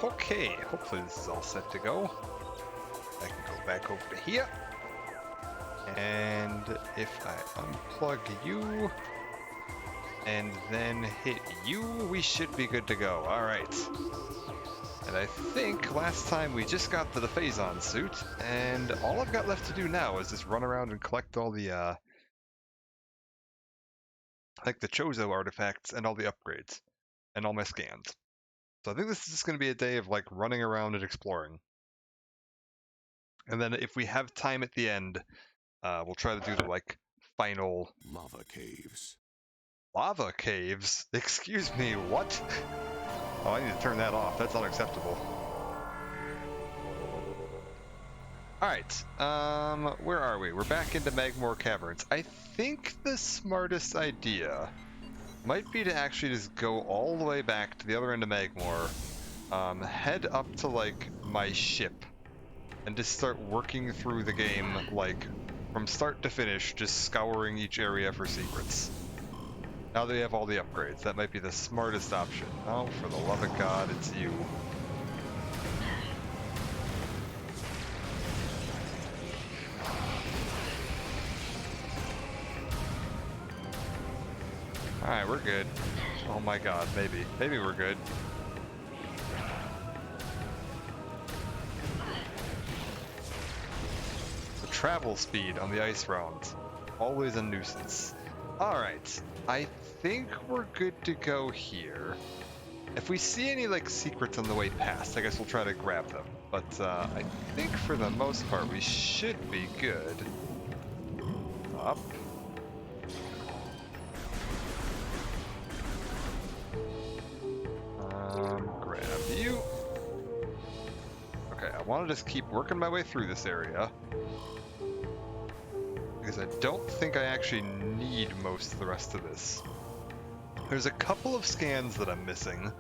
Okay, hopefully this is all set to go. I can go back over to here. And if I unplug you and then hit you, we should be good to go. Alright. And I think last time we just got the Phazon suit, and all I've got left to do now is just run around and collect all the, like the Chozo artifacts and all the upgrades, and all my scans. So I think this is just going to be a day of, like, running around and exploring. And then if we have time at the end, we'll try to do the, like, final... Lava caves. Lava caves? Excuse me, what? Oh, I need to turn that off. That's unacceptable. Alright, where are we? We're back into Magmoor Caverns. I think the smartest idea might be to actually just go all the way back to the other end of Magmoor, head up to, like, my ship, and just start working through the game, like, from start to finish, just scouring each area for secrets. Now that we have all the upgrades, that might be the smartest option. Oh, for the love of God, it's you. Alright, we're good. Oh my God, maybe. Maybe we're good. The travel speed on the ice rounds. Always a nuisance. Alright, I think we're good to go here. If we see any, like, secrets on the way past, I guess we'll try to grab them. But I think for the most part we should be good. Up. Grab you. Okay, I want to just keep working my way through this area, because I don't think I actually need most of the rest of this. There's a couple of scans that I'm missing.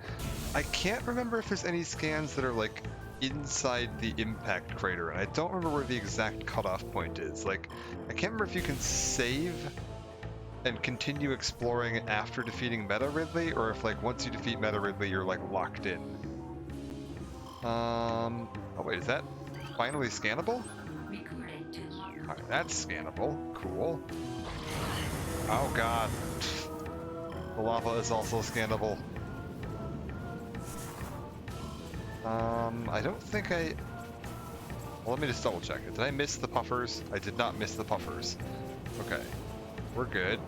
I can't remember if there's any scans that are, like, inside the impact crater, and I don't remember where the exact cutoff point is. Like, I can't remember if you can save and continue exploring after defeating Meta Ridley, or if, like, once you defeat Meta Ridley, you're, like, locked in. Oh wait, is that finally scannable? Alright, that's scannable. Cool. Oh God. The lava is also scannable. I don't think I... Well, let me just double check it. Did I miss the puffers? I did not miss the puffers. Okay. We're good.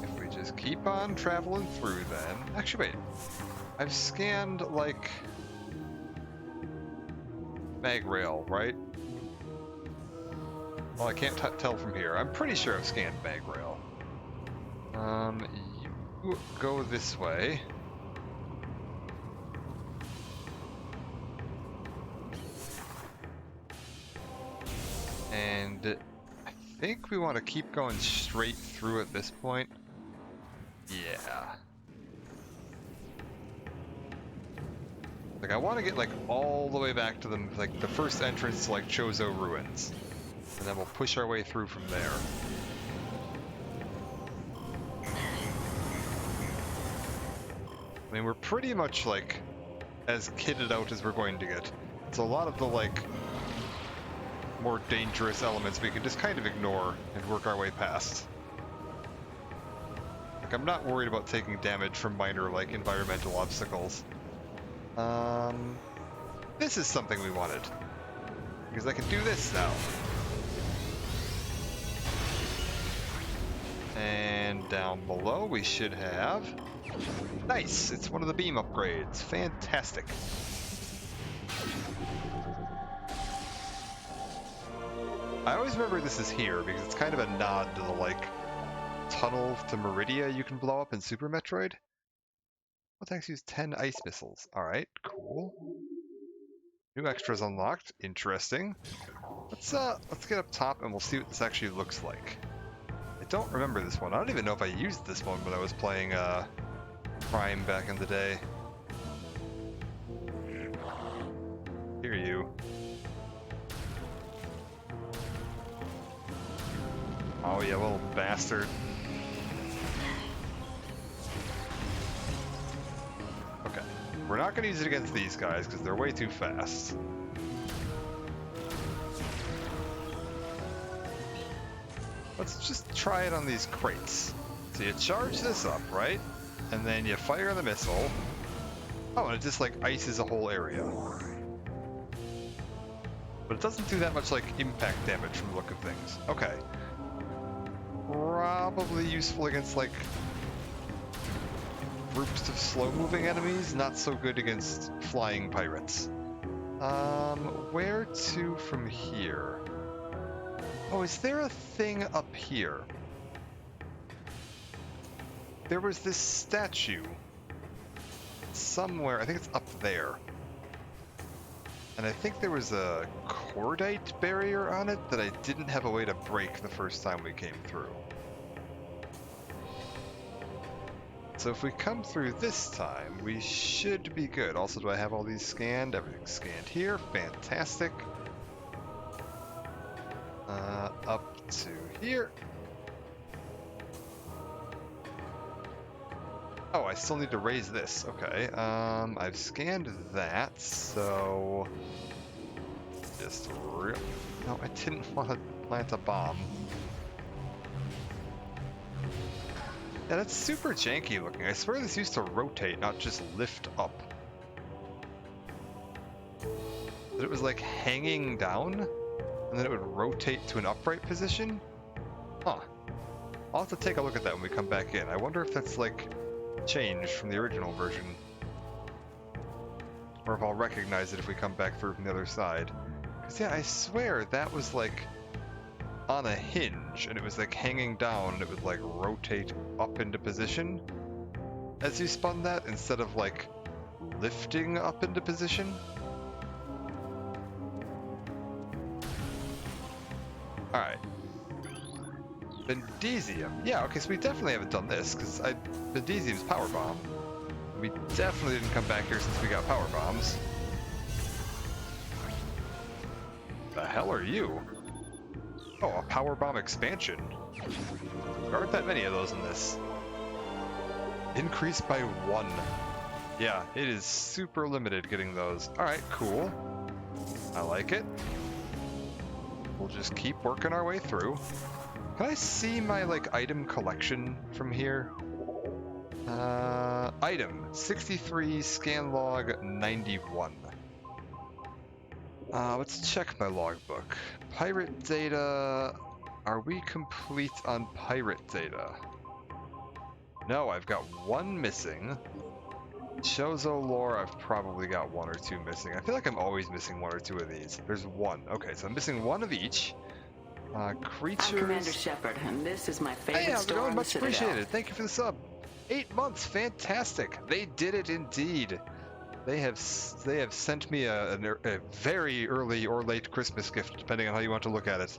If we just keep on traveling through then... Actually, wait. I've scanned, like... mag rail, right? Well, I can't tell from here. I'm pretty sure I've scanned mag rail. You go this way. And I think we want to keep going straight through at this point. Yeah. Like, I want to get, like, all the way back to the first entrance to, like, Chozo Ruins. And then we'll push our way through from there. I mean, we're pretty much, like, as kitted out as we're going to get. So a lot of the, like, more dangerous elements we can just kind of ignore and work our way past. Like, I'm not worried about taking damage from minor, like, environmental obstacles. This is something we wanted. Because I can do this now. And down below we should have... Nice! It's one of the beam upgrades. Fantastic. I always remember this is here because it's kind of a nod to the, like, tunnel to Meridia you can blow up in Super Metroid. What tanks use 10 ice missiles? Alright, cool. New extras unlocked. Interesting. Let's get up top and we'll see what this actually looks like. I don't remember this one. I don't even know if I used this one when I was playing Prime back in the day. Here you. Oh, you little bastard. We're not going to use it against these guys because they're way too fast. Let's just try it on these crates. So you charge this up, right? And then you fire the missile. Oh, and it just like ices a whole area. But it doesn't do that much like impact damage from the look of things. Okay. Probably useful against like groups of slow-moving enemies. Not so good against flying pirates. Where to from here? Oh, is there a thing up here? There was this statue somewhere. I think it's up there. And I think there was a cordite barrier on it that I didn't have a way to break the first time we came through. So if we come through this time, we should be good. Also, do I have all these scanned? Everything's scanned here. Fantastic. Up to here. Oh, I still need to raise this. Okay. I've scanned that, so just no, I didn't want to plant a bomb. Yeah, that's super janky looking. I swear this used to rotate, not just lift up. But it was like hanging down, and then it would rotate to an upright position? Huh. I'll have to take a look at that when we come back in. I wonder if that's like changed from the original version. Or if I'll recognize it if we come back through from the other side. Because yeah, I swear that was like on a hinge, and it was like hanging down, and it would like rotate up into position as you spun that, instead of like lifting up into position. Alright. Bendesium. Yeah, okay, so we definitely haven't done this, because Bendesium's power bomb. We definitely didn't come back here since we got power bombs. The hell are you? Oh, a power bomb expansion. There aren't that many of those in this. Increased by 1. Yeah, it is super limited getting those. Alright, cool. I like it. We'll just keep working our way through. Can I see my, like, item collection from here? Item, 63, scan log, 91. Let's check my logbook. Pirate data, are we complete on pirate data? No, I've got 1 missing. Chozo lore, I've probably got 1 or 2 missing. I feel like I'm always missing 1 or 2 of these. There's 1. Okay, so I'm missing 1 of each. Creatures. I'm Commander Shepard, and this is my favorite how's it store going? on Much the Citadel. appreciated. Thank you for the sub. 8 months, fantastic. They did it indeed. They have sent me a very early or late Christmas gift, depending on how you want to look at it.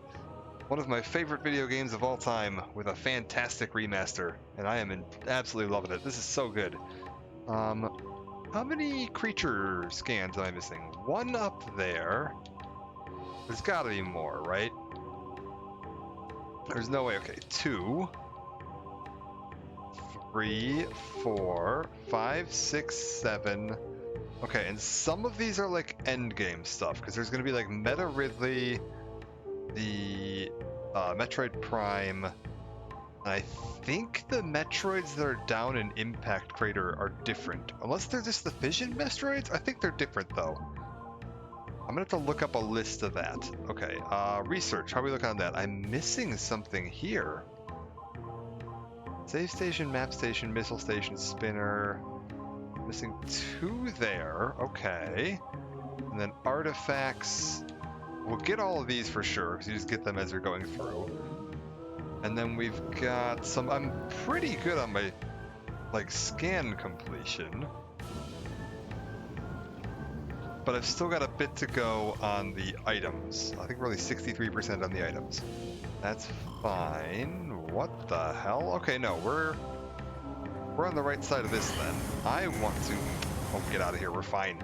One of my favorite video games of all time, with a fantastic remaster, and I am absolutely loving it. This is so good. How many creature scans am I missing? 1 up there. There's got to be more, right? There's no way. Okay, 2, 3, 4, 5, 6, 7. Okay, and some of these are like endgame stuff, because there's going to be like Meta Ridley, the Metroid Prime, and I think the Metroids that are down in Impact Crater are different. Unless they're just the Fission Metroids? I think they're different though. I'm gonna have to look up a list of that. Okay, research, how are we looking on that? I'm missing something here. Save station, map station, missile station, spinner. Missing 2 there, okay. And then artifacts. We'll get all of these for sure, because you just get them as you're going through. And then we've got some, I'm pretty good on my, like, scan completion. But I've still got a bit to go on the items. I think we're only 63% on the items. That's fine. What the hell? Okay, no, we're on the right side of this then. I want to... Oh, get out of here. We're fine.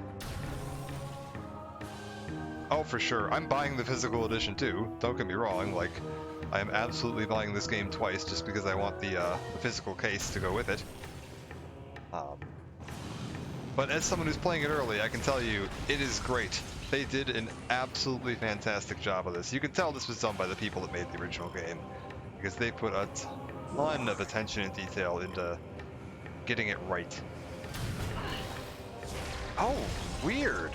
Oh, for sure. I'm buying the physical edition too. Don't get me wrong. Like, I am absolutely buying this game twice just because I want the physical case to go with it. But But as someone who's playing it early, I can tell you, it is great. They did an absolutely fantastic job of this. You can tell this was done by the people that made the original game, because they put a ton of attention and detail into getting it right. Oh, weird.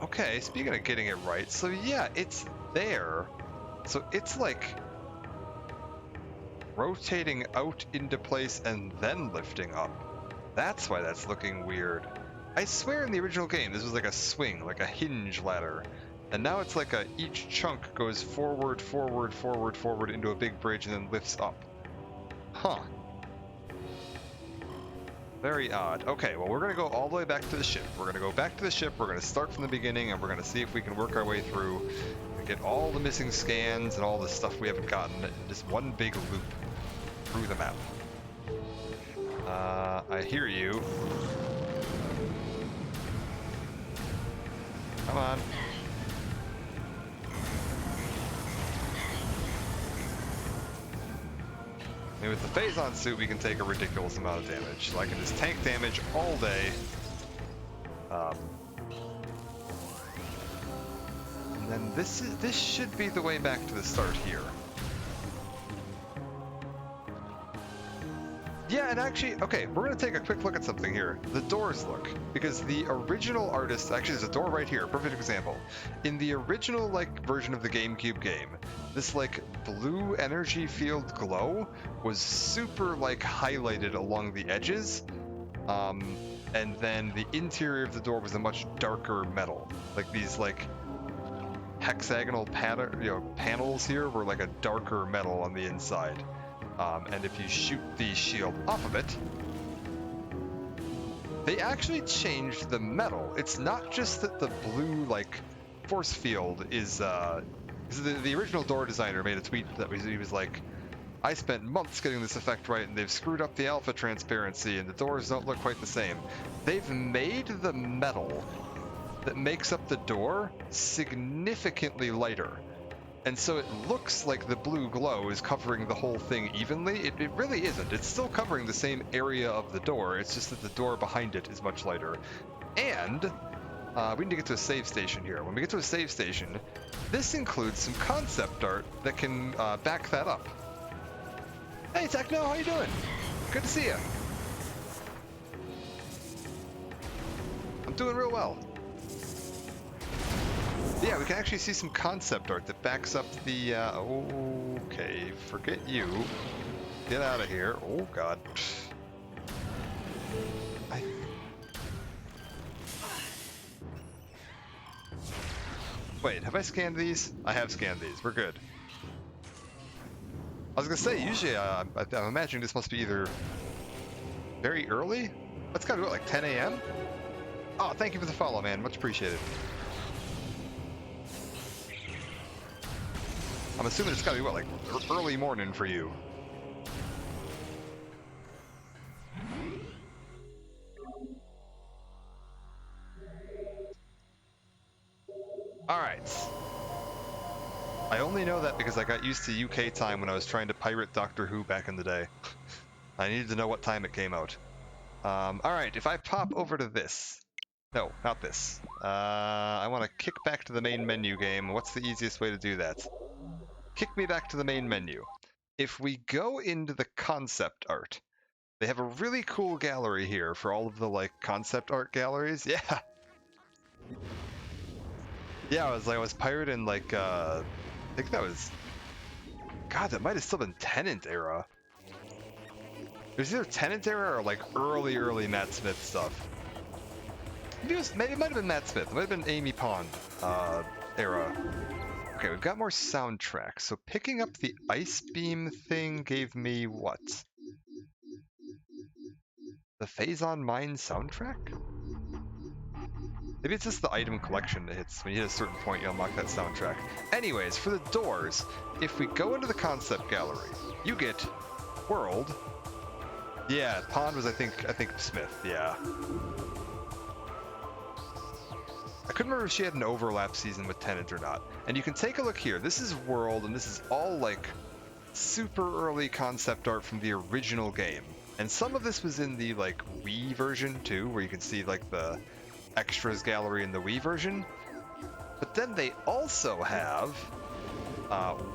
Okay, speaking of getting it right, so yeah, it's there. So it's like rotating out into place and then lifting up. That's why that's looking weird. I swear in the original game this was like a swing, like a hinge ladder. And now it's like each chunk goes forward, forward, forward, forward into a big bridge and then lifts up. Huh. Very odd. Okay, well, we're going to go all the way back to the ship. We're going to go back to the ship, we're going to start from the beginning, and we're going to see if we can work our way through and get all the missing scans and all the stuff we haven't gotten in just one big loop through the map. I hear you. Come on. I mean, with the Phazon suit, we can take a ridiculous amount of damage. So I can just tank damage all day. And then this should be the way back to the start here. Yeah, and actually, okay, we're going to take a quick look at something here. The doors look, because the original artist, actually there's a door right here, perfect example. In the original, like, version of the GameCube game, this, like, blue energy field glow was super, like, highlighted along the edges. And then the interior of the door was a much darker metal. Like, these, like, hexagonal panels here were, like, a darker metal on the inside. And if you shoot the shield off of it, they actually changed the metal. It's not just that the blue, like, force field is, the original door designer made a tweet that he was like, I spent months getting this effect right, and they've screwed up the alpha transparency, and the doors don't look quite the same. They've made the metal that makes up the door significantly lighter. And so it looks like the blue glow is covering the whole thing evenly. It really isn't. It's still covering the same area of the door. It's just that the door behind it is much lighter. And we need to get to a save station here. When we get to a save station, this includes some concept art that can back that up. Hey, Techno, how you doing? Good to see you. I'm doing real well. Yeah, we can actually see some concept art that backs up the, okay, forget you. Get out of here. Oh, God. Wait, have I scanned these? I have scanned these. We're good. I was gonna say, usually, I'm imagining this must be either very early? That's gotta be, what, like 10 a.m.? Oh, thank you for the follow, man. Much appreciated. I'm assuming it's gotta be, what, like, early morning for you. Alright. I only know that because I got used to UK time when I was trying to pirate Doctor Who back in the day. I needed to know what time it came out. Alright, if I pop over to this... No, not this. I want to kick back to the main menu game. What's the easiest way to do that? Kick me back to the main menu. If we go into the concept art, they have a really cool gallery here for all of the, like, concept art galleries. Yeah. Yeah, I was pirating, like, I think that was... God, that might have still been Tenant era. It was either Tenant era or, like, early Matt Smith stuff. Maybe it might have been Matt Smith. It might have been Amy Pond era. Okay, we've got more soundtracks. So picking up the Ice Beam thing gave me what? The Phazon Mine soundtrack? Maybe it's just the item collection that hits. When you hit a certain point, you unlock that soundtrack. Anyways, for the doors, if we go into the concept gallery, you get World. Yeah, Pond was I think Smith, yeah. I couldn't remember if she had an overlap season with Tenant or not. And you can take a look here. This is World, and this is all, like, super early concept art from the original game. And some of this was in the like Wii version too, where you can see like the extras gallery in the Wii version. But then they also have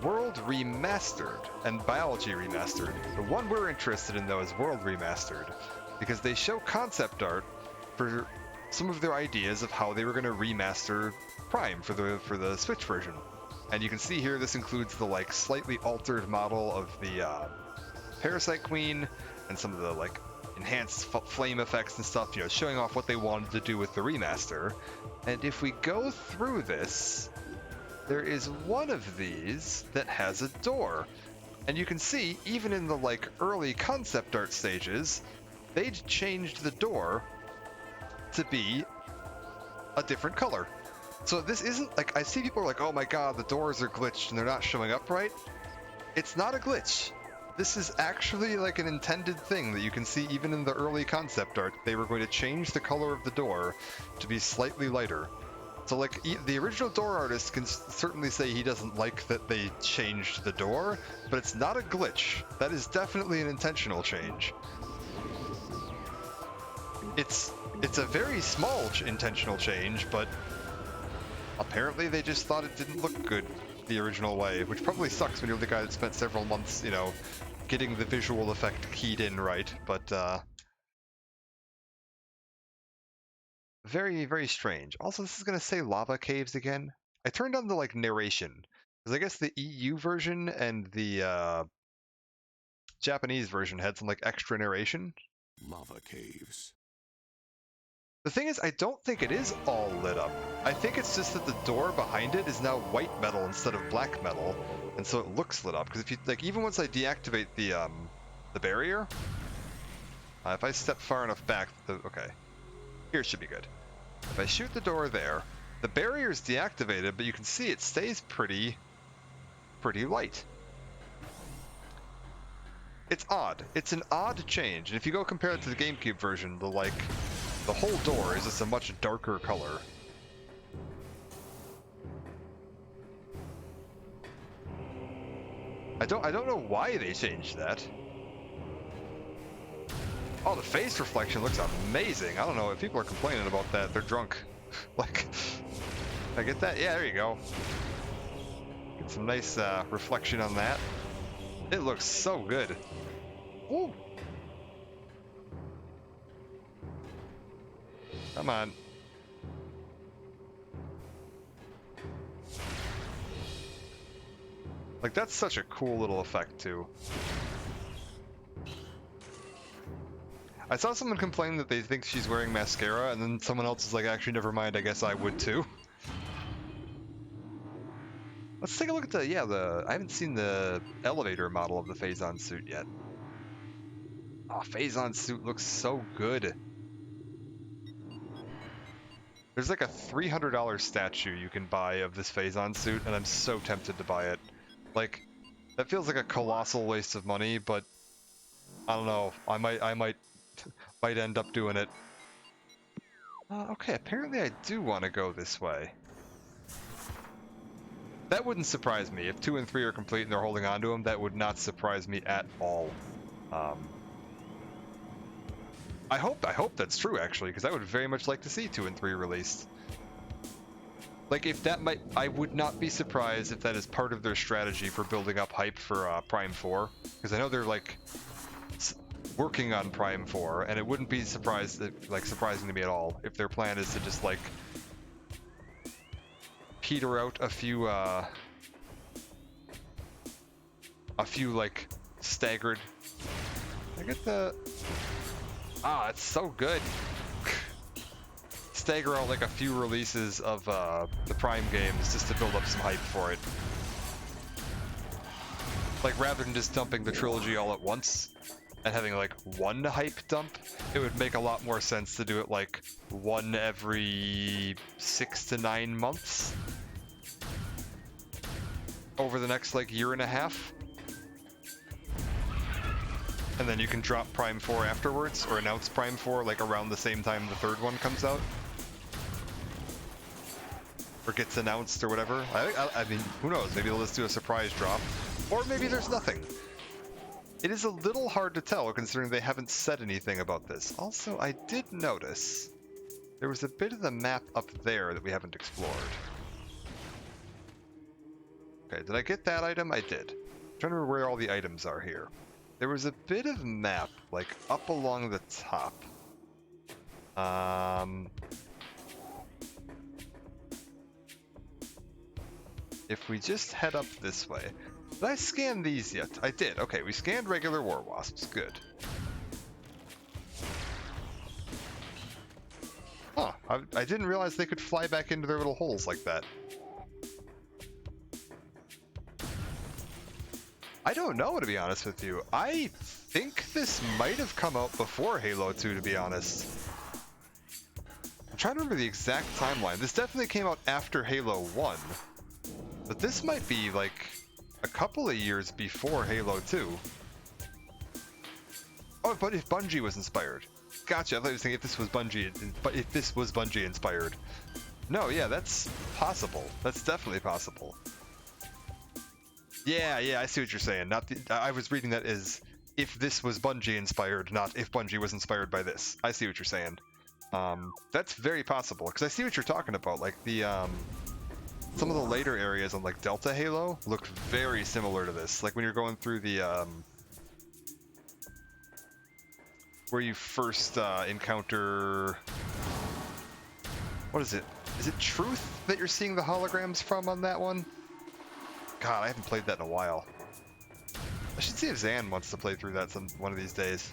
World Remastered and Biology Remastered. The one we're interested in though is World Remastered, because they show concept art for some of their ideas of how they were going to remaster Prime for the Switch version. And you can see here this includes the like slightly altered model of the Parasite Queen and some of the like enhanced flame effects and stuff, you know, showing off what they wanted to do with the remaster. And if we go through this, there is one of these that has a door. And you can see, even in the like early concept art stages, they'd changed the door to be a different color. So this isn't like, I see people are like, oh my god, the doors are glitched and they're not showing up right. It's not a glitch. This is actually like an intended thing that you can see even in the early concept art. They were going to change the color of the door to be slightly lighter. So like the original door artist can certainly say he doesn't like that they changed the door, but it's not a glitch. That is definitely an intentional change. It's a very small intentional change, but apparently they just thought it didn't look good the original way, which probably sucks when you're the guy that spent several months, you know, getting the visual effect keyed in right, but very, very strange. Also, this is going to say lava caves again. I turned on the, like, narration, because I guess the EU version and the Japanese version had some, like, extra narration. Lava caves. The thing is, I don't think it is all lit up. I think it's just that the door behind it is now white metal instead of black metal, and so it looks lit up. Because if you, like, even once I deactivate the barrier, if I step far enough back, okay, here should be good. If I shoot the door there, the barrier is deactivated, but you can see it stays pretty light. It's odd. It's an odd change, and if you go compare it to the GameCube version, the whole door is just a much darker color. I don't know why they changed that. Oh, the face reflection looks amazing. I don't know if people are complaining about that. They're drunk. Like, I get that? Yeah, there you go. Get some nice reflection on that. It looks so good. Ooh. Come on. Like, that's such a cool little effect, too. I saw someone complain that they think she's wearing mascara, and then someone else is like, actually, never mind, I guess I would, too. Let's take a look at I haven't seen the elevator model of the Phazon suit yet. Oh, Phazon suit looks so good. There's like a $300 statue you can buy of this Phazon suit, and I'm so tempted to buy it. Like, that feels like a colossal waste of money, but I don't know. I might end up doing it. Okay, apparently I do want to go this way. That wouldn't surprise me. If 2 and 3 are complete and they're holding on to them, that would not surprise me at all. I hope that's true, actually, because I would very much like to see 2 and 3 released. Like, if that might... I would not be surprised if that is part of their strategy for building up hype for Prime 4. Because I know they're, like, working on Prime 4, and it wouldn't be surprising to me at all if their plan is to just, like, peter out a few, like, staggered... I get the... Ah, it's so good. Stagger out like a few releases of the Prime games just to build up some hype for it. Like, rather than just dumping the trilogy all at once and having like one hype dump, it would make a lot more sense to do it like one every 6 to 9 months over the next like year and a half. And then you can drop Prime 4 afterwards, or announce Prime 4 like around the same time the third one comes out. Or gets announced or whatever. I mean, who knows? Maybe they'll just do a surprise drop. Or maybe there's nothing. It is a little hard to tell considering they haven't said anything about this. Also, I did notice there was a bit of the map up there that we haven't explored. Okay, did I get that item? I did. I'm trying to remember where all the items are here. There was a bit of map, like, up along the top. If we just head up this way. Did I scan these yet? I did. Okay, we scanned regular war wasps. Good. Huh. I didn't realize they could fly back into their little holes like that. I don't know, to be honest with you. I think this might have come out before Halo 2, to be honest. I'm trying to remember the exact timeline. This definitely came out after Halo 1. But this might be, like, a couple of years before Halo 2. Oh, but if Bungie was inspired. Gotcha, I thought you were saying if this was Bungie inspired. No, yeah, that's possible. That's definitely possible. Yeah, I see what you're saying. I was reading that as if this was Bungie inspired, not if Bungie was inspired by this. I see what you're saying. That's very possible, because I see what you're talking about. Like, the, some of the later areas on, like, Delta Halo look very similar to this. Like, when you're going through the, where you first, encounter... What is it? Is it Truth that you're seeing the holograms from on that one? God, I haven't played that in a while. I should see if Zan wants to play through that one of these days.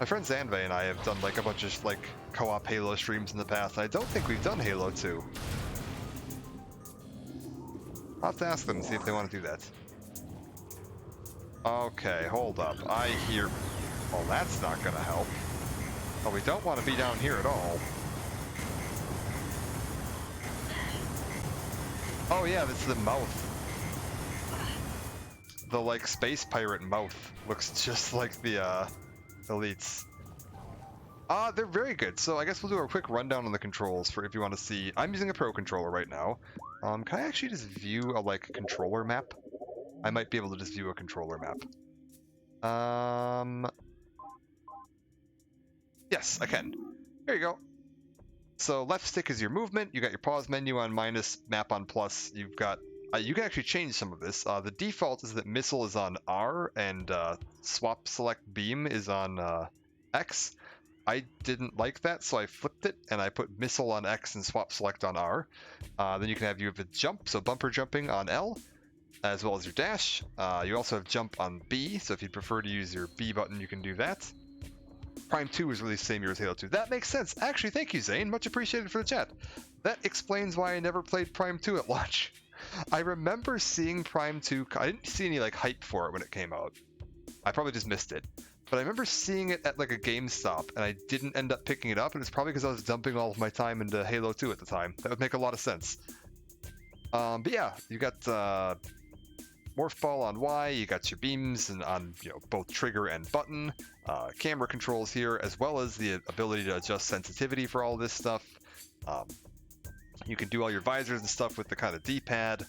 My friend Zanvey and I have done like a bunch of like co-op Halo streams in the past, and I don't think we've done Halo 2. I'll have to ask them and see if they want to do that. Okay, hold up. I hear... Well, that's not gonna help. Oh, we don't want to be down here at all. Oh yeah, this is the mouth. The, like, space pirate mouth looks just like the, elites. They're very good. So I guess we'll do a quick rundown on the controls for if you want to see. I'm using a Pro controller right now. Can I actually just view a, like, controller map? I might be able to just view a controller map. Yes, I can. There you go. So left stick is your movement. You got your pause menu on minus, map on plus. You've got you can actually change some of this. The default is that missile is on R and swap select beam is on X. I didn't like that, so I flipped it and I put missile on X and swap select on R. Then you have a jump, so bumper jumping on L, as well as your dash. You also have jump on B, so if you prefer to use your B button, you can do that. Prime 2 was released same year as Halo 2. That makes sense. Actually, thank you, Zane. Much appreciated for the chat. That explains why I never played Prime 2 at launch. I remember seeing Prime 2. I didn't see any like hype for it when it came out. I probably just missed it. But I remember seeing it at like a GameStop, and I didn't end up picking it up, and it's probably because I was dumping all of my time into Halo 2 at the time. That would make a lot of sense. But yeah, you got Morph Ball on Y, you got your beams and on both trigger and button, camera controls here, as well as the ability to adjust sensitivity for all this stuff. You can do all your visors and stuff with the kind of D-pad.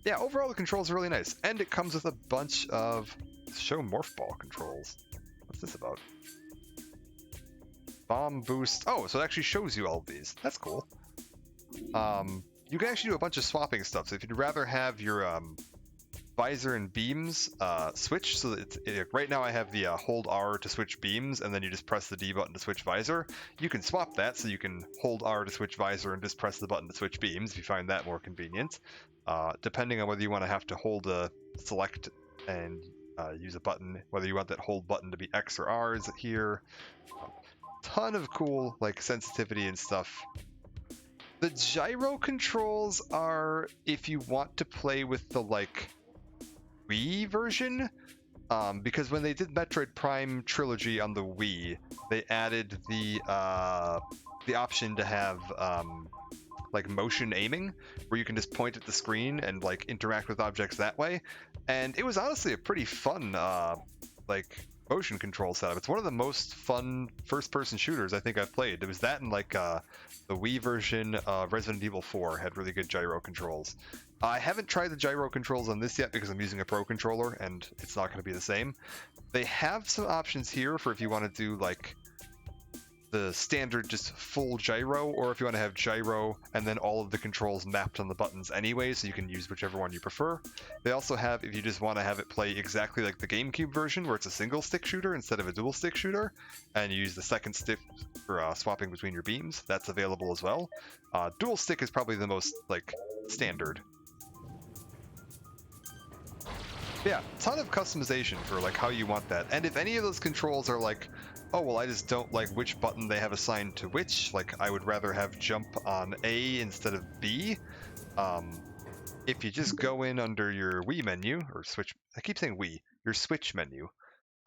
Yeah, overall the controls are really nice, and it comes with a bunch of show Morph Ball controls. What's this about? Bomb boost. Oh, so it actually shows you all of these. That's cool. You can actually do a bunch of swapping stuff. So if you'd rather have your visor and beams switch, so that right now I have the hold R to switch beams, and then you just press the D button to switch visor. You can swap that, so you can hold R to switch visor and just press the button to switch beams if you find that more convenient. Depending on whether you want to have to hold a select and use a button, whether you want that hold button to be X or R is here. Ton of cool like sensitivity and stuff. The gyro controls are if you want to play with the like Wii version, because when they did Metroid Prime Trilogy on the Wii, they added the option to have like motion aiming, where you can just point at the screen and like interact with objects that way. And it was honestly a pretty fun like motion control setup. It's one of the most fun first-person shooters I think I've played. It was that and like the Wii version of Resident Evil 4 had really good gyro controls. I haven't tried the gyro controls on this yet because I'm using a Pro controller and it's not going to be the same. They have some options here for if you want to do like the standard just full gyro, or if you want to have gyro and then all of the controls mapped on the buttons anyway, so you can use whichever one you prefer. They also have, if you just want to have it play exactly like the GameCube version, where it's a single stick shooter instead of a dual stick shooter, and you use the second stick for swapping between your beams, that's available as well. Dual stick is probably the most like standard. Yeah, ton of customization for like how you want that, and if any of those controls are like, oh, well, I just don't like which button they have assigned to which. Like, I would rather have jump on A instead of B. If you just go in under your Wii menu, or Switch, I keep saying Wii, your Switch menu,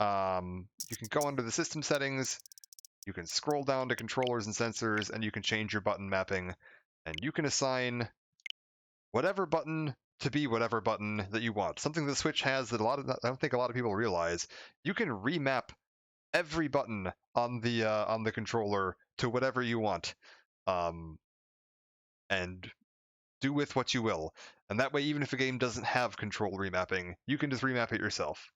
you can go under the system settings, you can scroll down to controllers and sensors, and you can change your button mapping, and you can assign whatever button to be whatever button that you want. Something the Switch has that I don't think a lot of people realize, you can remap every button on the controller to whatever you want, and do with what you will. And that way, even if a game doesn't have control remapping, you can just remap it yourself.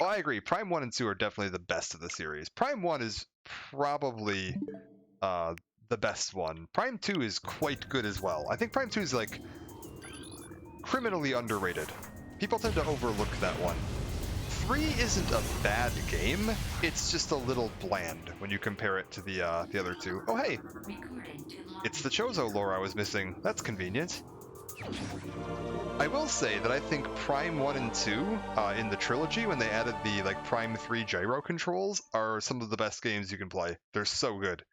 Oh, I agree. Prime 1 and 2 are definitely the best of the series. Prime 1 is probably the best one. Prime 2 is quite good as well. I think Prime 2 is like criminally underrated. People tend to overlook that one. 3 isn't a bad game, it's just a little bland when you compare it to the other two. Oh hey! It's the Chozo lore I was missing. That's convenient. I will say that I think Prime 1 and 2 in the trilogy, when they added the like Prime 3 gyro controls, are some of the best games you can play. They're so good.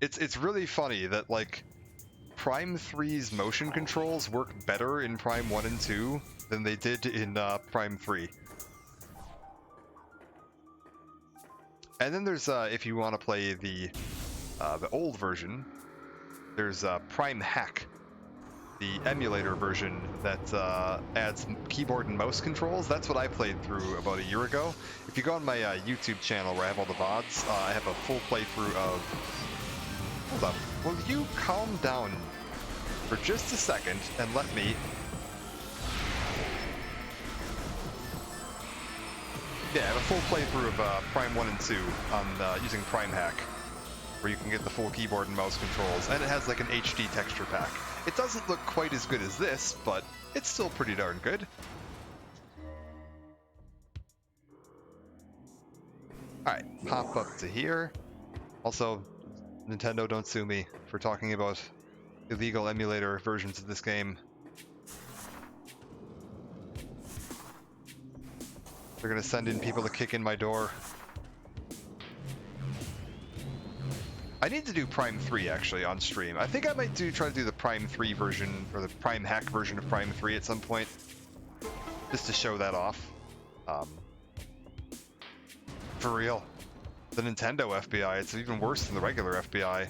It's really funny that like Prime 3's motion controls work better in Prime 1 and 2 than they did in Prime 3. And then there's, if you want to play the old version, there's Prime Hack, the emulator version that adds keyboard and mouse controls. That's what I played through about a year ago. If you go on my YouTube channel where I have all the VODs, I have a full playthrough of... Hold up. Will you calm down for just a second and let me... Yeah, I have a full playthrough of Prime 1 and 2 on using Prime Hack, where you can get the full keyboard and mouse controls, and it has like an HD texture pack. It doesn't look quite as good as this, but it's still pretty darn good. Alright, pop up to here. Also, Nintendo, don't sue me for talking about illegal emulator versions of this game. They're gonna send in people to kick in my door. I need to do Prime 3 actually on stream. I think I might try to do the Prime 3 version, or the Prime Hack version of Prime 3 at some point, just to show that off. For real. The Nintendo FBI, it's even worse than the regular FBI.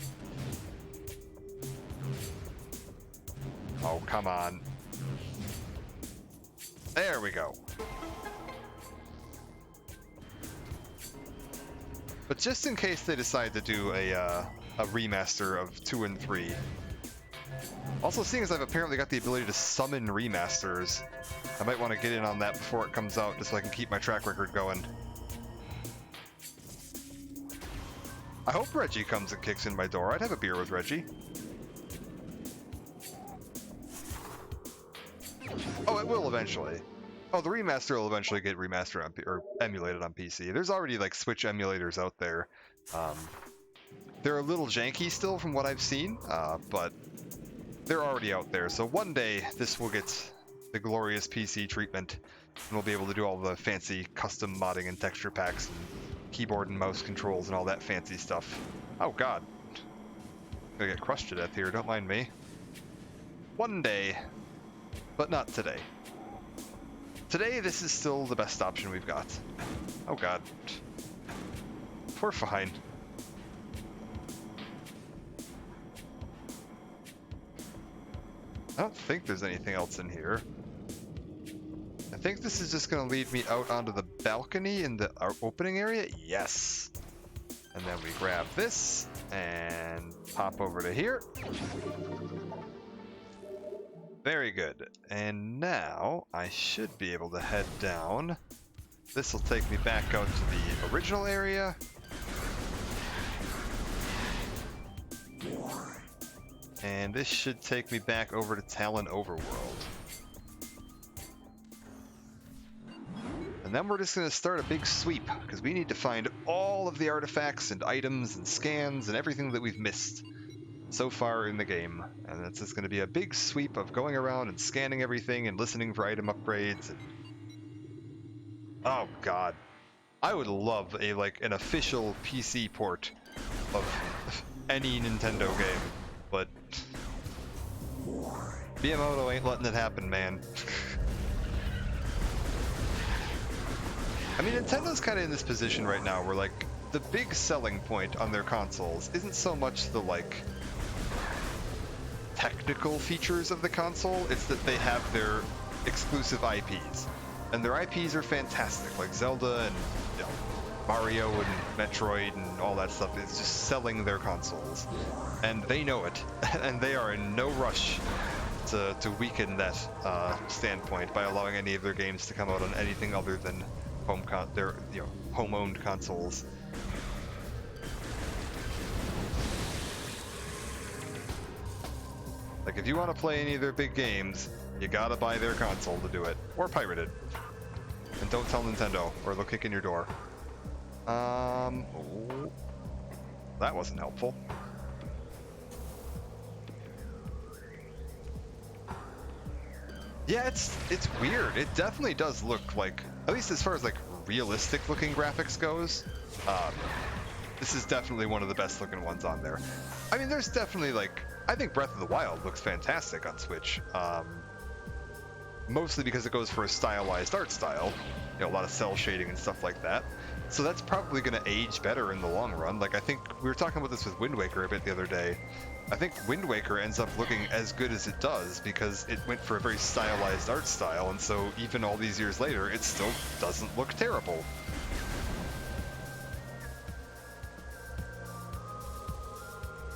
Oh, come on. There we go. But just in case they decide to do a remaster of 2 and 3. Also, seeing as I've apparently got the ability to summon remasters, I might want to get in on that before it comes out, just so I can keep my track record going. I hope Reggie comes and kicks in my door. I'd have a beer with Reggie. Oh, it will eventually. Oh, the remaster will eventually get remastered on or emulated on PC. There's already like Switch emulators out there. They're a little janky still from what I've seen, but they're already out there. So one day this will get the glorious PC treatment, and we'll be able to do all the fancy custom modding and texture packs and keyboard and mouse controls and all that fancy stuff. Oh god. I'm gonna get crushed to death here, don't mind me. One day, but not today. Today, this is still the best option we've got. Oh god. We're fine. I don't think there's anything else in here. I think this is just going to lead me out onto the balcony in the opening area. Yes. And then we grab this and pop over to here. Very good. And now I should be able to head down. This will take me back out to the original area. And this should take me back over to Talon Overworld. And then we're just going to start a big sweep, because we need to find all of the artifacts and items and scans and everything that we've missed so far in the game. And it's just going to be a big sweep of going around and scanning everything and listening for item upgrades. And... oh god. I would love an official PC port of any Nintendo game, but Miyamoto ain't letting it happen, man. I mean, Nintendo's kind of in this position right now where, like, the big selling point on their consoles isn't so much the, like, technical features of the console, it's that they have their exclusive IPs. And their IPs are fantastic, like Zelda and, you know, Mario and Metroid and all that stuff. It's just selling their consoles. And they know it, and they are in no rush to weaken that standpoint by allowing any of their games to come out on anything other than their home-owned consoles. Like, if you want to play any of their big games, you gotta buy their console to do it, or pirate it. And don't tell Nintendo, or they'll kick in your door. Oh, that wasn't helpful. Yeah, it's weird. It definitely does look like, at least as far as like realistic looking graphics goes, this is definitely one of the best looking ones on there. I mean, there's definitely like, I think Breath of the Wild looks fantastic on Switch. Mostly because it goes for a stylized art style, you know, a lot of cell shading and stuff like that. So that's probably going to age better in the long run. Like, I think we were talking about this with Wind Waker a bit the other day. I think Wind Waker ends up looking as good as it does because it went for a very stylized art style, and so even all these years later, it still doesn't look terrible.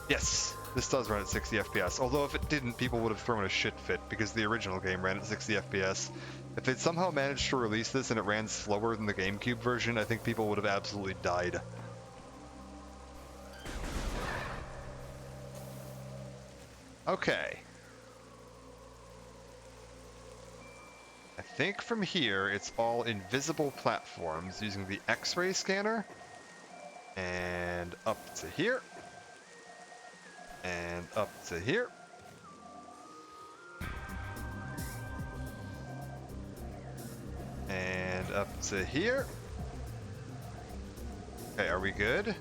Yes, this does run at 60 FPS, although if it didn't, people would have thrown a shit fit because the original game ran at 60 FPS. If they'd somehow managed to release this and it ran slower than the GameCube version, I think people would have absolutely died. Okay. I think from here it's all invisible platforms using the X-ray scanner. And up to here. And up to here. And up to here. Okay, are we good?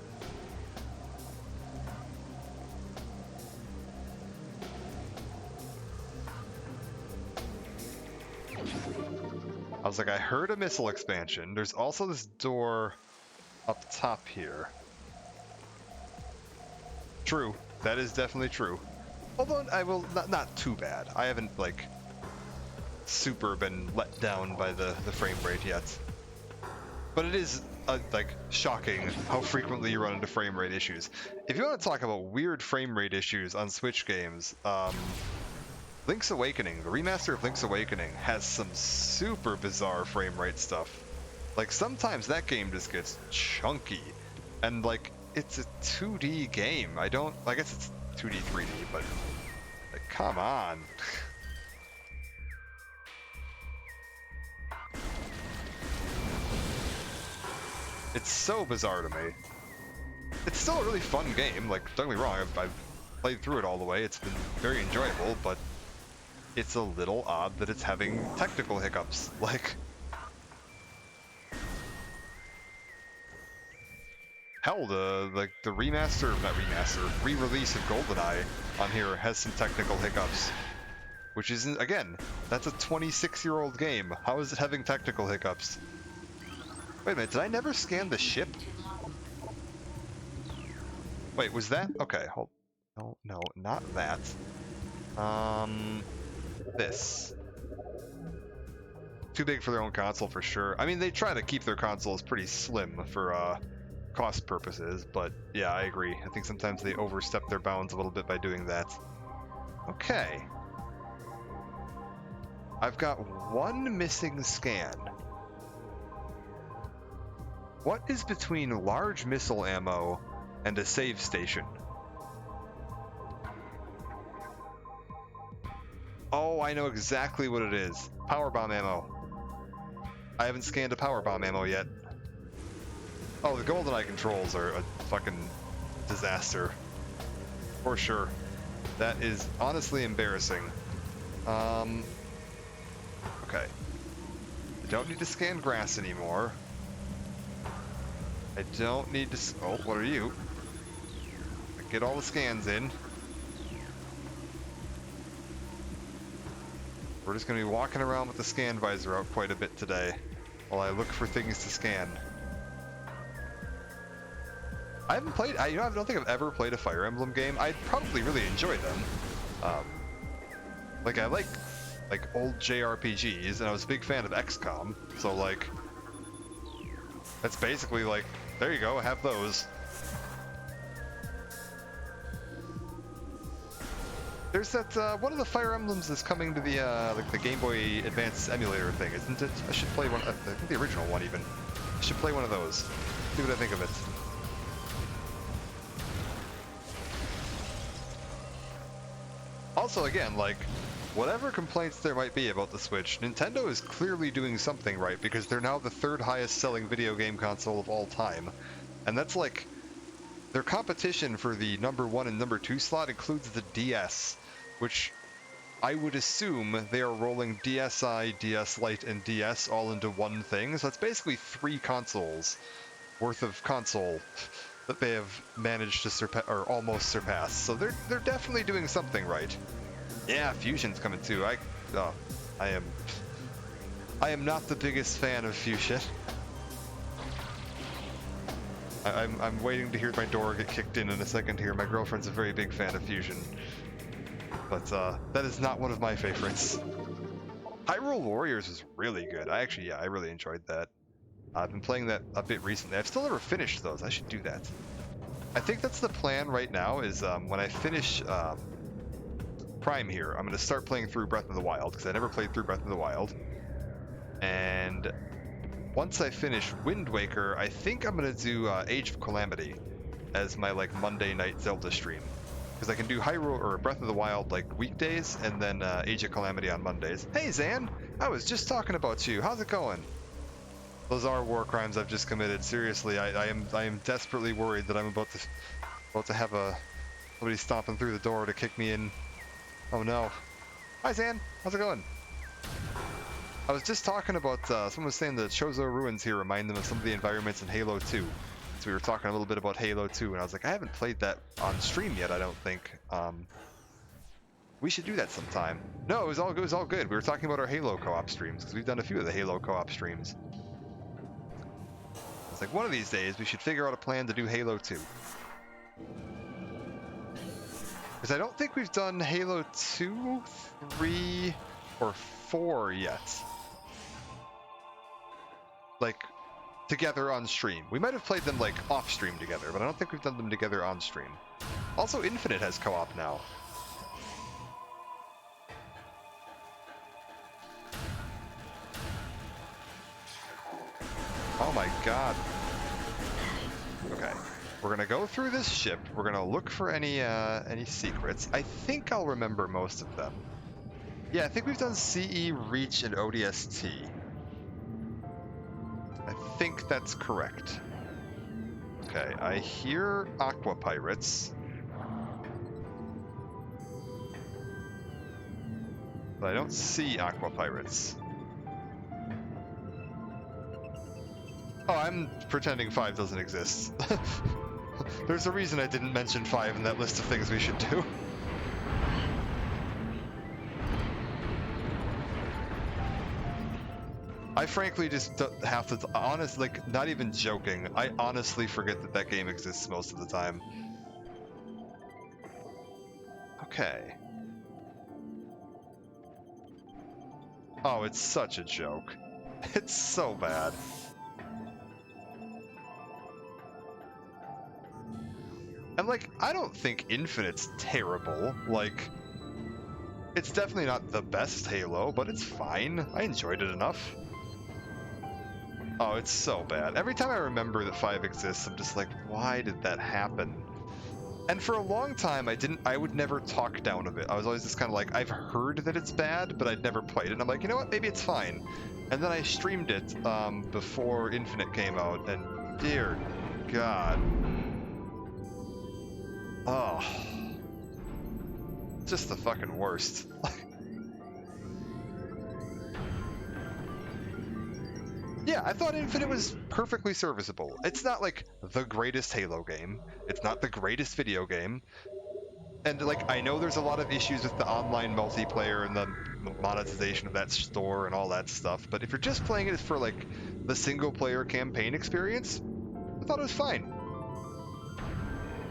I was like, I heard a missile expansion. There's also this door up top here. True. That is definitely true. Although I will not too bad. I haven't like super been let down by the frame rate yet. But it is like shocking how frequently you run into frame rate issues. If you want to talk about weird frame rate issues on Switch games, Link's Awakening, the remaster of Link's Awakening, has some super bizarre frame rate stuff. Like sometimes that game just gets chunky, and like it's a 2D game. I guess it's 2D, 3D, but like, come on. It's so bizarre to me. It's still a really fun game, like, don't get me wrong, I've played through it all the way, it's been very enjoyable, but it's a little odd that it's having technical hiccups, like... Hell, the re-release of GoldenEye on here has some technical hiccups. Which isn't, again, that's a 26-year-old game. How is it having technical hiccups? Wait a minute, did I never scan the ship? Wait, was that? Okay, hold. No, not that. This. Too big for their own console for sure. I mean, they try to keep their consoles pretty slim for, cost purposes, but yeah, I agree. I think sometimes they overstep their bounds a little bit by doing that. Okay. I've got one missing scan. What is between large missile ammo and a save station? Oh, I know exactly what it is. Power bomb ammo. I haven't scanned a power bomb ammo yet. Oh, the GoldenEye controls are a fucking disaster. For sure. That is honestly embarrassing. Okay. I don't need to scan grass anymore. I don't need to... Oh, what are you? Get all the scans in. We're just going to be walking around with the scan visor out quite a bit today while I look for things to scan. I haven't played... I don't think I've ever played a Fire Emblem game. I'd probably really enjoy them. Like, I like old JRPGs, and I was a big fan of XCOM, so, like... That's basically, like, there you go, have those. There's that, one of the Fire Emblems is coming to the, like, the Game Boy Advance emulator thing, isn't it? I should play one, I think the original one, even. I should play one of those. See what I think of it. Also, again, like, whatever complaints there might be about the Switch, Nintendo is clearly doing something right, because they're now the third highest selling video game console of all time. And that's like, their competition for the #1 and #2 slot includes the DS, which I would assume they are rolling DSi, DS Lite, and DS all into one thing. So it's basically 3 consoles worth of console that they have managed to surpass, or almost surpass. So they're definitely doing something right. Yeah, Fusion's coming too. I am not the biggest fan of Fusion. I'm waiting to hear my door get kicked in a second here. My girlfriend's a very big fan of Fusion, but that is not one of my favorites. Hyrule Warriors is really good. I really enjoyed that. I've been playing that a bit recently. I've still never finished those. I should do that. I think that's the plan right now, is when I finish Prime here, I'm going to start playing through Breath of the Wild, because I never played through Breath of the Wild. And once I finish Wind Waker, I think I'm going to do Age of Calamity as my, like, Monday night Zelda stream. Because I can do Hyrule or Breath of the Wild, like, weekdays, and then Age of Calamity on Mondays. Hey, Zan! I was just talking about you. How's it going? Those are war crimes I've just committed. Seriously, I am desperately worried that I'm about to have somebody stomping through the door to kick me in. Oh no. Hi Zan, how's it going? I was just talking about, someone was saying the Chozo ruins here remind them of some of the environments in Halo 2. So we were talking a little bit about Halo 2, and I was like, I haven't played that on stream yet, I don't think. We should do that sometime. No, it was all good. We were talking about our Halo co-op streams, because we've done a few of the Halo co-op streams. It's like, one of these days, we should figure out a plan to do Halo 2. Because I don't think we've done Halo 2, 3, or 4 yet. Like, together on stream. We might have played them, like, off stream together, but I don't think we've done them together on stream. Also, Infinite has co-op now. Oh my god. Okay. We're gonna go through this ship. We're gonna look for any secrets. I think I'll remember most of them. Yeah, I think we've done CE, Reach, and ODST. I think that's correct. Okay, I hear Aqua Pirates. But I don't see Aqua Pirates. Oh, I'm pretending 5 doesn't exist. There's a reason I didn't mention 5 in that list of things we should do. I frankly just have to, honestly, like, not even joking, I honestly forget that that game exists most of the time. Okay. Oh, it's such a joke. It's so bad. And, like, I don't think Infinite's terrible. Like, It's definitely not the best Halo, but it's fine. I enjoyed it enough. Oh, it's so bad. Every time I remember that 5 exists, I'm just like, why did that happen? And for a long time, I would never talk down of it. I was always just kind of like, I've heard that it's bad, but I'd never played it. And I'm like, you know what, maybe it's fine. And then I streamed it before Infinite came out, and dear God. Oh. Just the fucking worst. Yeah, I thought Infinite was perfectly serviceable. It's not like the greatest Halo game. It's not the greatest video game. And like, I know there's a lot of issues with the online multiplayer and the monetization of that store and all that stuff, but if you're just playing it for like the single player campaign experience, I thought it was fine.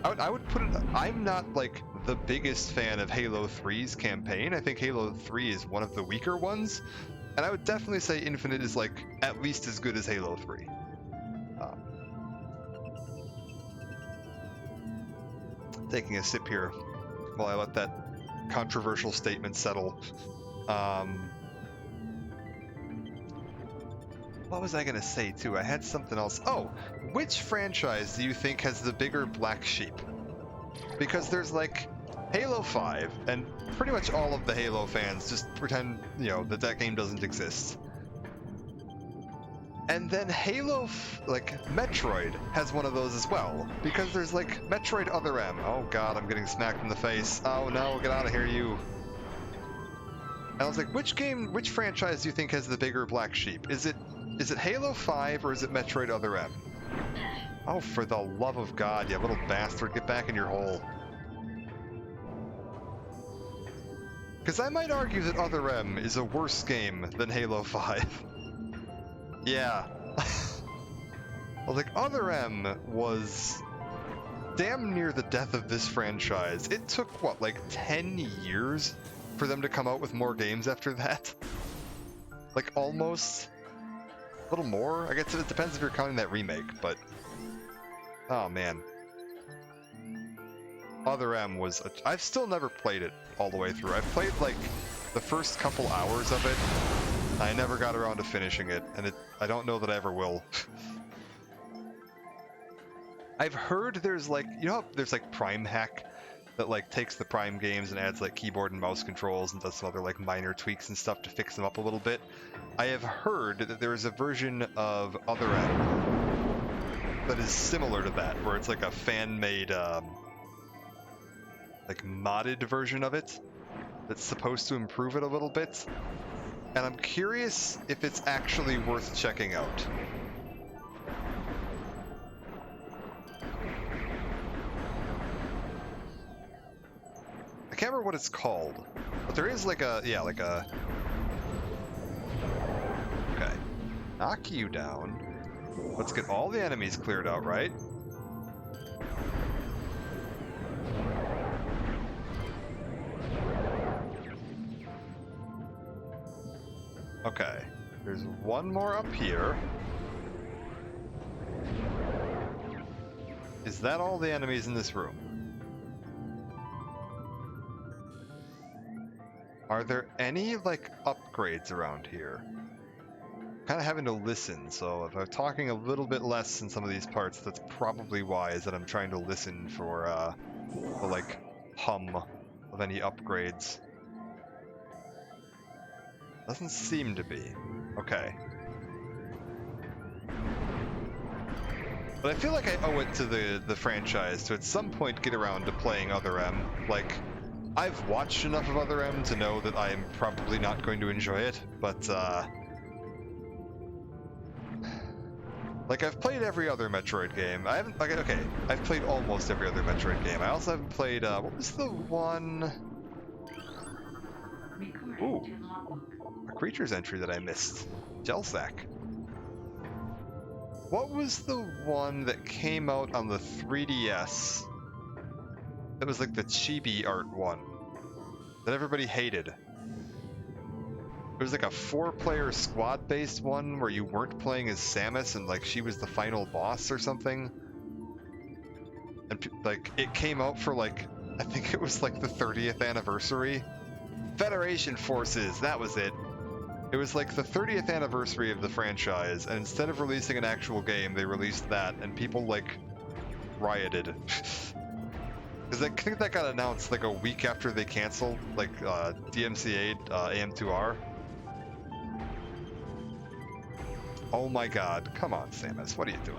I would put it, I'm not like the biggest fan of Halo 3's campaign. I think Halo 3 is one of the weaker ones. And I would definitely say Infinite is like at least as good as Halo 3. Taking a sip here while I let that controversial statement settle. What was I going to say too? I had something else. Oh, which franchise do you think has the bigger black sheep? Because there's like Halo 5, and pretty much all of the Halo fans just pretend, you know, that game doesn't exist. And then like Metroid has one of those as well, because there's like Metroid Other M. Oh god, I'm getting smacked in the face. Oh no, get out of here, you. And I was like, which franchise do you think has the bigger black sheep? Is it Halo 5 or is it Metroid Other M? Oh, for the love of God, you little bastard, get back in your hole. Because I might argue that Other M is a worse game than Halo 5. Yeah. Well, like, Other M was damn near the death of this franchise. It took, what, like 10 years for them to come out with more games after that? Like, almost? A little more? I guess it depends if you're counting that remake, but... Oh, man. Other M was... I've still never played it all the way through. I've played, like, the first couple hours of it. I never got around to finishing it, and I don't know that I ever will. I've heard there's, like... You know how there's, like, Prime Hack that, like, takes the Prime games and adds, like, keyboard and mouse controls and does some other, like, minor tweaks and stuff to fix them up a little bit? I have heard that there is a version of Other M that is similar to that, where it's, like, a fan-made, like, modded version of it that's supposed to improve it a little bit. And I'm curious if it's actually worth checking out. I can't remember what it's called, but there is like a, yeah, like a... Okay. Knock you down. Let's get all the enemies cleared out, right? Okay, there's one more up here. Is that all the enemies in this room? Are there any, like, upgrades around here? Kind of having to listen, so if I'm talking a little bit less in some of these parts, that's probably why, is that I'm trying to listen for, the, like, hum of any upgrades. Doesn't seem to be. Okay. But I feel like I owe it to the franchise to at some point get around to playing Other M. Like, I've watched enough of Other M to know that I am probably not going to enjoy it, but, like, I've played every other Metroid game. I haven't, like, okay, I've played almost every other Metroid game. I also haven't played, what was the one... Ooh. A creature's entry that I missed. Gelsack. What was the one that came out on the 3DS? That was like the chibi art one. That everybody hated. It was like a 4-player squad-based one where you weren't playing as Samus and like she was the final boss or something. And like it came out for like, I think it was like the 30th anniversary. Federation Forces, that was it. It was like the 30th anniversary of the franchise, and instead of releasing an actual game, they released that, and people, like, rioted. Because I think that got announced, like, a week after they canceled, like, DMCA AM2R. Oh my god, come on, Samus, what are you doing?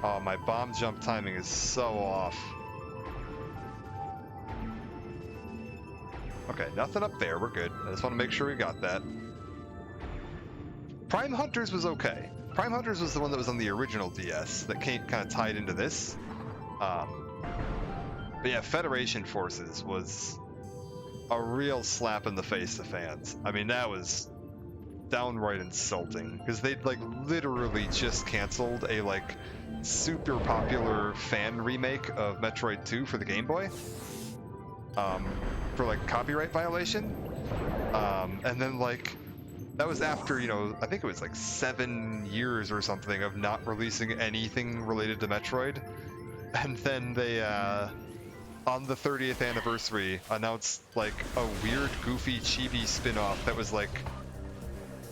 Oh, my bomb jump timing is so off. Okay, nothing up there, we're good. I just want to make sure we got that. Prime Hunters was okay. Prime Hunters was the one that was on the original DS that kind of tied into this. But yeah, Federation Forces was a real slap in the face to fans. I mean, that was downright insulting because they'd like literally just canceled a like super popular fan remake of Metroid 2 for the Game Boy for like copyright violation, and then like that was after, you know, I think it was like 7 years or something of not releasing anything related to Metroid, and then they on the 30th anniversary announced like a weird goofy chibi spin-off that was like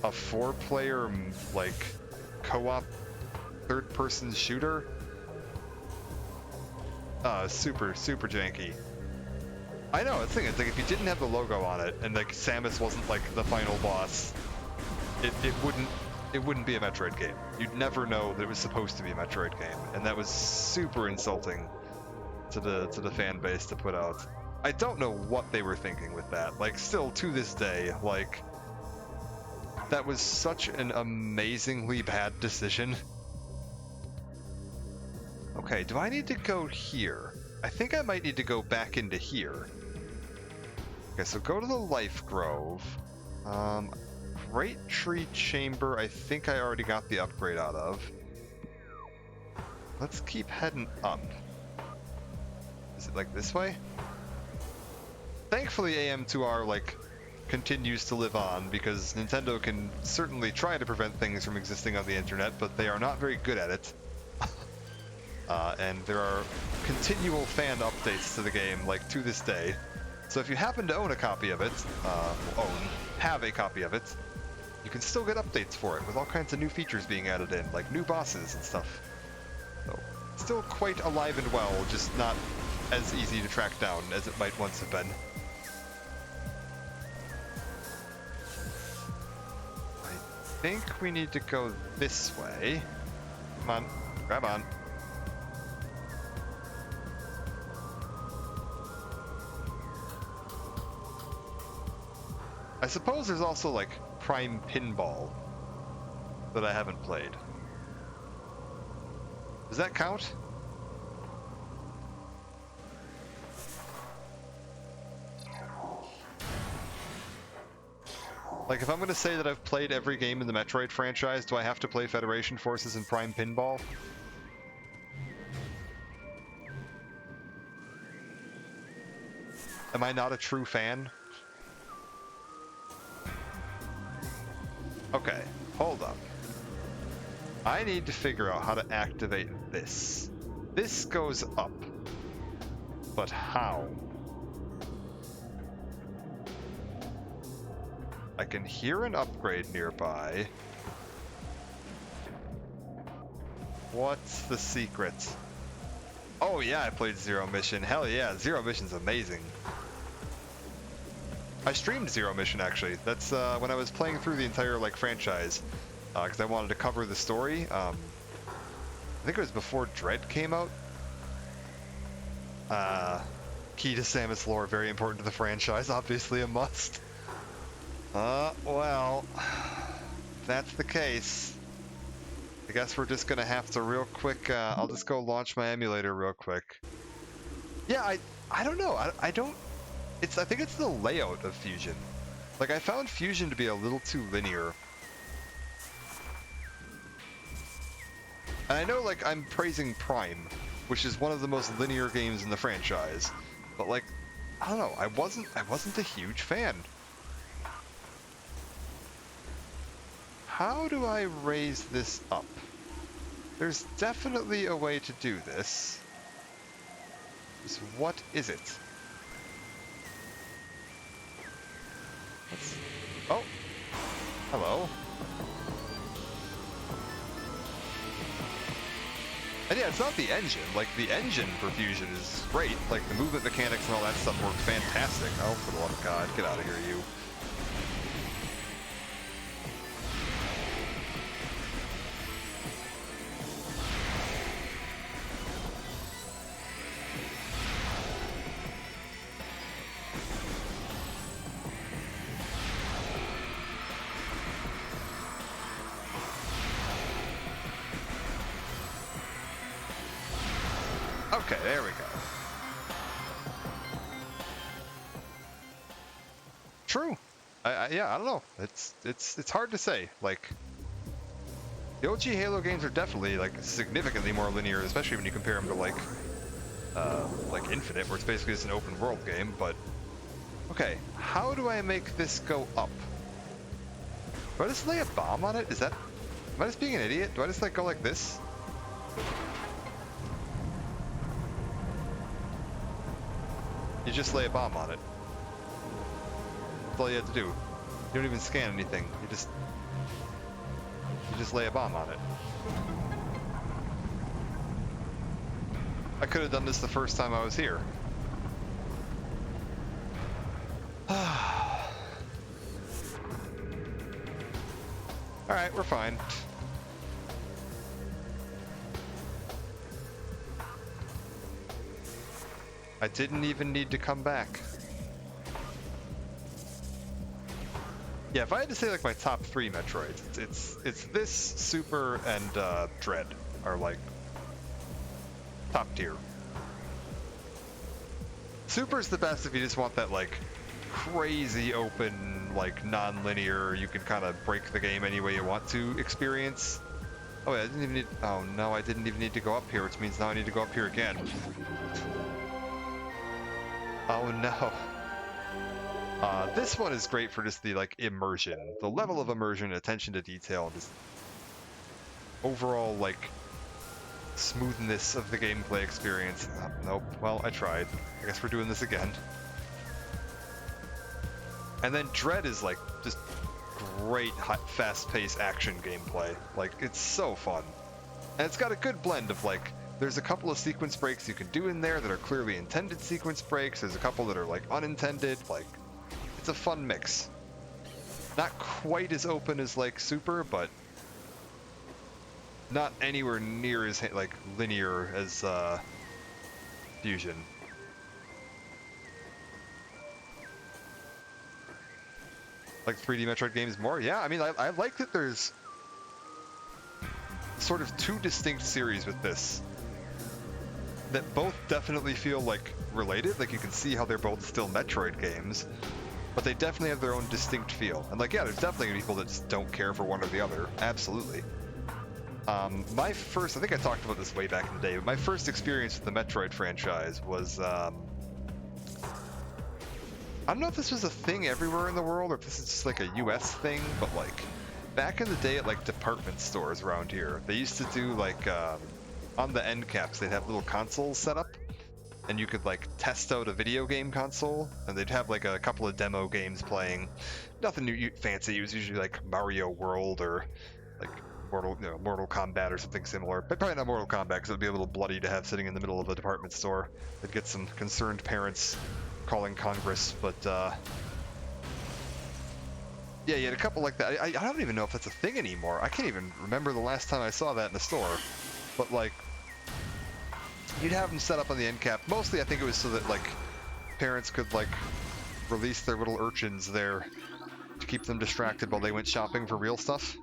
a 4-player like co-op third-person shooter. Super janky. I know, it's like if you didn't have the logo on it and like Samus wasn't like the final boss, it wouldn't be a Metroid game. You'd never know that it was supposed to be a Metroid game, and that was super insulting to the fan base to put out. I don't know what they were thinking with that. Like, still to this day, like, that was such an amazingly bad decision. Okay, do I need to go here? I think I might need to go back into here. Okay, so go to the Life Grove. Great Tree Chamber, I think I already got the upgrade out of. Let's keep heading up. Is it like this way? Thankfully AM2R like continues to live on, because Nintendo can certainly try to prevent things from existing on the internet, but they are not very good at it. And there are continual fan updates to the game, like to this day. So if you happen to own a copy of it, have a copy of it, you can still get updates for it with all kinds of new features being added in, like new bosses and stuff. So, still quite alive and well, just not as easy to track down as it might once have been. I think we need to go this way. Come on, grab on. I suppose there's also like Prime Pinball that I haven't played. Does that count? Like, if I'm going to say that I've played every game in the Metroid franchise, do I have to play Federation Forces and Prime Pinball? Am I not a true fan? Okay, hold up. I need to figure out how to activate this. This goes up. But how? I can hear an upgrade nearby. What's the secret? Oh yeah, I played Zero Mission. Hell yeah, Zero Mission's amazing. I streamed Zero Mission actually. That's when I was playing through the entire like franchise, because I wanted to cover the story. I think it was before Dread came out. Key to Samus lore, very important to the franchise, obviously a must. Well, if that's the case, I guess we're just gonna have to real quick, I'll just go launch my emulator real quick. Yeah, I don't know, I don't, I think it's the layout of Fusion. Like, I found Fusion to be a little too linear. And I know, like, I'm praising Prime, which is one of the most linear games in the franchise, but like, I don't know, I wasn't a huge fan. How do I raise this up? There's definitely a way to do this. Just what is it? Oh! Hello. And yeah, it's not the engine. Like, the engine for Fusion is great. Like, the movement mechanics and all that stuff work fantastic. Oh, for the love of God, get out of here, you. Okay, there we go. True. Yeah, I don't know. It's hard to say. Like, the OG Halo games are definitely like significantly more linear, especially when you compare them to like Infinite, where it's basically just an open world game. But okay, how do I make this go up? Do I just lay a bomb on it? Am I just being an idiot? Do I just like go like this? You just lay a bomb on it. That's all you have to do. You don't even scan anything. You just lay a bomb on it. I could have done this the first time I was here. Alright, we're fine. I didn't even need to come back. Yeah, if I had to say like my top 3 Metroids, it's this, Super, and Dread are like top tier. Super's the best if you just want that like crazy open, like non-linear, you can kind of break the game any way you want to experience. Oh yeah, I didn't even need, oh no, I didn't even need to go up here, which means now I need to go up here again. Oh no. This one is great for just the like immersion, the level of immersion, attention to detail, and just overall like smoothness of the gameplay experience. Nope. Well, I tried. I guess we're doing this again. And then Dread is like just great, fast-paced action gameplay. Like, it's so fun, and it's got a good blend of like. There's a couple of sequence breaks you can do in there that are clearly intended sequence breaks. There's a couple that are like unintended. Like, it's a fun mix. Not quite as open as like Super, but not anywhere near as like linear as Fusion. Like 3D Metroid games more? Yeah, I mean, I like that there's sort of 2 distinct series with this that both definitely feel like related. Like, you can see how they're both still Metroid games, but they definitely have their own distinct feel. And like, yeah, there's definitely people that just don't care for one or the other. Absolutely. My first, I think I talked about this way back in the day, but my first experience with the Metroid franchise was, I don't know if this was a thing everywhere in the world or if this is just like a US thing, but like back in the day at like department stores around here, they used to do like, on the end caps, they'd have little consoles set up, and you could like test out a video game console, and they'd have like a couple of demo games playing. Nothing fancy. It was usually like Mario World or like Mortal Kombat or something similar. But probably not Mortal Kombat, because it would be a little bloody to have sitting in the middle of a department store. They'd get some concerned parents calling Congress. But yeah, you had a couple like that. I don't even know if that's a thing anymore. I can't even remember the last time I saw that in the store. But like, you'd have them set up on the end cap. Mostly, I think it was so that like parents could like release their little urchins there to keep them distracted while they went shopping for real stuff.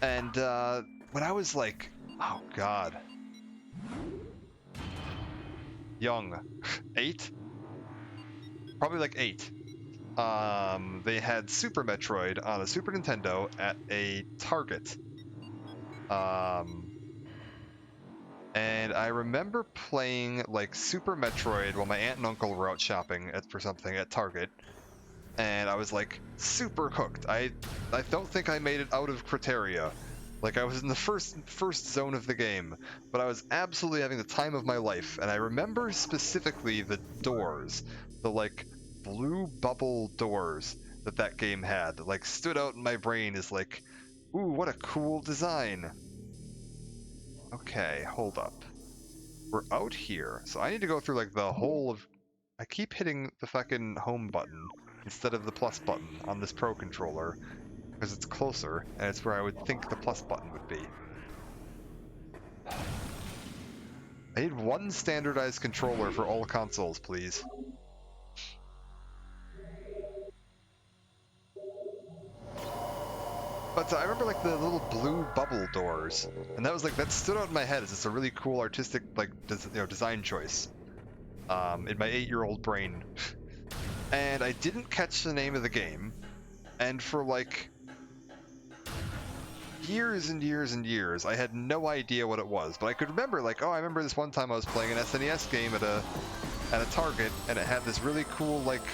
And when I was like, oh god, young, 8, probably like 8. They had Super Metroid on a Super Nintendo at a Target. And I remember playing like Super Metroid while my aunt and uncle were out shopping for something at Target. And I was like super hooked. I don't think I made it out of Criteria Like I was in the first zone of the game, but I was absolutely having the time of my life. And I remember specifically the doors, the like blue bubble doors that game had, like stood out in my brain as like, ooh, what a cool design. Okay, hold up. We're out here, so I need to go through like the whole of. I keep hitting the fucking home button instead of the plus button on this Pro controller because it's closer and it's where I would think the plus button would be. I need one standardized controller for all consoles, please. But I remember like the little blue bubble doors, and that was like that stood out in my head as just a really cool artistic like design choice. In my 8-year-old brain, and I didn't catch the name of the game, and for like years and years and years, I had no idea what it was. But I could remember like, oh, I remember this one time I was playing an SNES game at a Target, and it had this really cool like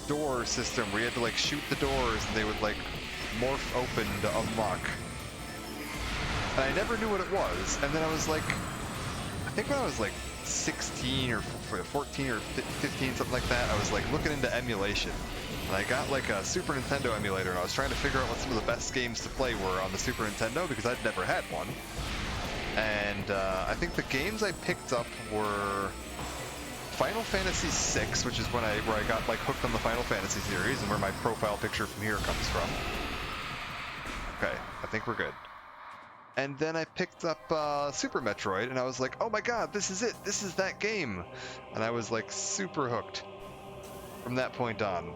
door system where you had to like shoot the doors and they would like morph open to unlock. And I never knew what it was. And then I was like, I think when I was like 16 or 14 or 15, something like that, I was like looking into emulation. And I got like a Super Nintendo emulator, and I was trying to figure out what some of the best games to play were on the Super Nintendo because I'd never had one. And I think the games I picked up were Final Fantasy VI, which is where I got like hooked on the Final Fantasy series, and where my profile picture from here comes from. Okay, I think we're good. And then I picked up Super Metroid, and I was like, oh my god, this is it! This is that game! And I was like super hooked from that point on.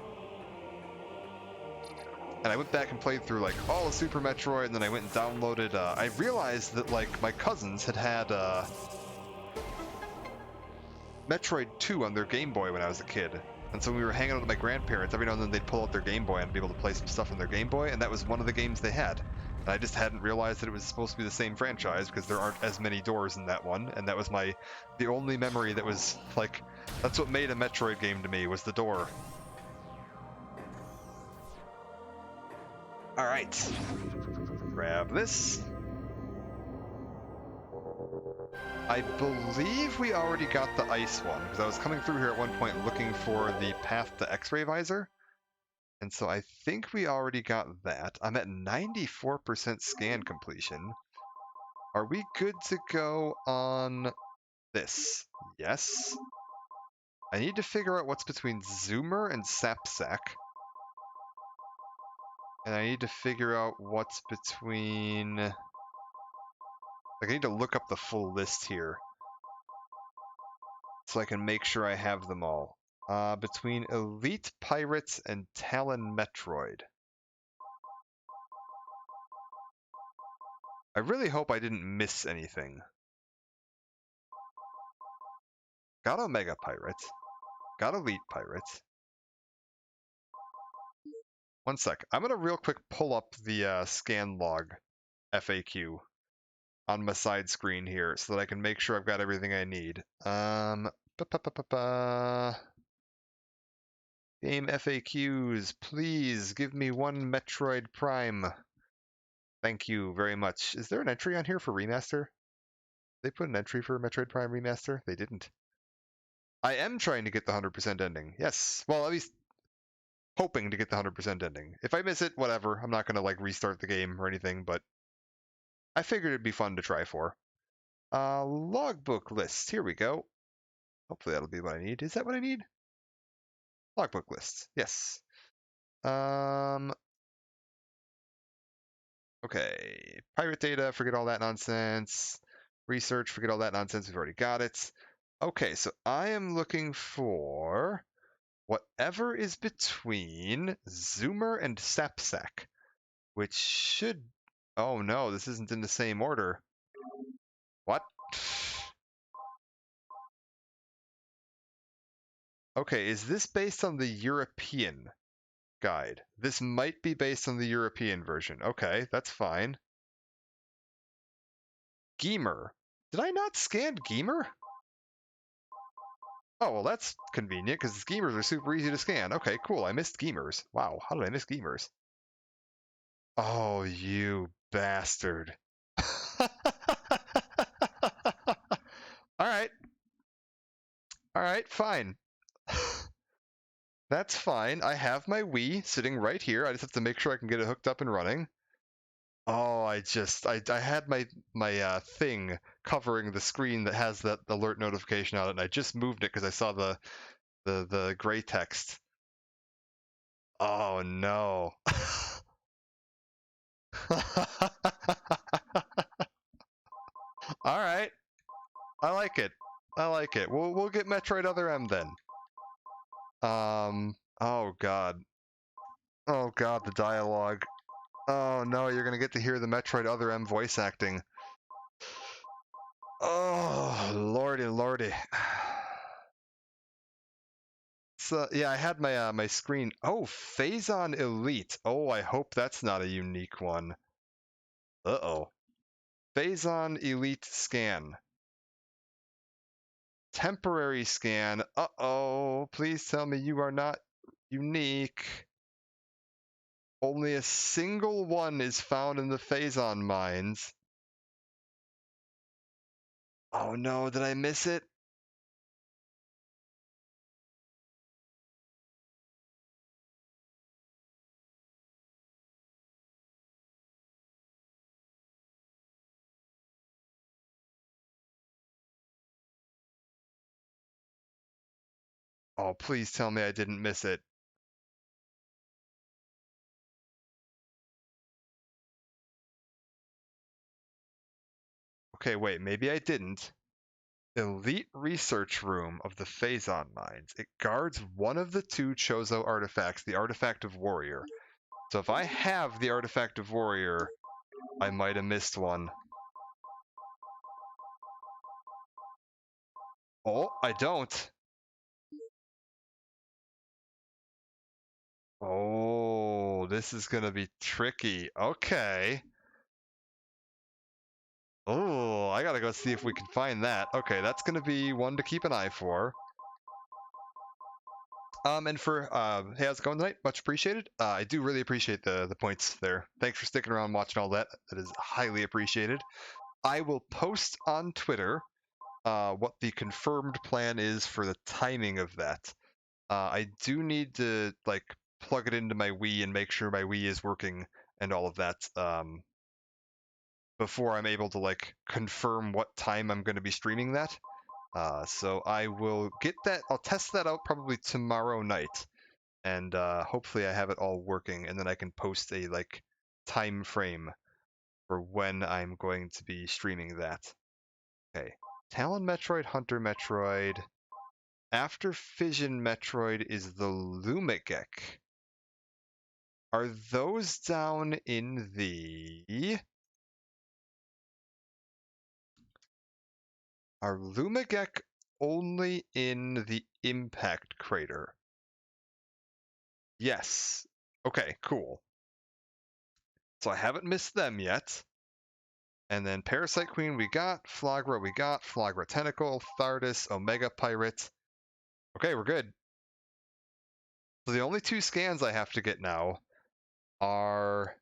And I went back and played through like all of Super Metroid, and then I went and downloaded. I realized that like my cousins had Metroid 2 on their Game Boy when I was a kid. And so when we were hanging out with my grandparents, every now and then they'd pull out their Game Boy and be able to play some stuff on their Game Boy, and that was one of the games they had. And I just hadn't realized that it was supposed to be the same franchise because there aren't as many doors in that one, and that was the only memory that was like, that's what made a Metroid game to me, was the door. Alright. Grab this. I believe we already got the ice one, because I was coming through here at one point looking for the path to X-ray visor. And so I think we already got that. I'm at 94% scan completion. Are we good to go on this? Yes. I need to figure out what's between Zoomer and Sapsack. And I need to figure out what's between... Like, I need to look up the full list here, so I can make sure I have them all. Between Elite Pirates and Talon Metroid. I really hope I didn't miss anything. Got Omega Pirates. Got Elite Pirates. One sec. I'm going to real quick pull up the scan log FAQ on my side screen here so that I can make sure I've got everything I need. Game FAQs, please give me one Metroid Prime. Thank you very much. Is there an entry on here for Remaster? They put an entry for Metroid Prime Remaster? They didn't. I am trying to get the 100% ending. Yes. Well, at least hoping to get the 100% ending. If I miss it, whatever. I'm not going to like restart the game or anything, but I figured it'd be fun to try for. Logbook list. Here we go. Hopefully that'll be what I need. Is that what I need? Logbook list. Yes. Okay. Pirate data, forget all that nonsense. Research, forget all that nonsense. We've already got it. Okay, so I am looking for whatever is between Zoomer and Sapsack, which should... Oh no, this isn't in the same order. What? Okay, is this based on the European guide? This might be based on the European version. Okay, that's fine. Geemer. Did I not scan Geemer? Oh, well, that's convenient, because Geemers are super easy to scan. Okay, cool. I missed Geemers. Wow, how did I miss Geemers? Oh, you bastard. Alright. Alright, fine. That's fine. I have my Wii sitting right here. I just have to make sure I can get it hooked up and running. Oh, I had my thing covering the screen that has that alert notification on it, and I just moved it because I saw the gray text. Oh no. All right. I like it. I like it. We'll get Metroid Other M then. Oh god. Oh god, the dialogue. Oh no, you're gonna get to hear the Metroid Other M voice acting. Oh lordy, lordy. So yeah, I had my screen. Oh, Phazon Elite. Oh, I hope that's not a unique one. Uh-oh. Phazon Elite scan. Temporary scan. Uh-oh. Please tell me you are not unique. Only a single one is found in the Phazon mines. Oh no, did I miss it? Oh, please tell me I didn't miss it. Okay, wait, maybe I didn't. Elite Research Room of the Phazon Mines. It guards one of the two Chozo artifacts, the Artifact of Warrior. So if I have the Artifact of Warrior, I might have missed one. Oh, I don't. Oh, this is gonna be tricky. Okay. Oh, I gotta go see if we can find that. Okay, that's gonna be one to keep an eye for. And for hey, how's it going tonight? Much appreciated. I do really appreciate the points there. Thanks for sticking around and watching all that. That is highly appreciated. I will post on Twitter what the confirmed plan is for the timing of that. I do need to like plug it into my Wii and make sure my Wii is working and all of that before I'm able to like confirm what time I'm going to be streaming that. So I will get that. I'll test that out probably tomorrow night, and hopefully I have it all working, and then I can post a like time frame for when I'm going to be streaming that. Okay, Talon Metroid, Hunter Metroid. After Fission Metroid is the Lumigek. Are those down in the... Are Lumigek only in the impact crater? Yes. Okay, cool. So I haven't missed them yet. And then Parasite Queen we got, Flagra Tentacle, Thardus, Omega Pirate. Okay, we're good. So the only two scans I have to get now are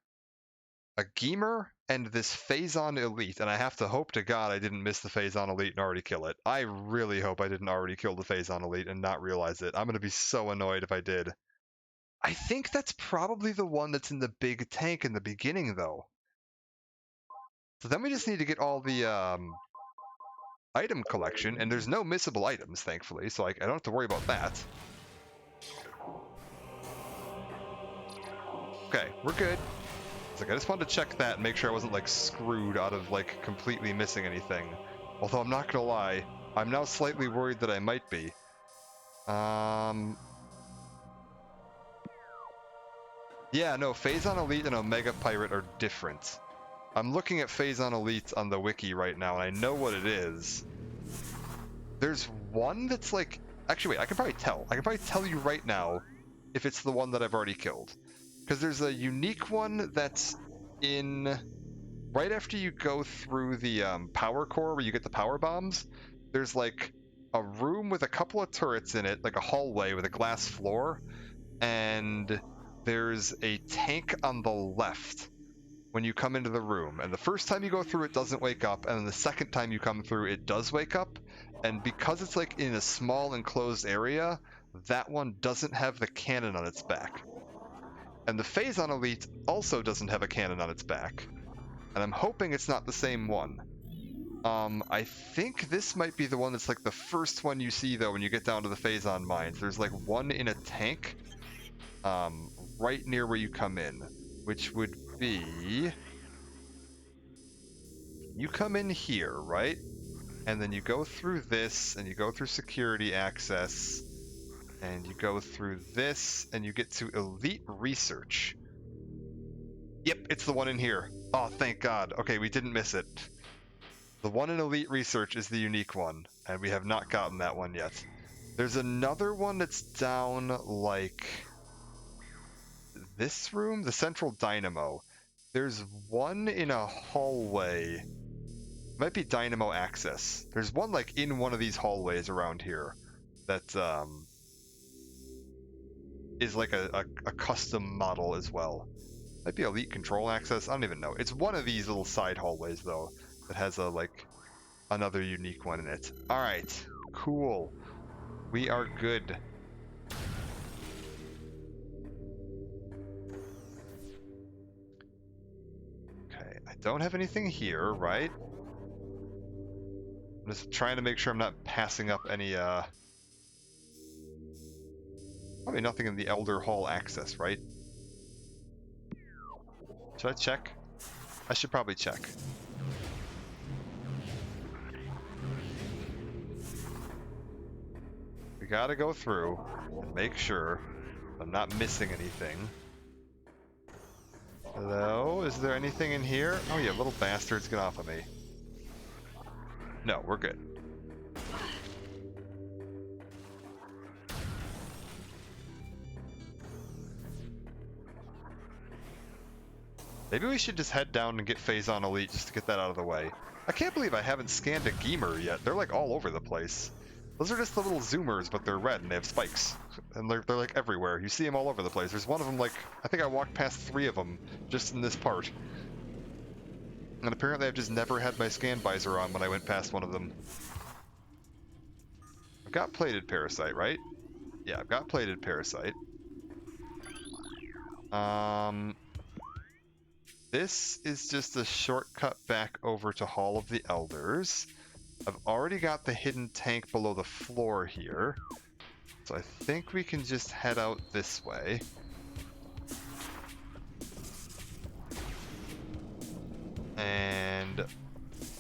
a Geemer and this Phazon Elite, and I have to hope to God I didn't miss the Phazon Elite and already kill it. I really hope I didn't already kill the Phazon Elite and not realize it. I'm going to be so annoyed if I did. I think that's probably the one that's in the big tank in the beginning, though. So then we just need to get all the item collection, and there's no missable items, thankfully, so I don't have to worry about that. Okay, we're good. It's like I just wanted to check that and make sure I wasn't like screwed out of like completely missing anything. Although I'm not gonna lie, I'm now slightly worried that I might be. Yeah, no, Phazon Elite and Omega Pirate are different. I'm looking at Phazon Elite on the wiki right now, and I know what it is. There's one that's like... Actually, wait, I can probably tell. I can probably tell you right now if it's the one that I've already killed. Because there's a unique one that's in... Right after you go through the power core where you get the power bombs, there's like a room with a couple of turrets in it, like a hallway with a glass floor, and there's a tank on the left. when you come into the room. And the first time you go through, it doesn't wake up. And then the second time you come through, it does wake up. And because it's like in a small enclosed area, that one doesn't have the cannon on its back. And the Phazon Elite also doesn't have a cannon on its back. And I'm hoping it's not the same one. I think this might be the one that's like the first one you see, though, when you get down to the Phazon mines. There's like one in a tank right near where you come in, which would be... You come in here, right? And then you go through this, and you go through security access, and you go through this, and you get to Elite Research. Yep, it's the one in here. Oh, thank God. Okay, we didn't miss it. The one in Elite Research is the unique one, and we have not gotten that one yet. There's another one that's down, like, this room? The Central Dynamo. There's one in a hallway. Might be Dynamo Access. There's one, like, in one of these hallways around here that, is like a custom model as well. Might be Elite Control Access. I don't even know. It's one of these little side hallways, though, that has a, like, another unique one in it. Alright. Cool. We are good. Okay. I don't have anything here, right? I'm just trying to make sure I'm not passing up any, probably nothing in the Elder Hall access, right? Should I check? I should probably check. We gotta go through and make sure I'm not missing anything. Hello? Is there anything in here? Oh yeah, little bastards, get off of me. No, we're good. Maybe we should just head down and get Phazon Elite just to get that out of the way. I can't believe I haven't scanned a Geemer yet. They're like all over the place. Those are just the little zoomers, but they're red and they have spikes. And they're like everywhere. You see them all over the place. There's one of them, like, I think I walked past 3 of them just in this part. And apparently I've just never had my scan visor on when I went past one of them. I've got Plated Parasite, right? Yeah, I've got Plated Parasite. This is just a shortcut back over to Hall of the Elders. I've already got the hidden tank below the floor here. So I think we can just head out this way. And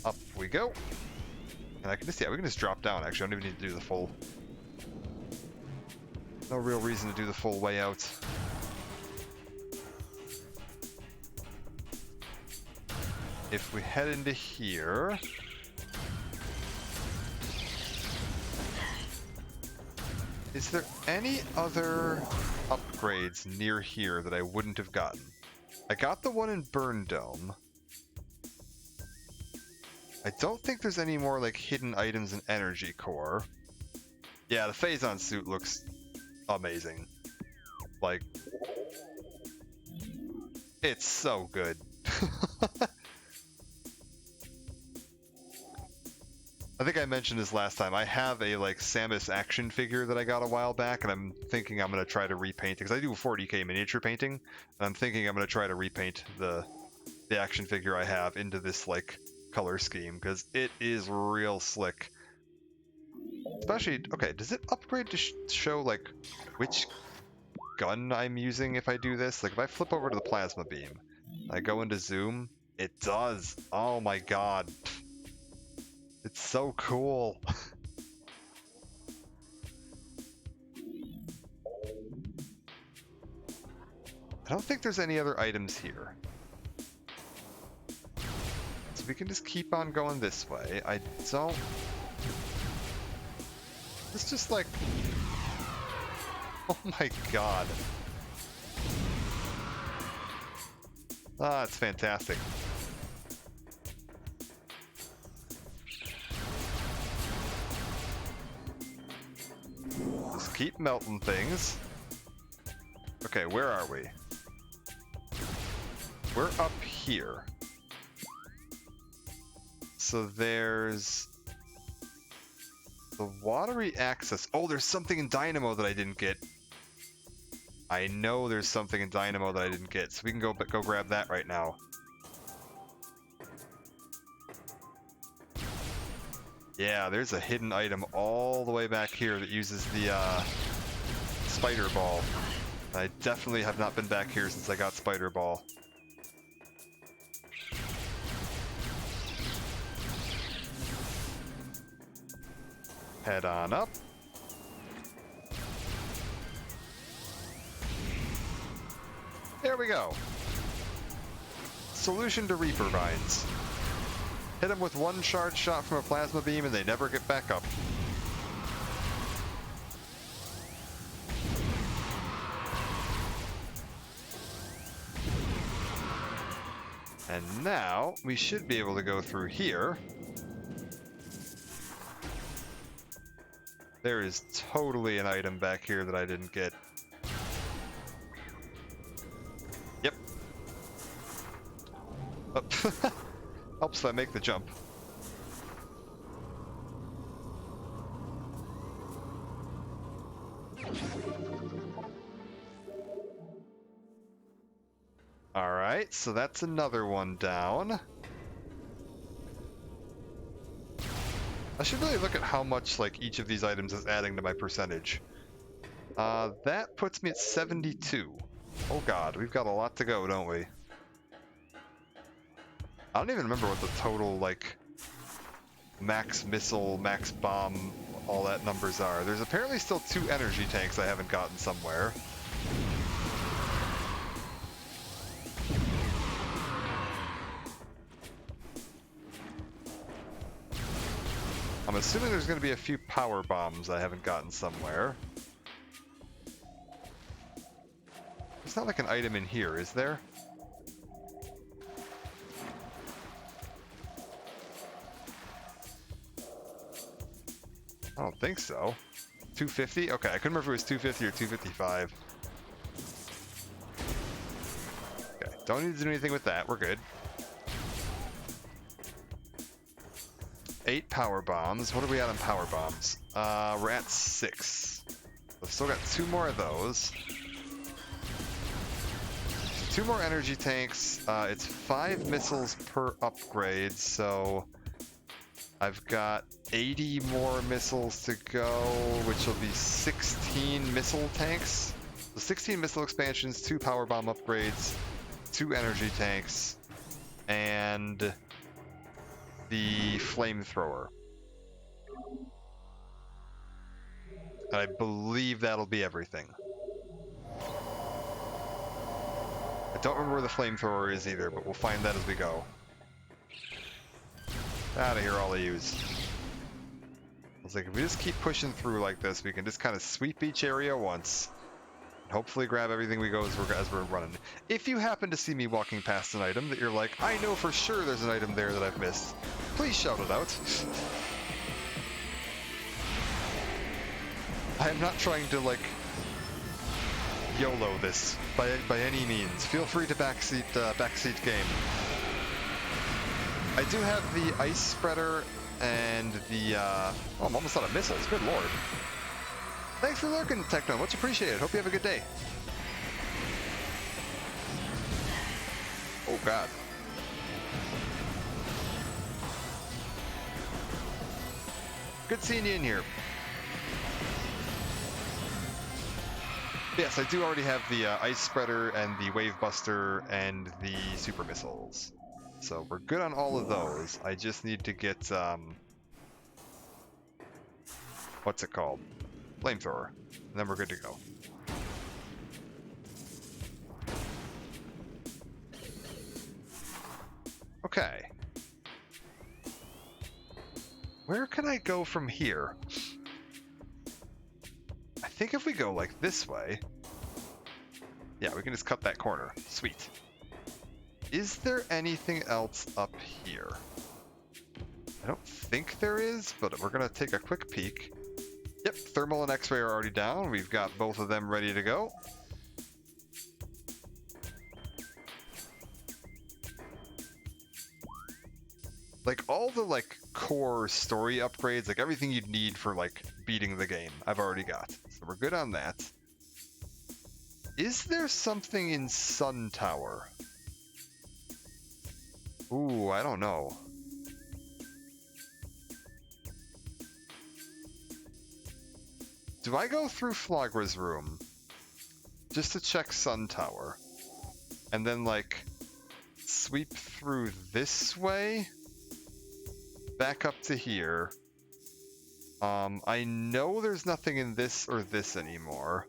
up we go. And I can just, yeah, we can just drop down actually. I don't even need to do the full... No real reason to do the full way out. If we head into here... Is there any other upgrades near here that I wouldn't have gotten? I got the one in Burn Dome. I don't think there's any more like hidden items in Energy Core. Yeah, the Phazon suit looks amazing. Like, it's so good. I think I mentioned this last time. I have a like Samus action figure that I got a while back, and I'm thinking I'm gonna try to repaint it because I do 40k miniature painting, and I'm thinking I'm gonna try to repaint the action figure I have into this like color scheme because it is real slick. Especially, okay, does it upgrade to show like which gun I'm using if I do this? Like if I flip over to the plasma beam, I go into zoom, it does. Oh my god. It's so cool. I don't think there's any other items here. So we can just keep on going this way. I don't... It's just like... Oh my god. Ah, it's fantastic. Just keep melting things. Okay, where are we? we're up here. So there's the watery access. Oh, there's something in Dynamo that I didn't get. I know there's something in Dynamo that I didn't get, so we can go grab that right now. Yeah, there's a hidden item all the way back here that uses the spider ball. I definitely have not been back here since I got spider ball. Head on up. There we go. Solution to Reaper Vines. Hit them with one charge shot from a plasma beam and they never get back up. And now we should be able to go through here. There is totally an item back here that I didn't get. Yep. Oh. Helps if I make the jump. Alright, so that's another one down. I should really look at how much like each of these items is adding to my percentage. That puts me at 72. Oh god, we've got a lot to go, don't we? I don't even remember what the total, like, max missile, max bomb, all that numbers are. There's apparently still 2 energy tanks I haven't gotten somewhere. I'm assuming there's going to be a few power bombs I haven't gotten somewhere. There's not like an item in here, is there? I don't think so. 250? Okay, I couldn't remember if it was 250 or 255. Okay, don't need to do anything with that. We're good. 8 power bombs. What are we at on power bombs? We're at 6. We've still got 2 more of those. 2 more energy tanks. It's 5 missiles per upgrade, so I've got 80 more missiles to go, which will be 16 missile tanks. So 16 missile expansions, 2 power bomb upgrades, 2 energy tanks, and the flamethrower. And I believe that'll be everything. I don't remember where the flamethrower is either, but we'll find that as we go. Out of here, all of yous. I was like, if we just keep pushing through like this, we can just kind of sweep each area once. And hopefully grab everything we go as we're running. If you happen to see me walking past an item that you're like, I know for sure there's an item there that I've missed, please shout it out. I am not trying to, like, YOLO this by any means. Feel free to backseat game. I do have the ice spreader and the oh, I'm almost out of missiles. Good lord. Thanks for lurking, Techno. Much appreciated. Hope you have a good day. Oh god. Good seeing you in here. Yes, I do already have the ice spreader and the wave buster and the super missiles. So we're good on all of those. I just need to get what's it called? Flamethrower. And then we're good to go. Okay. Where can I go from here? I think if we go like this way... Yeah, we can just cut that corner. Sweet. Is there anything else up here? I don't think there is, but we're going to take a quick peek. Yep, thermal and x-ray are already down. We've got both of them ready to go. Like all the like core story upgrades, like everything you'd need for like beating the game, I've already got. So we're good on that. Is there something in Sun Tower? Ooh, I don't know. Do I go through Flagra's room just to check Sun Tower and then like sweep through this way back up to here? I know there's nothing in this or this anymore.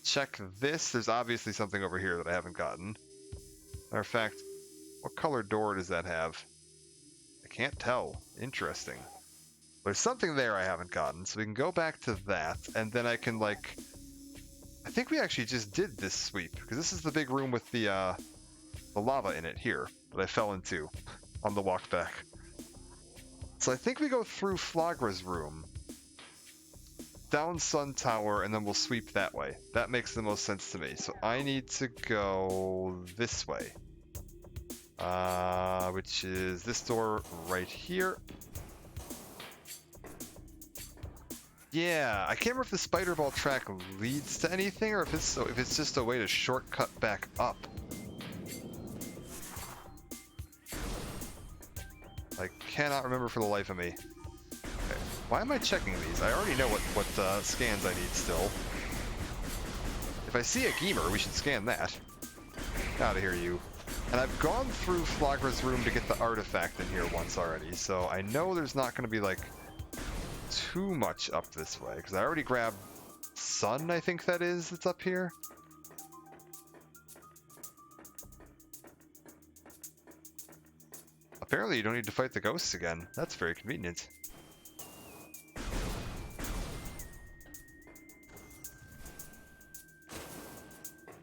Check this. There's obviously something over here that I haven't gotten. Matter of fact, what color door does that have? I can't tell. Interesting. There's something there I haven't gotten, so we can go back to that, and then I can, like... I think we actually just did this sweep, because this is the big room with the lava in it here, that I fell into on the walk back. So I think we go through Flagra's room, down Sun Tower, and then we'll sweep that way. That makes the most sense to me. So I need to go this way. Which is this door right here. Yeah, I can't remember if the spider ball track leads to anything, or if it's just a way to shortcut back up. I cannot remember for the life of me. Okay. Why am I checking these? I already know what scans I need still. If I see a Geemer, we should scan that. Out of here, you. And I've gone through Flagra's room to get the artifact in here once already, so I know there's not going to be, like, too much up this way, because I already grabbed Sun, I think that is, that's up here. Apparently you don't need to fight the ghosts again. That's very convenient.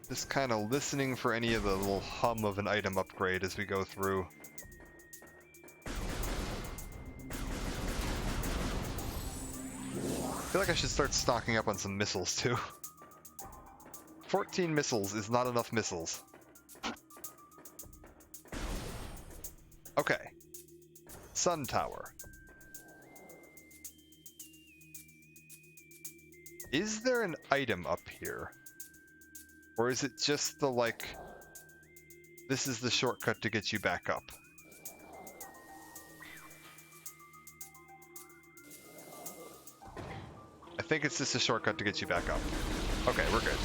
Just kind of listening for any of the little hum of an item upgrade as we go through. I feel like I should start stocking up on some missiles too. 14 missiles is not enough missiles. Okay. Sun Tower. Is there an item up here? Or is it just the, like, this is the shortcut to get you back up? I think it's just a shortcut to get you back up. Okay, we're good.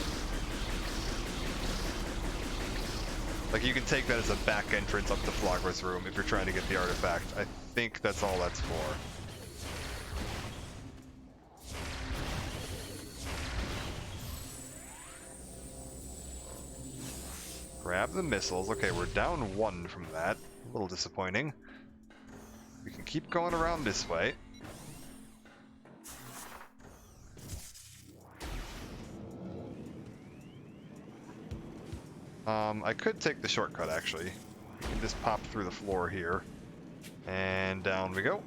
Like, you can take that as a back entrance up to Flagra's room if you're trying to get the artifact. I think that's all that's for. Grab the missiles. Okay, we're down one from that. A little disappointing. We can keep going around this way. I could take the shortcut, actually. We can just pop through the floor here. And down we go.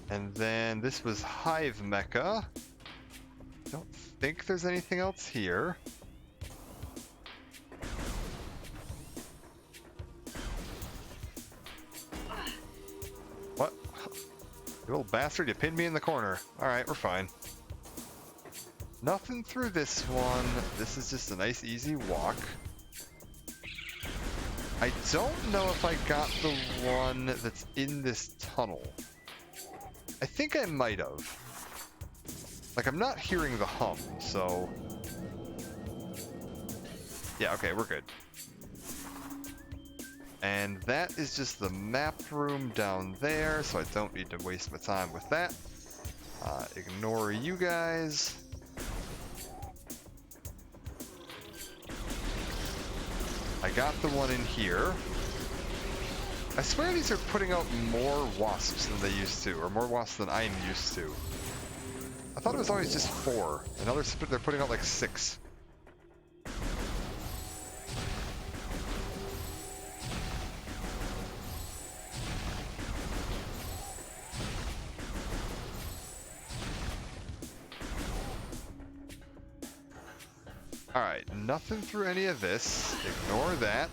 And then this was Hive Mecha. Don't think there's anything else here. What? You little bastard, you pinned me in the corner. Alright, we're fine. Nothing through this one. This is just a nice easy walk. I don't know if I got the one that's in this tunnel. I think I might have. Like, I'm not hearing the hum, so... Yeah, okay, we're good. And that is just the map room down there, so I don't need to waste my time with that. Ignore you guys. I got the one in here. I swear these are putting out more wasps than they used to, or more wasps than I'm used to. I thought it was always just 4, and now they're putting out like 6. Alright, nothing through any of this. Ignore that.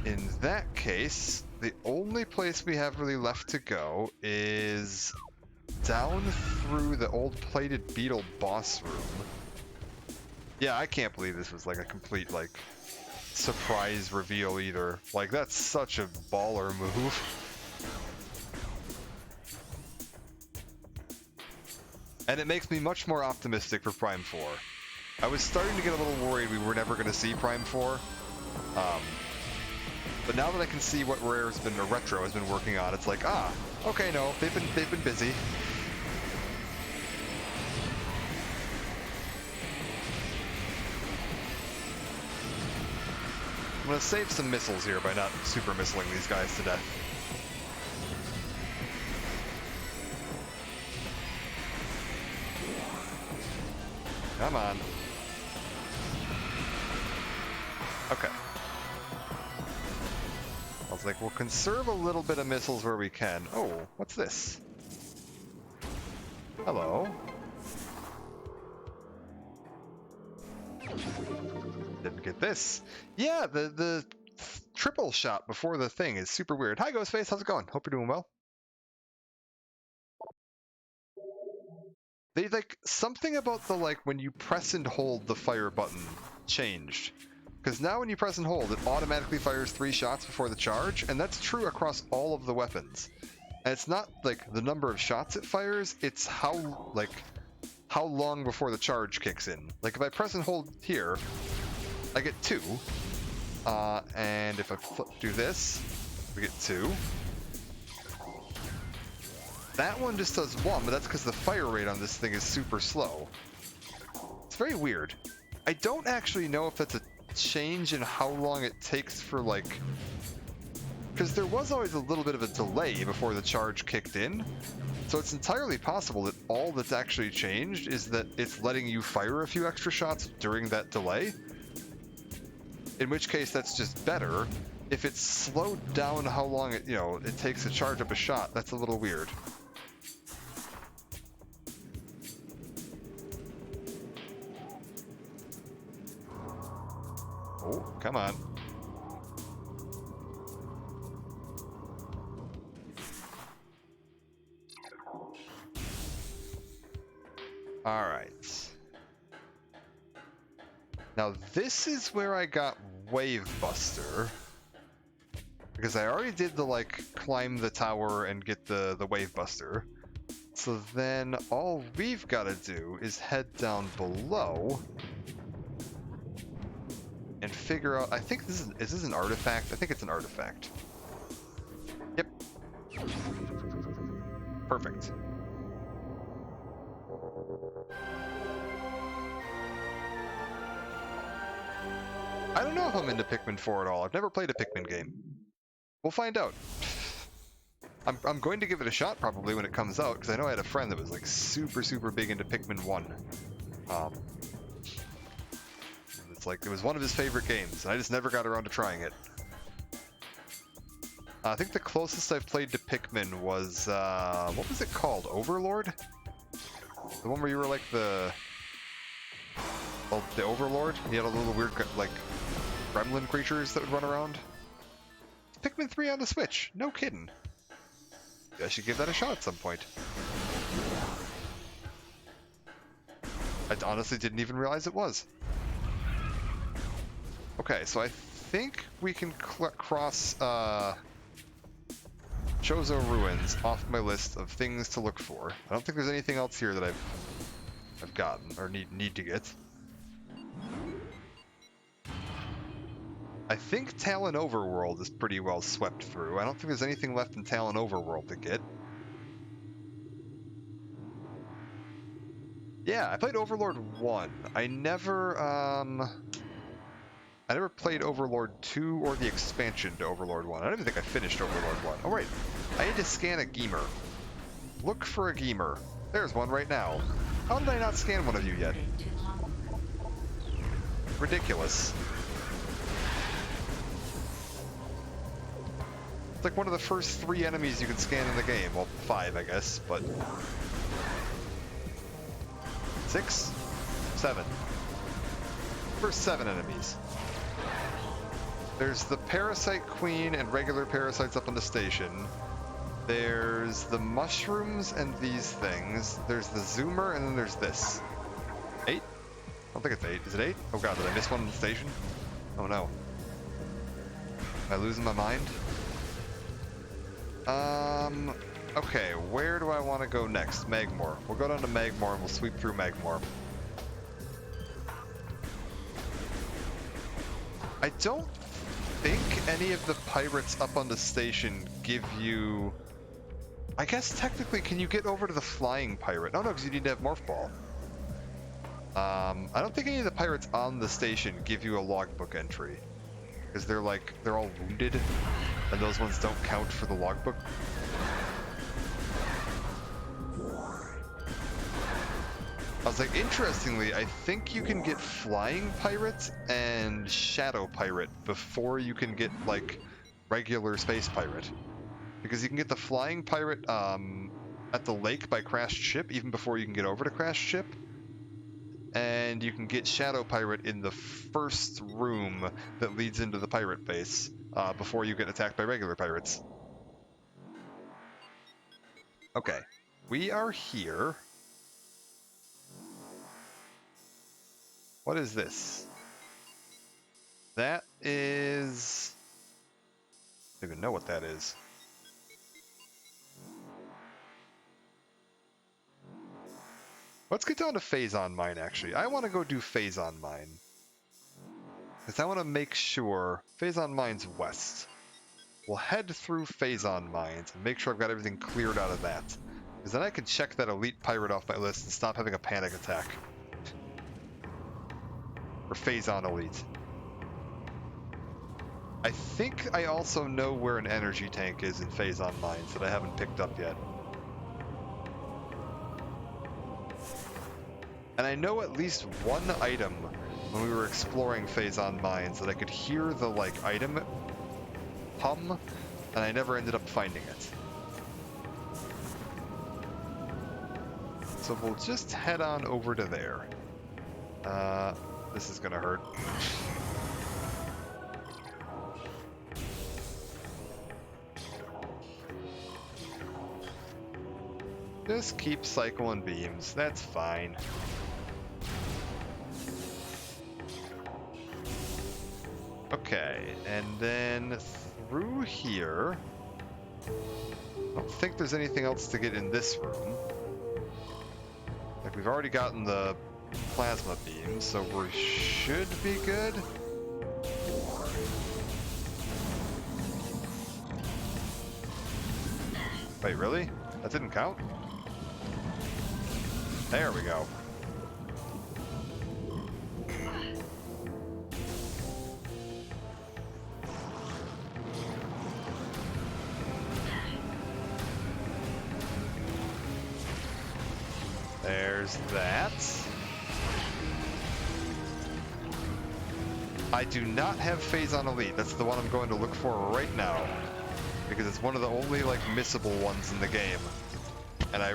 In that case, the only place we have really left to go is down through the old plated beetle boss room. Yeah, I can't believe this was like a complete like surprise reveal either. Like that's such a baller move. And it makes me much more optimistic for Prime 4. I was starting to get a little worried we were never going to see Prime 4. But now that I can see what Rare's been, or Retro has been working on, it's like, ah, okay, no, they've been busy. I'm gonna save some missiles here by not super missiling these guys to death. Come on. Okay. I was like, we'll conserve a little bit of missiles where we can. Oh, what's this? Hello. Didn't get this. Yeah, the triple shot before the thing is super weird. Hi, Ghostface. How's it going? Hope you're doing well. They like something about the like when you press and hold the fire button changed. Because now when you press and hold, it automatically fires 3 shots before the charge, and that's true across all of the weapons. And it's not like the number of shots it fires, it's how long before the charge kicks in. Like if I press and hold here, I get 2. And if I do this, we get 2. That one just does 1, but that's because the fire rate on this thing is super slow. It's very weird. I don't actually know if that's a change in how long it takes for like, because there was always a little bit of a delay before the charge kicked in, so it's entirely possible that all that's actually changed is that it's letting you fire a few extra shots during that delay, in which case that's just better. If it's slowed down how long it it takes to charge up a shot, that's a little weird. Oh, come on. Alright. Now this is where I got Wave Buster. Because I already did the like climb the tower and get the Wave Buster. So then all we've got to do is head down below and figure out, I think is this an artifact? I think it's an artifact. Yep. Perfect. I don't know if I'm into Pikmin 4 at all. I've never played a Pikmin game. We'll find out. I'm going to give it a shot probably when it comes out, because I know I had a friend that was like super big into Pikmin 1. It's like, it was one of his favorite games, and I just never got around to trying it. I think the closest I've played to Pikmin was, what was it called? Overlord? The one where you were like the Overlord? You had all the little weird, like, gremlin creatures that would run around? Pikmin 3 on the Switch, no kidding. I should give that a shot at some point. I honestly didn't even realize it was. Okay, so I think we can cross Chozo Ruins off my list of things to look for. I don't think there's anything else here that I've gotten or need to get. I think Talon Overworld is pretty well swept through. I don't think there's anything left in Talon Overworld to get. Yeah, I played Overlord 1. I never played Overlord 2 or the expansion to Overlord 1. I don't even think I finished Overlord 1. Oh, right. I need to scan a Geemer. Look for a Geemer. There's one right now. How did I not scan one of you yet? Ridiculous. It's like one of the first 3 enemies you can scan in the game. Well, 5, I guess, but... 6? 7. First 7 enemies. There's the Parasite Queen and regular parasites up on the station. There's the mushrooms and these things. There's the zoomer, and then there's this. 8? I don't think it's 8. Is it 8? Oh god, did I miss one on the station? Oh no. Am I losing my mind? Okay, where do I want to go next? Magmore. We'll go down to Magmore and we'll sweep through Magmore. I don't think any of the pirates up on the station give you... I guess technically, can you get over to the flying pirate? Oh no, because you need to have Morph Ball. I don't think any of the pirates on the station give you a logbook entry. Because they're all wounded, and those ones don't count for the logbook. I was like, interestingly, I think you can get Flying Pirate and Shadow Pirate before you can get, like, regular Space Pirate. Because you can get the Flying Pirate at the lake by Crashed Ship, even before you can get over to Crashed Ship. And you can get Shadow Pirate in the first room that leads into the pirate base, before you get attacked by regular pirates. Okay, we are here. What is this? That is... I don't even know what that is. Let's get down to Phazon Mine, actually. I want to go do Phazon Mine. Because I want to make sure... Phazon Mine's west. We'll head through Phazon Mines and make sure I've got everything cleared out of that. Because then I can check that elite pirate off my list and stop having a panic attack. Or Phazon Elite. I think I also know where an energy tank is in Phazon Mines that I haven't picked up yet. And I know at least one item when we were exploring Phazon Mines that I could hear the, like, item hum, and I never ended up finding it. So we'll just head on over to there. This is gonna hurt. Just keep cycling beams, that's fine. Okay, and then through here... I don't think there's anything else to get in this room. Like, we've already gotten the plasma beam, so we should be good. Wait, really? That didn't count? There we go. There's that. I do not have Phazon Elite. That's the one I'm going to look for right now. Because it's one of the only, like, missable ones in the game. And I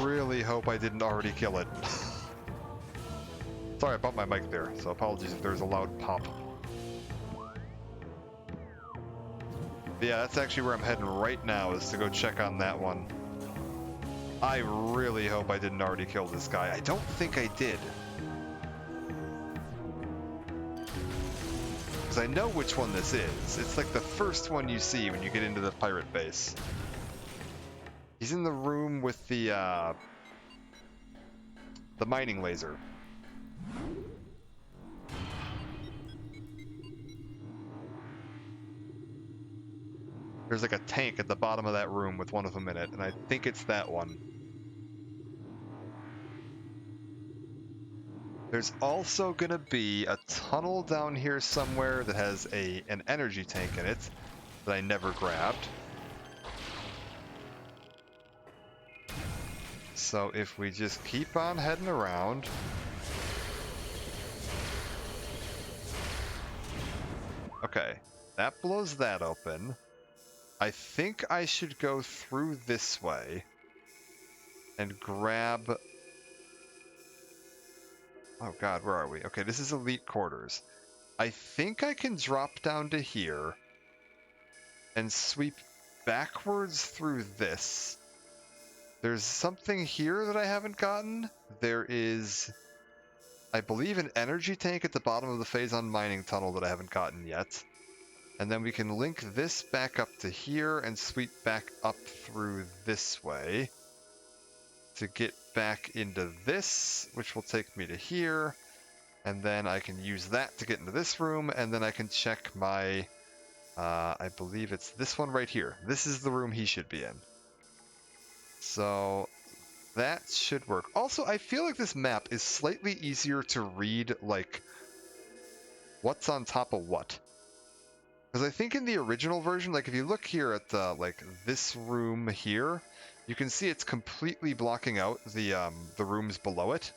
really hope I didn't already kill it. Sorry, I bumped my mic there, so apologies if there's a loud pop. But yeah, that's actually where I'm heading right now, is to go check on that one. I really hope I didn't already kill this guy. I don't think I did. Because I know which one this is. It's like the first one you see when you get into the pirate base. He's in the room with the mining laser. There's like a tank at the bottom of that room with one of them in it, and I think it's that one. There's also gonna be a tunnel down here somewhere that has an energy tank in it that I never grabbed. So if we just keep on heading around. Okay, that blows that open. I think I should go through this way and grab Oh god, where are we? Okay, this is elite quarters. I think I can drop down to here and sweep backwards through this. There's something here that I haven't gotten. There is, I believe, an energy tank at the bottom of the Phazon mining tunnel that I haven't gotten yet. And then we can link this back up to here and sweep back up through this way to get back into this, which will take me to here. And then I can use that to get into this room, and then I can check my, I believe it's this one right here. This is the room he should be in. So that should work. Also, I feel like this map is slightly easier to read, like, what's on top of what. Because I think in the original version, like if you look here at like this room here, you can see it's completely blocking out the rooms below it.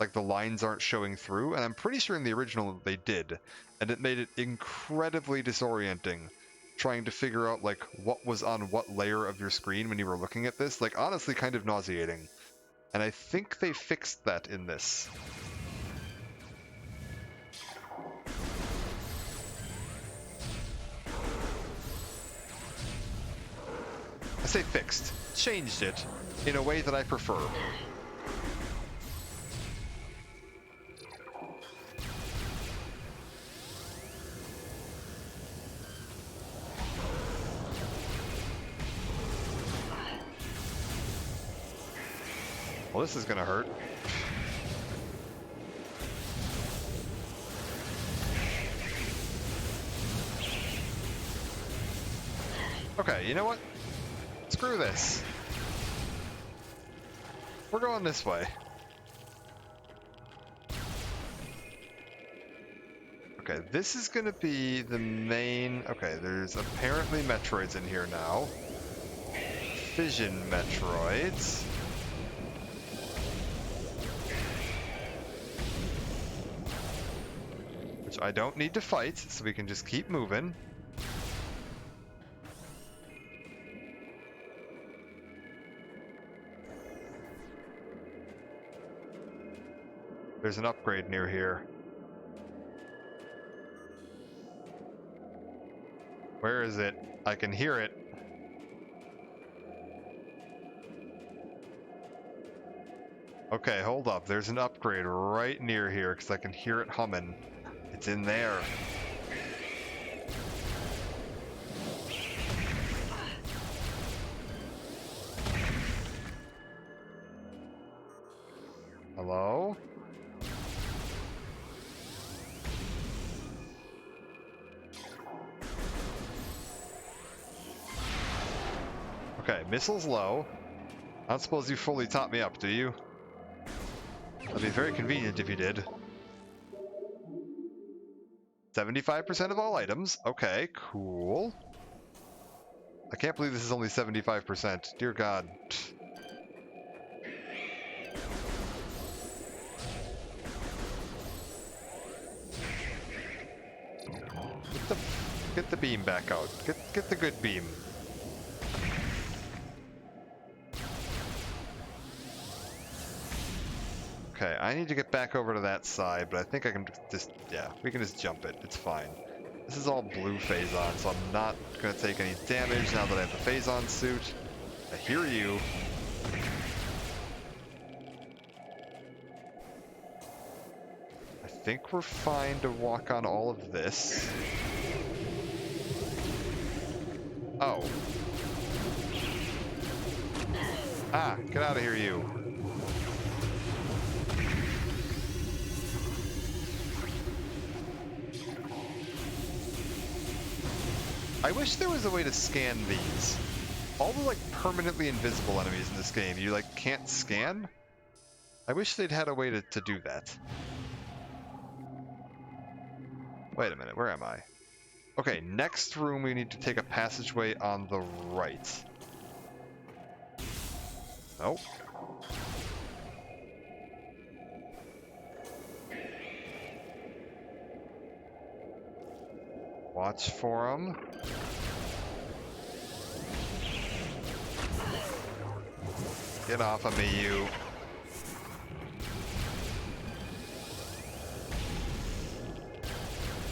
Like the lines aren't showing through, and I'm pretty sure in the original they did, and it made it incredibly disorienting trying to figure out like what was on what layer of your screen when you were looking at this. Like honestly kind of nauseating. And I think they fixed that in this. I say fixed, changed it in a way that I prefer. Well, this is gonna hurt. Okay, you know what? Screw this. We're going this way. Okay, this is gonna be the main... Okay, there's apparently Metroids in here now. Fission Metroids. Which I don't need to fight, so we can just keep moving. There's an upgrade near here. Where is it? I can hear it. Okay, hold up. There's an upgrade right near here because I can hear it humming. It's in there. Hello? Okay, missile's low. I don't suppose you fully taught me up, do you? That'd be very convenient if you did. 75% of all items. Okay, cool. I can't believe this is only 75%. Dear God. Get the beam back out. Get the good beam. Okay, I need to get back over to that side, but I think I can just, yeah, we can just jump it. It's fine. This is all blue Phazon, so I'm not going to take any damage now that I have the Phazon suit. I hear you. I think we're fine to walk on all of this. Oh. Ah, get out of here, you. I wish there was a way to scan these. All the, like, permanently invisible enemies in this game, you, like, can't scan? I wish they'd had a way to do that. Wait a minute, where am I? Okay, next room we need to take a passageway on the right. Nope. Watch for them. Get off of me, you.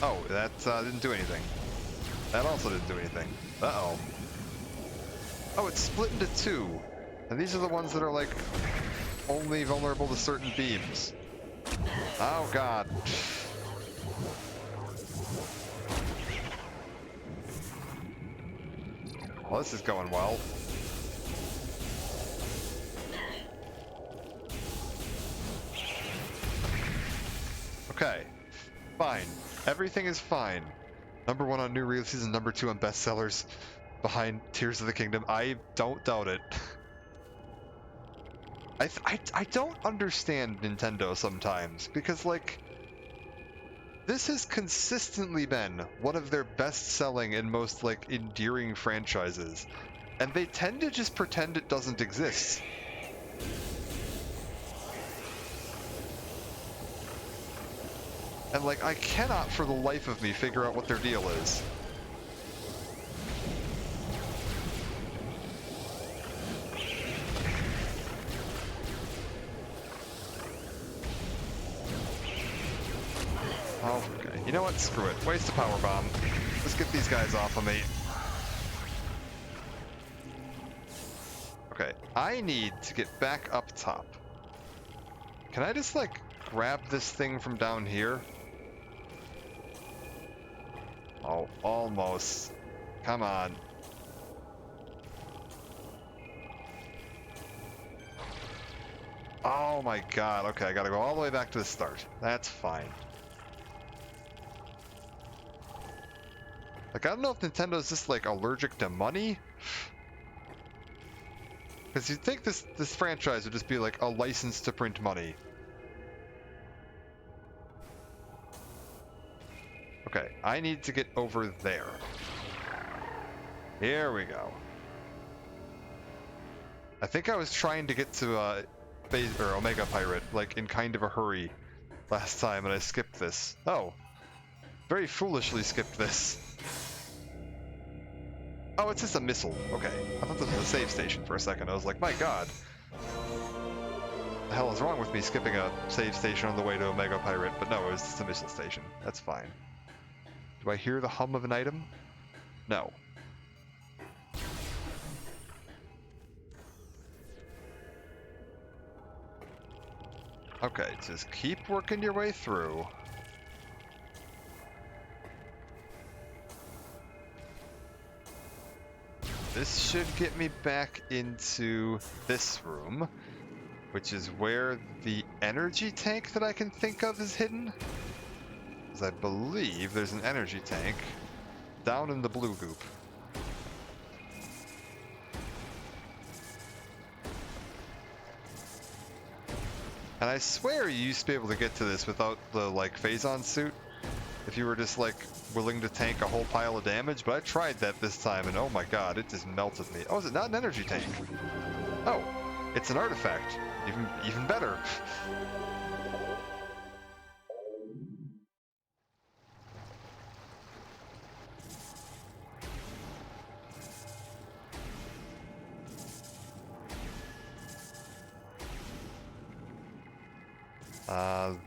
Oh, that didn't do anything. That also didn't do anything. Uh-oh. Oh, it's split into two. And these are the ones that are, like, only vulnerable to certain beams. Oh, God. Well, this is going well. Okay. Fine. Everything is fine. #1 on new releases and #2 on bestsellers. Behind Tears of the Kingdom. I don't doubt it. I don't understand Nintendo sometimes, because, like, this has consistently been one of their best-selling and most, like, endearing franchises, and they tend to just pretend it doesn't exist. And, like, I cannot for the life of me figure out what their deal is. Okay, you know what? Screw it. Waste a power bomb. Let's get these guys off of me. Okay, I need to get back up top. Can I just, like, grab this thing from down here? Oh, almost. Come on. Oh my god. Okay, I gotta go all the way back to the start. That's fine. Like, I don't know if Nintendo's just, like, allergic to money. Because you'd think this franchise would just be, like, a license to print money. Okay, I need to get over there. Here we go. I think I was trying to get to Phase or Omega Pirate, like, in kind of a hurry last time, and I skipped this. Oh, very foolishly skipped this. Oh, it's just a missile. Okay, I thought this was a save station for a second. I was like, my god. The hell is wrong with me skipping a save station on the way to Omega Pirate? But no, it was just a missile station. That's fine. Do I hear the hum of an item? No. Okay, just keep working your way through. This should get me back into this room, which is where the energy tank that I can think of is hidden. Because I believe there's an energy tank down in the blue goop. And I swear you used to be able to get to this without the, like, Phazon suit. If you were just, like, willing to tank a whole pile of damage. But I tried that this time, and oh my god, it just melted me. Oh, is it not an energy tank? Oh, it's an artifact. Even better.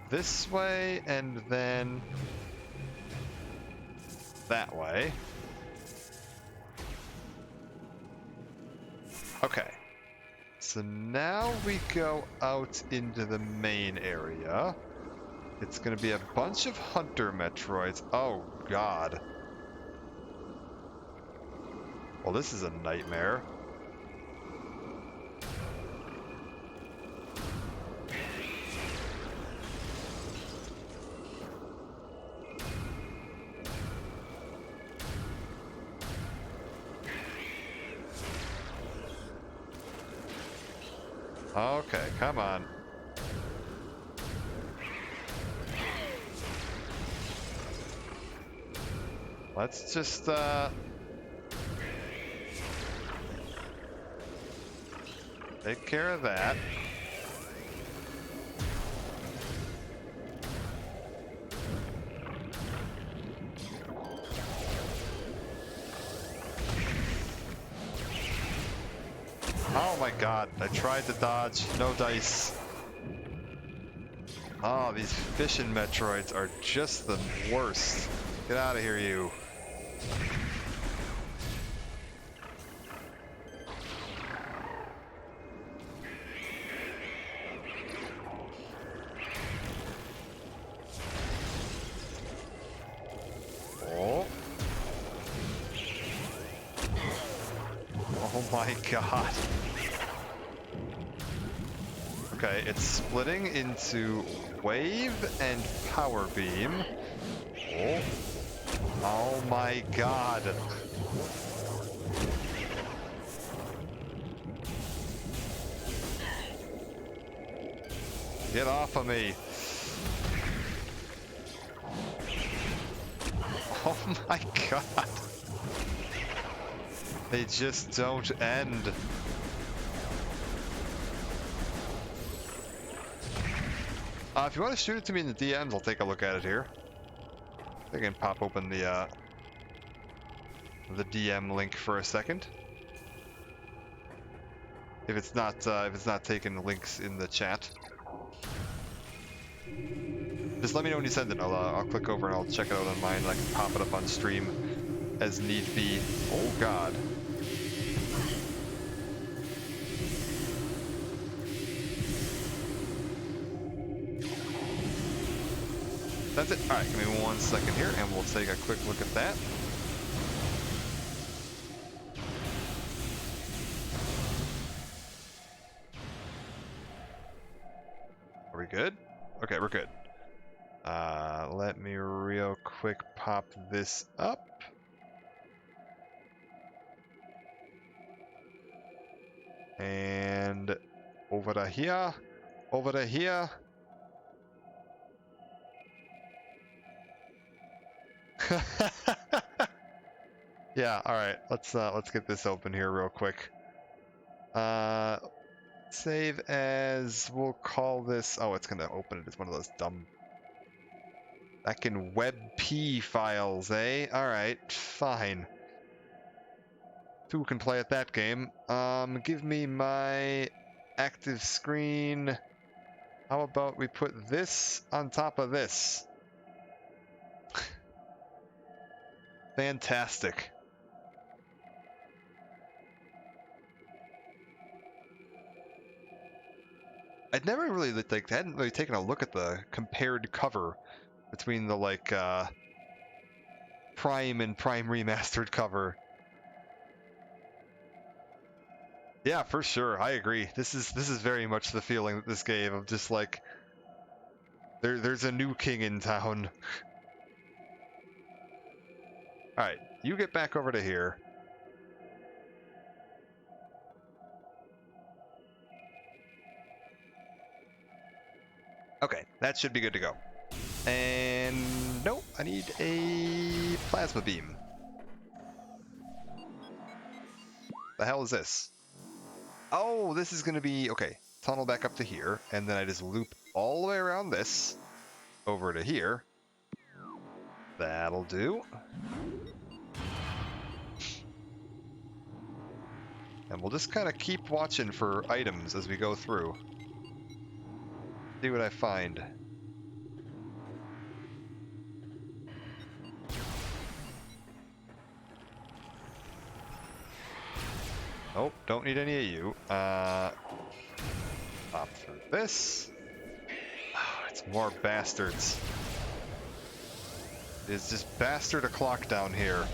This way, and then that way. Okay. So now we go out into the main area. It's gonna be a bunch of hunter Metroids. Oh god. Well, this is a nightmare. Okay, come on. Let's just, take care of that. Oh my god, I tried to dodge, no dice. Oh, these fishing Metroids are just the worst. Get out of here, you. Oh. Oh my god. Okay, it's splitting into wave and power beam. Oh. Oh my god. Get off of me. Oh my god. They just don't end. If you want to shoot it to me in the DMs, I'll take a look at it here. I can pop open the DM link for a second. If it's not taking the links in the chat, just let me know when you send it. I'll click over and I'll check it out on mine. And I can pop it up on stream as need be. Oh god. That's it. Alright, give me 1 second here and we'll take a quick look at that. Are we good? Okay, we're good. Let me real quick pop this up. And over to here. Over to here. Yeah, alright. Let's get this open here real quick. Save as, we'll call this, oh, it's gonna open it as one of those dumb back in WebP files, eh? Alright, fine. Who can play at that game? Give me my active screen. How about we put this on top of this? Fantastic. I'd never really hadn't really taken a look at the compared cover between the Prime and Prime Remastered cover. Yeah, for sure. I agree. This is very much the feeling that this gave of just like there's a new king in town. All right, you get back over to here. Okay, that should be good to go. And nope, I need a plasma beam. The hell is this? Oh, this is going to be, okay, tunnel back up to here, and then I just loop all the way around this, over to here. That'll do. And we'll just kind of keep watching for items as we go through. See what I find. Nope, don't need any of you. Pop through this. Oh, it's more bastards. It's just bastard o'clock down here.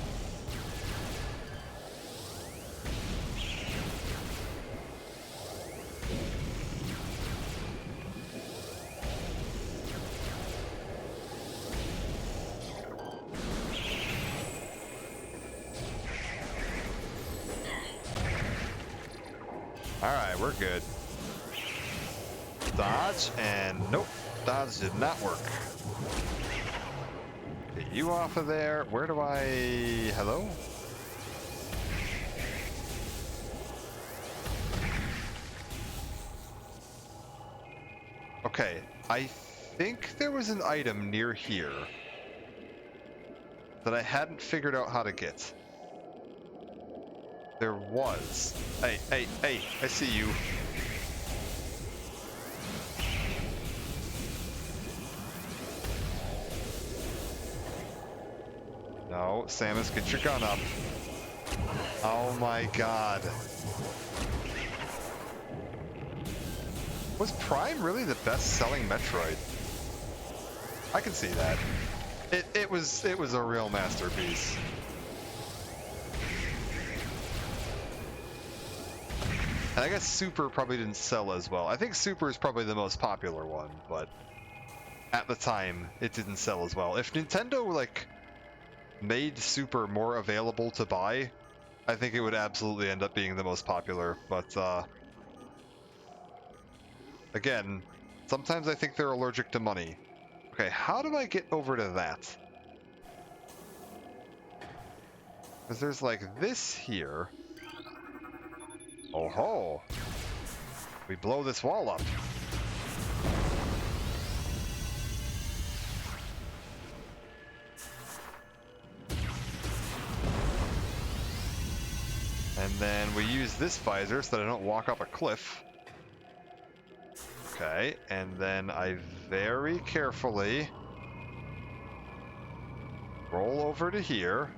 Alright, we're good. Dodge, and nope, dodge did not work. Get you off of there. Where do I... Hello? Okay, I think there was an item near here that I hadn't figured out how to get. There was. Hey, hey, hey, I see you. No, Samus, get your gun up. Oh my god. Was Prime really the best-selling Metroid? I can see that. It was a real masterpiece. And I guess Super probably didn't sell as well. I think Super is probably the most popular one, but at the time it didn't sell as well. If Nintendo like made Super more available to buy, I think it would absolutely end up being the most popular. But again, sometimes I think they're allergic to money. Okay, how do I get over to that? Because there's like this here. Oh ho! We blow this wall up. And then we use this visor so that I don't walk up a cliff. Okay, and then I very carefully roll over to here,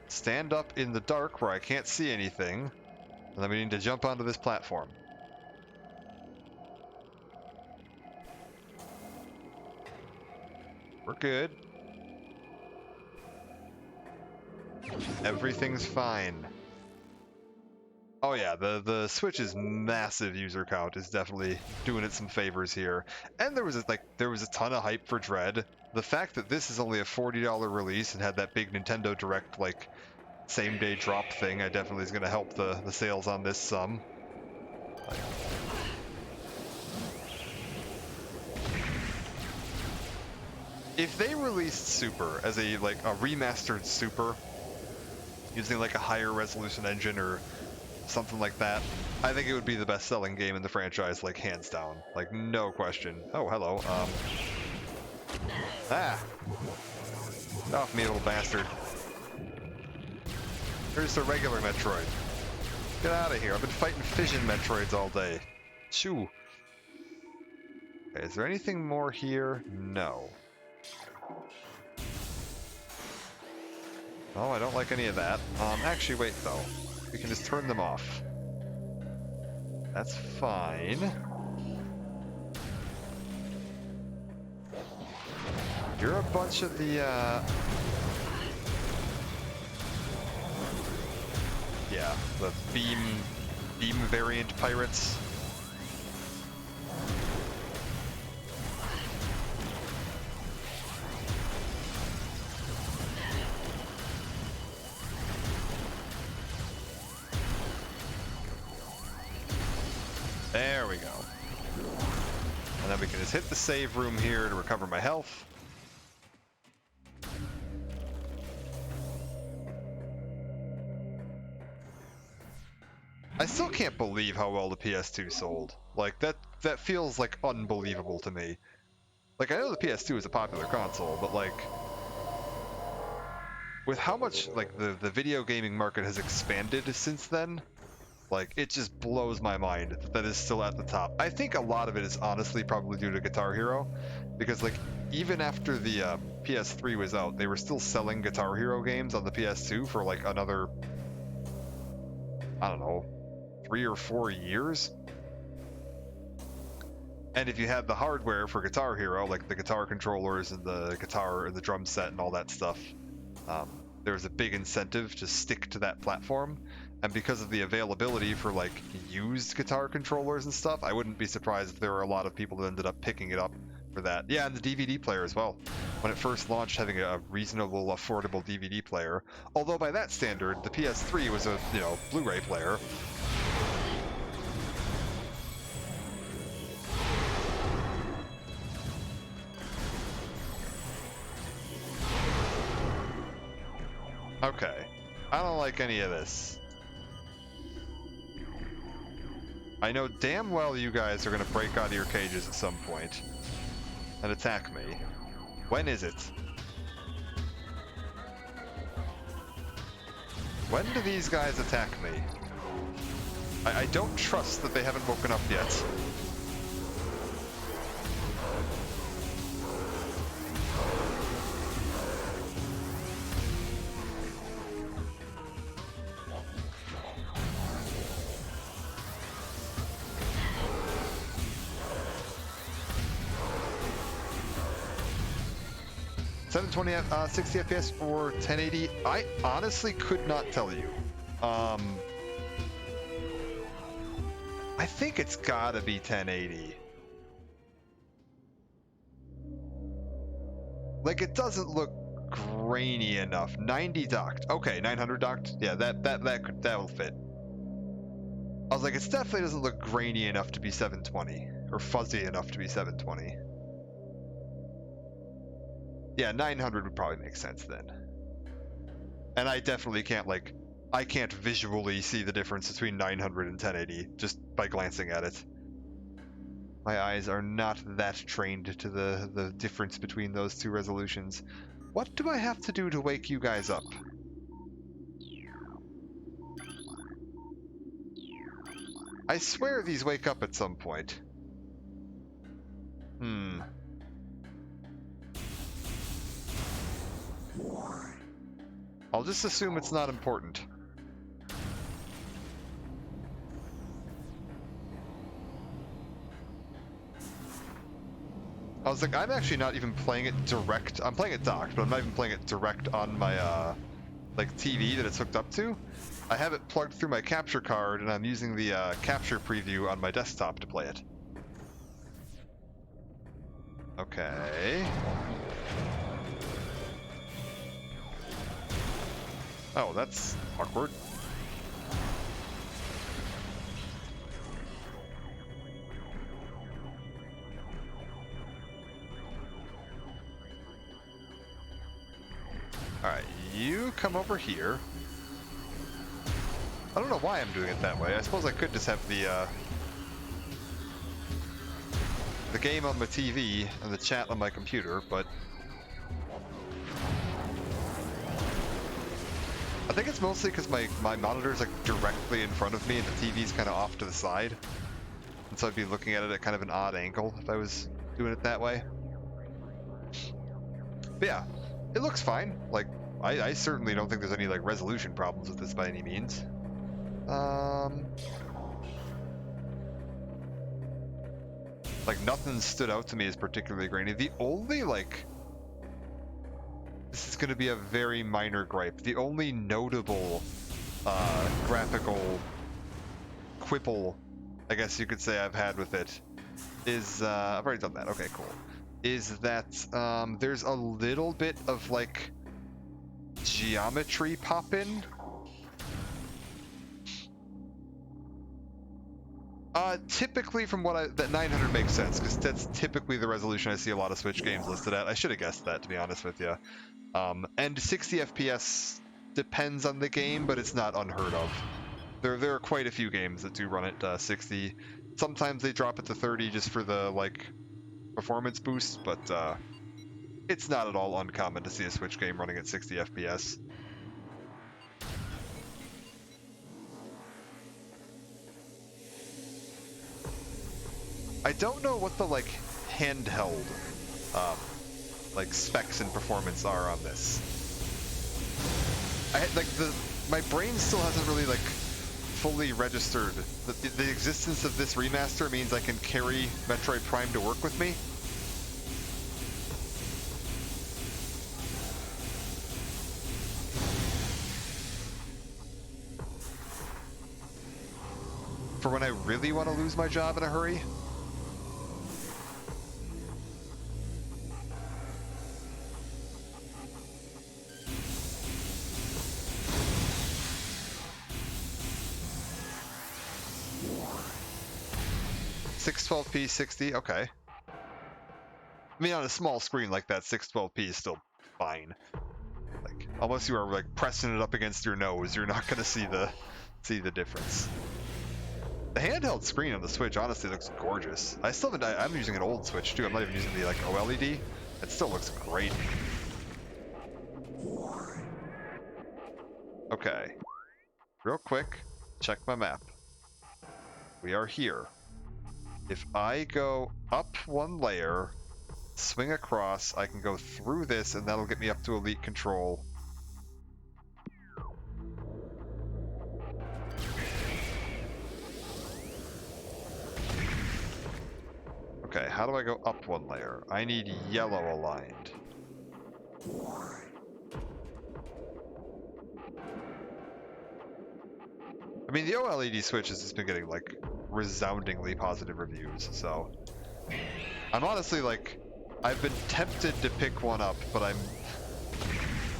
stand up in the dark where I can't see anything, and then we need to jump onto this platform. We're good. Everything's fine. Oh yeah, the Switch's massive user count is definitely doing it some favors here. And there was a ton of hype for Dread. The fact that this is only a $40 release and had that big Nintendo Direct like same day drop thing, I definitely is going to help the sales on this some. If they released Super as a remastered Super using like a higher resolution engine or something like that, I think it would be the best-selling game in the franchise, like hands down, like no question. Oh, hello. Ah, get off me, little bastard. Here's the regular Metroid. Get out of here! I've been fighting fission Metroids all day. Shoo. Okay, is there anything more here? No. Oh, I don't like any of that. Actually, wait though. We can just turn them off. That's fine. You're a bunch of the, yeah, the beam variant pirates. There we go. And then we can just hit the save room here to recover my health. I still can't believe how well the PS2 sold. Like, that feels, like, unbelievable to me. Like, I know the PS2 is a popular console, but, like, with how much, like, the video gaming market has expanded since then, like, it just blows my mind that is still at the top. I think a lot of it is honestly probably due to Guitar Hero, because, like, even after the PS3 was out, they were still selling Guitar Hero games on the PS2 for, like, another, I don't know, 3 or 4 years. And if you had the hardware for Guitar Hero, like the guitar controllers and the guitar and the drum set and all that stuff, there was a big incentive to stick to that platform. And because of the availability for like used guitar controllers and stuff, I wouldn't be surprised if there were a lot of people that ended up picking it up for that. Yeah, and the DVD player as well. When it first launched, having a reasonable, affordable DVD player. Although by that standard, the PS3 was a, you know, Blu-ray player. Okay, I don't like any of this. I know damn well you guys are going to break out of your cages at some point and attack me. When is it? When do these guys attack me? I don't trust that they haven't woken up yet. 720, 60 FPS or 1080? I honestly could not tell you. I think it's gotta be 1080. Like, it doesn't look grainy enough. 90 docked. Okay, 900 docked. Yeah, that'll fit. I was like, it definitely doesn't look grainy enough to be 720 or fuzzy enough to be 720. Yeah, 900 would probably make sense then. And I definitely can't I can't visually see the difference between 900 and 1080 just by glancing at it. My eyes are not that trained to the difference between those two resolutions. What do I have to do to wake you guys up? I swear these wake up at some point. I'll just assume it's not important. I was like, I'm actually not even playing it direct. I'm playing it docked, but I'm not even playing it direct on my like TV that it's hooked up to. I have it plugged through my capture card, and I'm using the capture preview on my desktop to play it. Okay. Oh, that's awkward. Alright, you come over here. I don't know why I'm doing it that way. I suppose I could just have the game on my TV and the chat on my computer, but I think it's mostly because my monitor's like directly in front of me and the TV's kind of off to the side. And so I'd be looking at it at kind of an odd angle if I was doing it that way. But yeah, it looks fine. Like, I certainly don't think there's any like resolution problems with this by any means. Like, nothing stood out to me as particularly grainy. The only, like... This is going to be a very minor gripe. The only notable graphical quibble, I guess you could say, I've had with it is... I've already done that. Okay, cool. Is that there's a little bit of, like, geometry pop-in. Typically from what that 900 makes sense, because that's typically the resolution I see a lot of Switch games listed at. I should have guessed that, to be honest with you. And 60 FPS depends on the game, but it's not unheard of. There are quite a few games that do run at 60. Sometimes they drop it to 30 just for the, like, performance boost, but it's not at all uncommon to see a Switch game running at 60 FPS. I don't know what the, like, handheld, like, specs and performance are on this. My brain still hasn't really, like, fully registered. The existence of this remaster means I can carry Metroid Prime to work with me. For when I really want to lose my job in a hurry. .612p 60, okay. I mean, on a small screen like that, 612p is still fine. Like, unless you are like pressing it up against your nose, you're not gonna see the difference. The handheld screen on the Switch honestly looks gorgeous. I'm using an old Switch too. I'm not even using the like OLED. It still looks great. Okay. Real quick, check my map. We are here. If I go up one layer, swing across, I can go through this, and that'll get me up to Elite Control. Okay, how do I go up one layer? I need yellow aligned. I mean, the OLED Switch has just been getting like resoundingly positive reviews, so I'm honestly like, I've been tempted to pick one up, but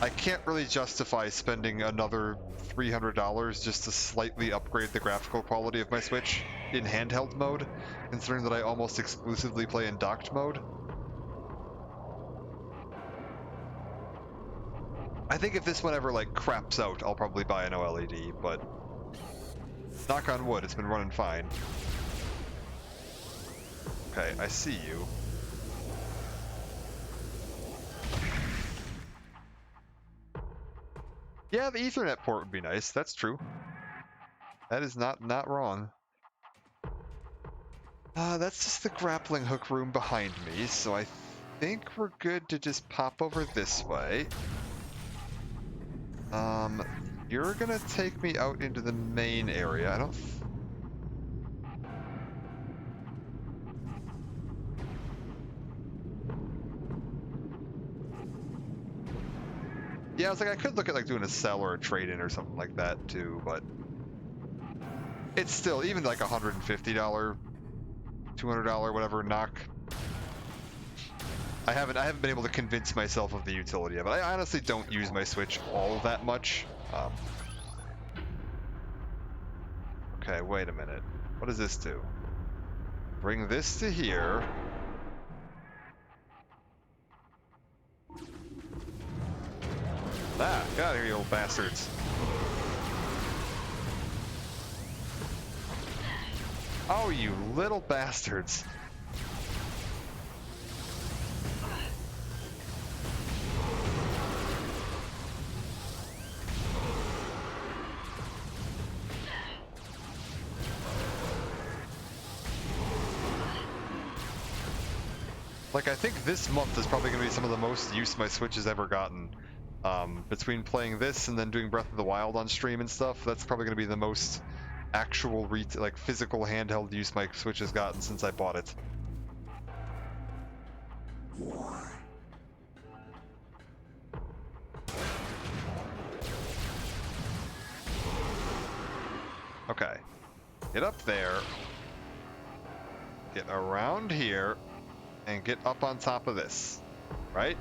I can't really justify spending another $300 just to slightly upgrade the graphical quality of my Switch in handheld mode, considering that I almost exclusively play in docked mode. I think if this one ever like craps out, I'll probably buy an OLED, but knock on wood, it's been running fine. Okay, I see you. Yeah, the Ethernet port would be nice. That's true. That is not wrong. That's just the grappling hook room behind me, so I think we're good to just pop over this way. You're gonna take me out into the main area. I don't... Yeah, I was like, I could look at like doing a sell or a trade-in or something like that too, but it's still, even like $150, $200, whatever knock. I haven't been able to convince myself of the utility of it. I honestly don't use my Switch all that much. Okay, wait a minute. What does this do? Bring this to here. Ah, get out of here, you old bastards. Oh, you little bastards. Like, I think this month is probably going to be some of the most use my Switch has ever gotten. Between playing this and then doing Breath of the Wild on stream and stuff, that's probably going to be the most actual, like, physical handheld use my Switch has gotten since I bought it. Okay. Get up there. Get around here. And get up on top of this. Right?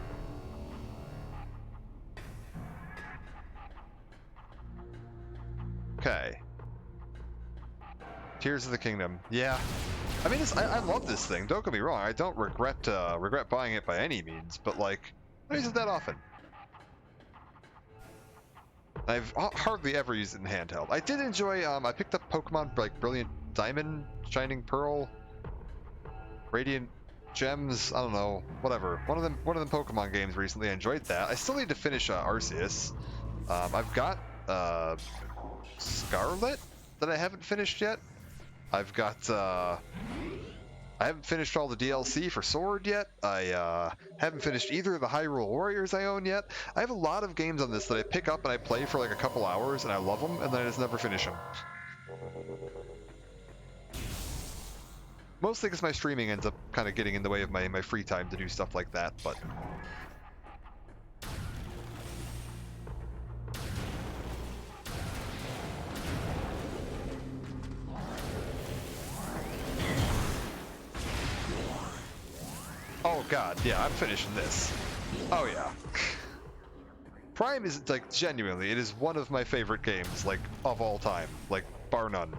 Okay. Tears of the Kingdom. Yeah. I mean, I love this thing. Don't get me wrong. I don't regret buying it by any means. But, like, I don't use it that often. I've hardly ever used it in handheld. I did enjoy, I picked up Pokemon, like, Brilliant Diamond, Shining Pearl, Radiant Gems, I don't know, whatever. One of them Pokemon games recently. I enjoyed that. I still need to finish Arceus. I've got Scarlet that I haven't finished yet. I've got I haven't finished all the DLC for Sword yet. I haven't finished either of the Hyrule Warriors I own yet. I have a lot of games on this that I pick up and I play for like a couple hours and I love them, and then I just never finish them. Mostly because my streaming ends up kind of getting in the way of my free time to do stuff like that, but... Oh god, yeah, I'm finishing this. Oh yeah. Prime is, like, genuinely, it is one of my favorite games, like, of all time. Like, bar none.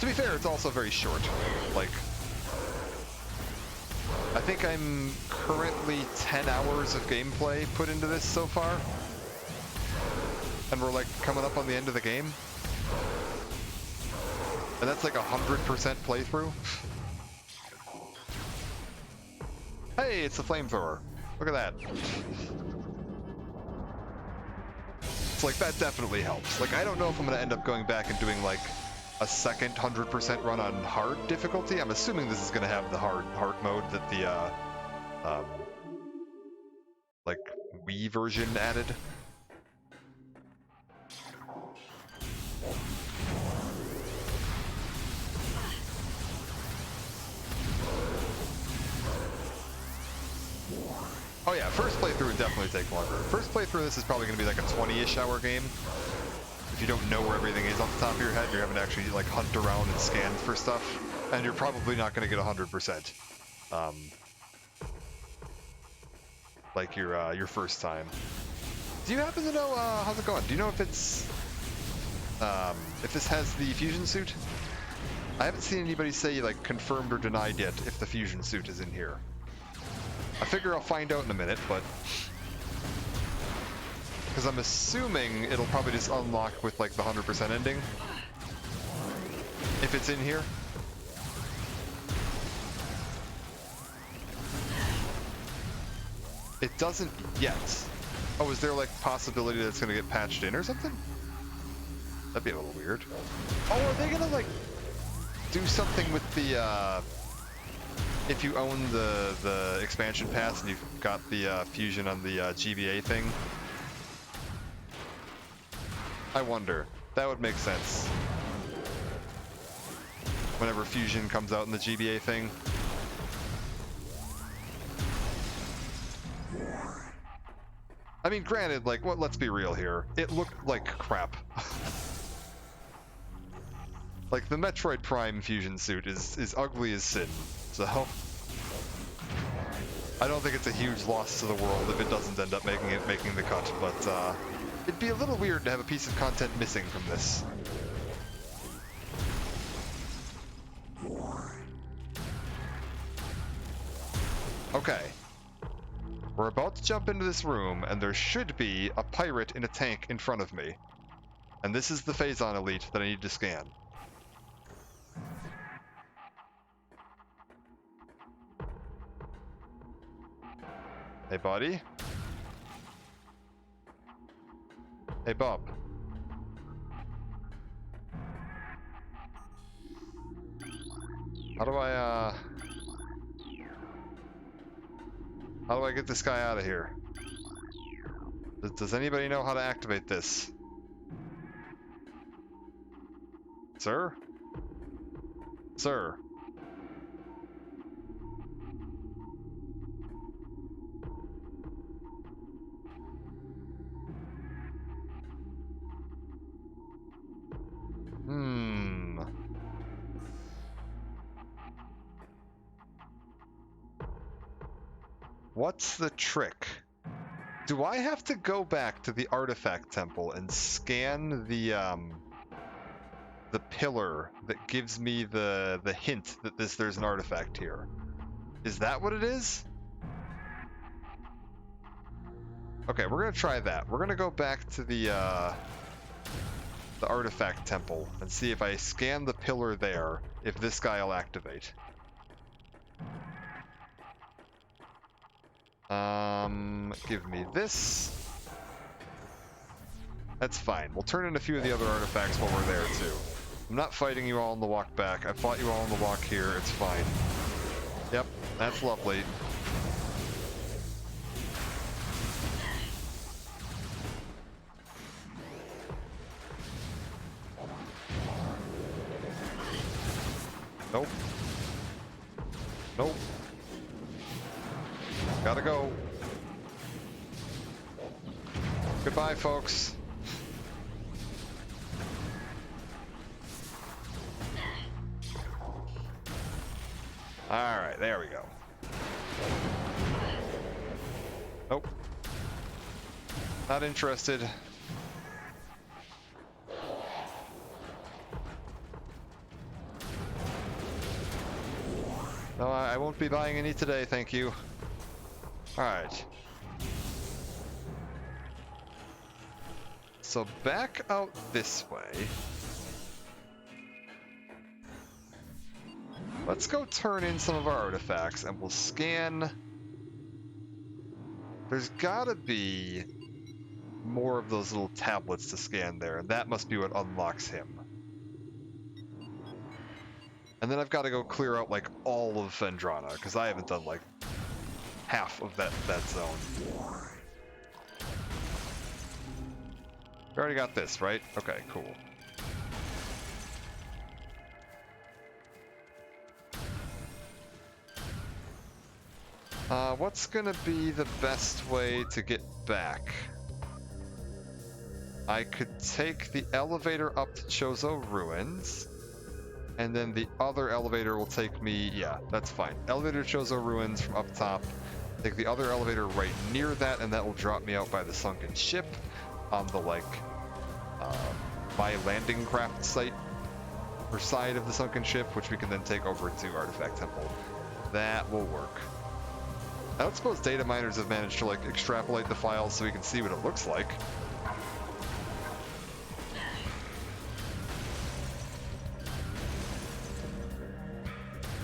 To be fair, it's also very short. Like, I think I'm currently 10 hours of gameplay put into this so far. And we're like coming up on the end of the game. And that's like 100% playthrough. Hey, it's a flamethrower. Look at that. It's like, that definitely helps. Like, I don't know if I'm going to end up going back and doing like a second 100% run on hard difficulty. I'm assuming this is going to have the hard mode that the like Wii version added. Oh yeah, first playthrough would definitely take longer. First playthrough of this is probably going to be like a 20-ish hour game. If you don't know where everything is off the top of your head, you're having to actually like hunt around and scan for stuff, and you're probably not going to get 100%. Like your first time. Do you happen to know how's it going? Do you know if it's if this has the fusion suit? I haven't seen anybody say like confirmed or denied yet if the fusion suit is in here. I figure I'll find out in a minute, but because I'm assuming it'll probably just unlock with like the 100% ending if it's in here. It doesn't yet. Oh, is there like possibility that it's gonna get patched in or something? That'd be a little weird. Oh, are they gonna like do something with the if you own the expansion pass and you've got the fusion on the GBA thing? I wonder. That would make sense. Whenever fusion comes out in the GBA thing. I mean, granted, like, let's be real here. It looked like crap. Like, the Metroid Prime fusion suit is ugly as sin, so I don't think it's a huge loss to the world if it doesn't end up making the cut, but it'd be a little weird to have a piece of content missing from this. Okay. We're about to jump into this room, and there should be a pirate in a tank in front of me. And this is the Phazon Elite that I need to scan. Hey, buddy. Hey, Bob. How do I get this guy out of here? Does anybody know how to activate this? Sir? Sir? What's the trick? Do I have to go back to the artifact temple and scan the pillar that gives me the hint that there's an artifact here? Is that what it is? Okay, we're gonna try that. We're gonna go back to the artifact temple and see if I scan the pillar there, if this guy will activate. Give me this. That's fine. We'll turn in a few of the other artifacts while we're there, too. I'm not fighting you all on the walk back. I fought you all on the walk here. It's fine. Yep, that's lovely. Nope. Nope. Gotta go. Goodbye, folks. Alright, there we go. Nope. Not interested. No, I won't be buying any today, thank you. Alright. So back out this way. Let's go turn in some of our artifacts and we'll scan. There's gotta be more of those little tablets to scan there, and that must be what unlocks him. And then I've got to go clear out like all of Phendrana, because I haven't done like half of that zone. We already got this, right? Okay, cool. What's gonna be the best way to get back? I could take the elevator up to Chozo Ruins, and then the other elevator will take me, yeah, that's fine. Elevator to Chozo Ruins from up top, take the other elevator right near that, and that will drop me out by the sunken ship on the, like, my landing craft site, or side of the sunken ship, which we can then take over to Artifact Temple. That will work. I don't suppose data miners have managed to, like, extrapolate the files so we can see what it looks like.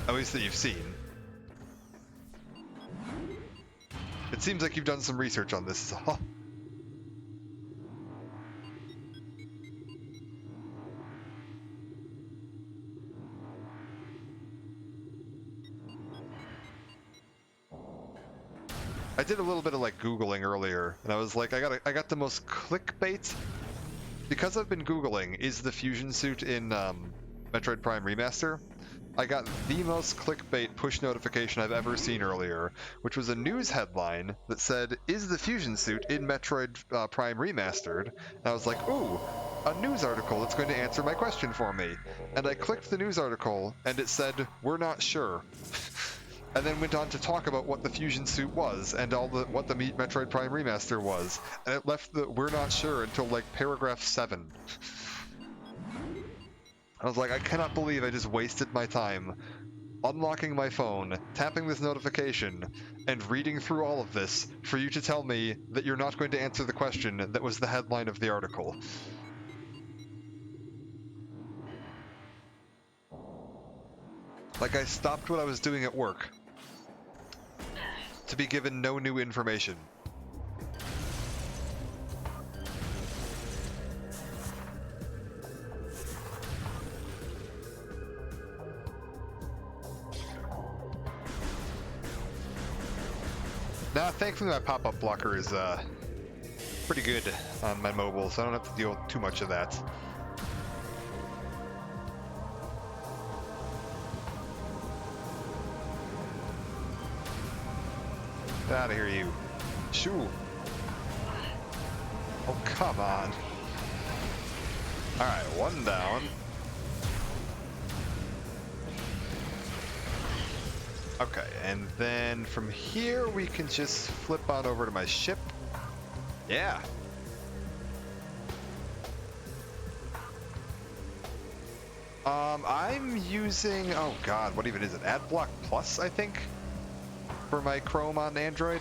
At least that you've seen. It seems like you've done some research on this. Huh. I did a little bit of like Googling earlier, and I was like, I got the most clickbait. Because I've been Googling, is the fusion suit in Metroid Prime Remaster? I got the most clickbait push notification I've ever seen earlier, which was a news headline that said, "Is the fusion suit in Metroid Prime Remastered?" And I was like, ooh, a news article that's going to answer my question for me. And I clicked the news article, and it said, "We're not sure." And then went on to talk about what the fusion suit was and what the Metroid Prime Remaster was. And it left the "we're not sure" until like paragraph 7. I was like, I cannot believe I just wasted my time unlocking my phone, tapping this notification, and reading through all of this for you to tell me that you're not going to answer the question that was the headline of the article. Like, I stopped what I was doing at work to be given no new information. Nah, thankfully my pop-up blocker is pretty good on my mobile, so I don't have to deal with too much of that. Get out of here, you. Shoo. Oh, come on. Alright, one down. Okay, and then from here we can just flip on over to my ship. Yeah. I'm using, oh god, what even is it? Adblock Plus, I think, for my Chrome on Android.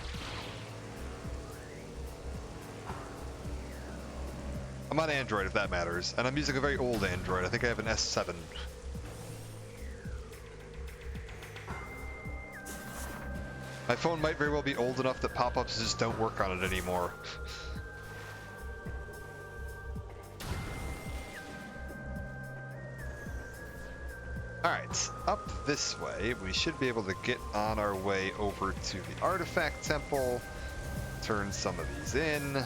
I'm on Android, if that matters, and I'm using a very old Android. I think I have an S7. My phone might very well be old enough that pop-ups just don't work on it anymore. Alright, up this way, we should be able to get on our way over to the Artifact Temple, turn some of these in.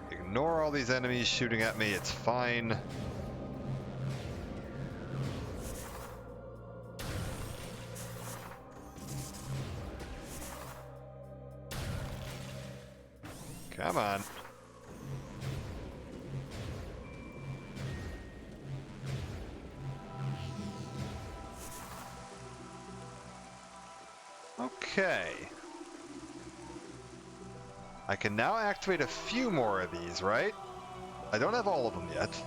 Ignore all these enemies shooting at me, it's fine. Come on. Okay. I can now activate a few more of these, right? I don't have all of them yet.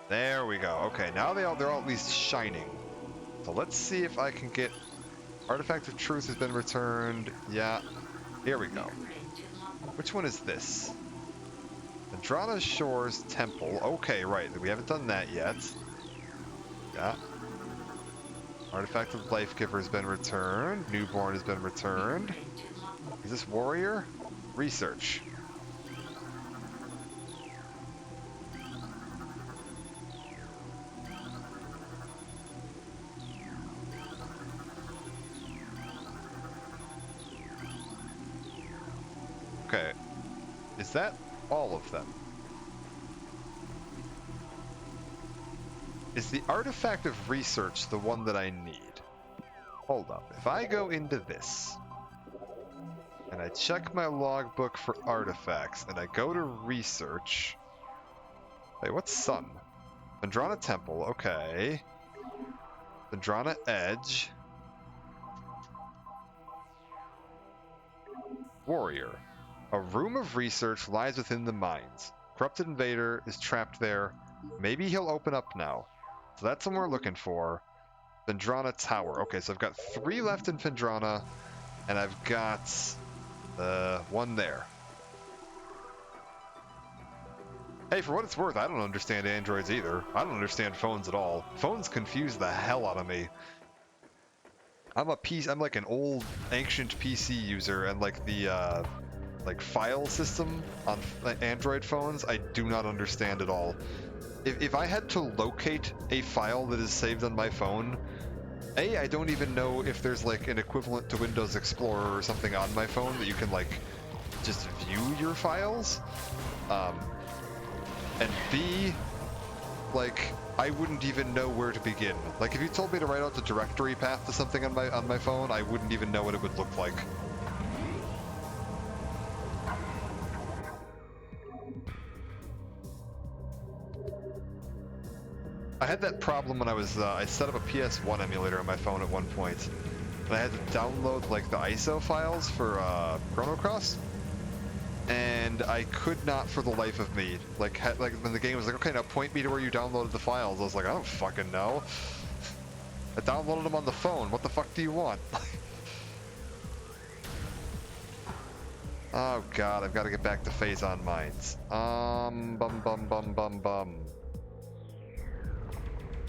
There we go. Okay, now they're all at least shining. So let's see if I can get... Artifact of Truth has been returned. Yeah. Here we go. Which one is this? Madrana Shores Temple. Okay, right. We haven't done that yet. Yeah. Artifact of Life Giver has been returned. Newborn has been returned. Is this Warrior? Research. Okay. Is that all of them? Is the artifact of research the one that I need? Hold up. If I go into this, and I check my logbook for artifacts, and I go to research... Wait, what's sun? Vendrana Temple, okay. Vendrana Edge. Warrior. A room of research lies within the mines. Corrupted invader is trapped there. Maybe he'll open up now. So that's what we're looking for. Vendrana Tower. Okay, so I've got 3 left in Vendrana, and I've got one there. Hey, for what it's worth, I don't understand androids either. I don't understand phones at all. Phones confuse the hell out of me. I'm like an old, ancient PC user, and like the like file system on Android phones, I do not understand at all. If I had to locate a file that is saved on my phone, I don't even know if there's like an equivalent to Windows Explorer or something on my phone that you can like just view your files. And B, like, I wouldn't even know where to begin. Like, if you told me to write out the directory path to something on my phone, I wouldn't even know what it would look like. I had that problem when I set up a PS1 emulator on my phone at one point, and I had to download like the ISO files for Chrono Cross, and I could not for the life of me. Like when the game was like, okay, now point me to where you downloaded the files. I was like, I don't fucking know. I downloaded them on the phone. What the fuck do you want? Oh god, I've got to get back to Phazon Mines.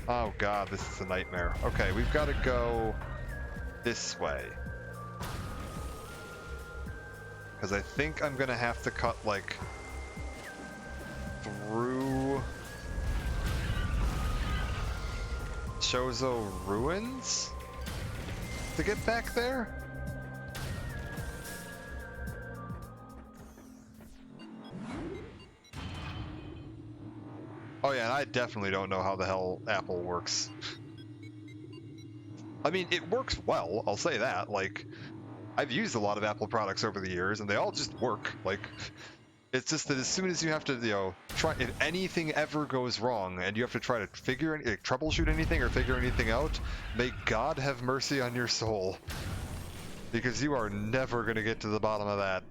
Oh god, this is a nightmare. Okay, we've got to go this way. Because I think I'm gonna have to cut, like, through Chozo Ruins to get back there? Oh yeah, and I definitely don't know how the hell Apple works. I mean, it works well, I'll say that. Like, I've used a lot of Apple products over the years, and they all just work. Like, it's just that as soon as you have to, try, if anything ever goes wrong, and you have to try to troubleshoot anything or figure anything out, may God have mercy on your soul. Because you are never going to get to the bottom of that.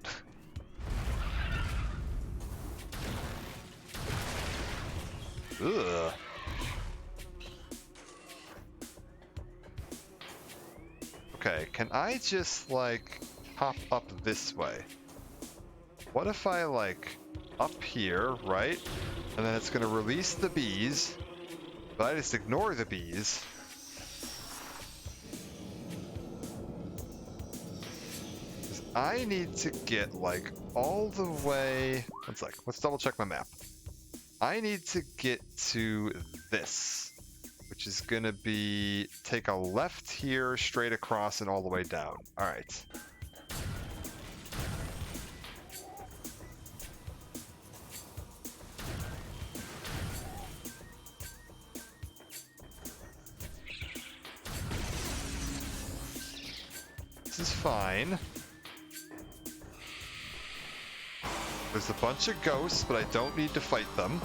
Ugh. Okay, can I just, like, hop up this way? What if I, like, up here, right? And then it's gonna release the bees, but I just ignore the bees. Because I need to get, like, all the way... One sec, let's double check my map. I need to get to this, which is gonna be take a left here, straight across, and all the way down. All right. This is fine. There's a bunch of ghosts, but I don't need to fight them.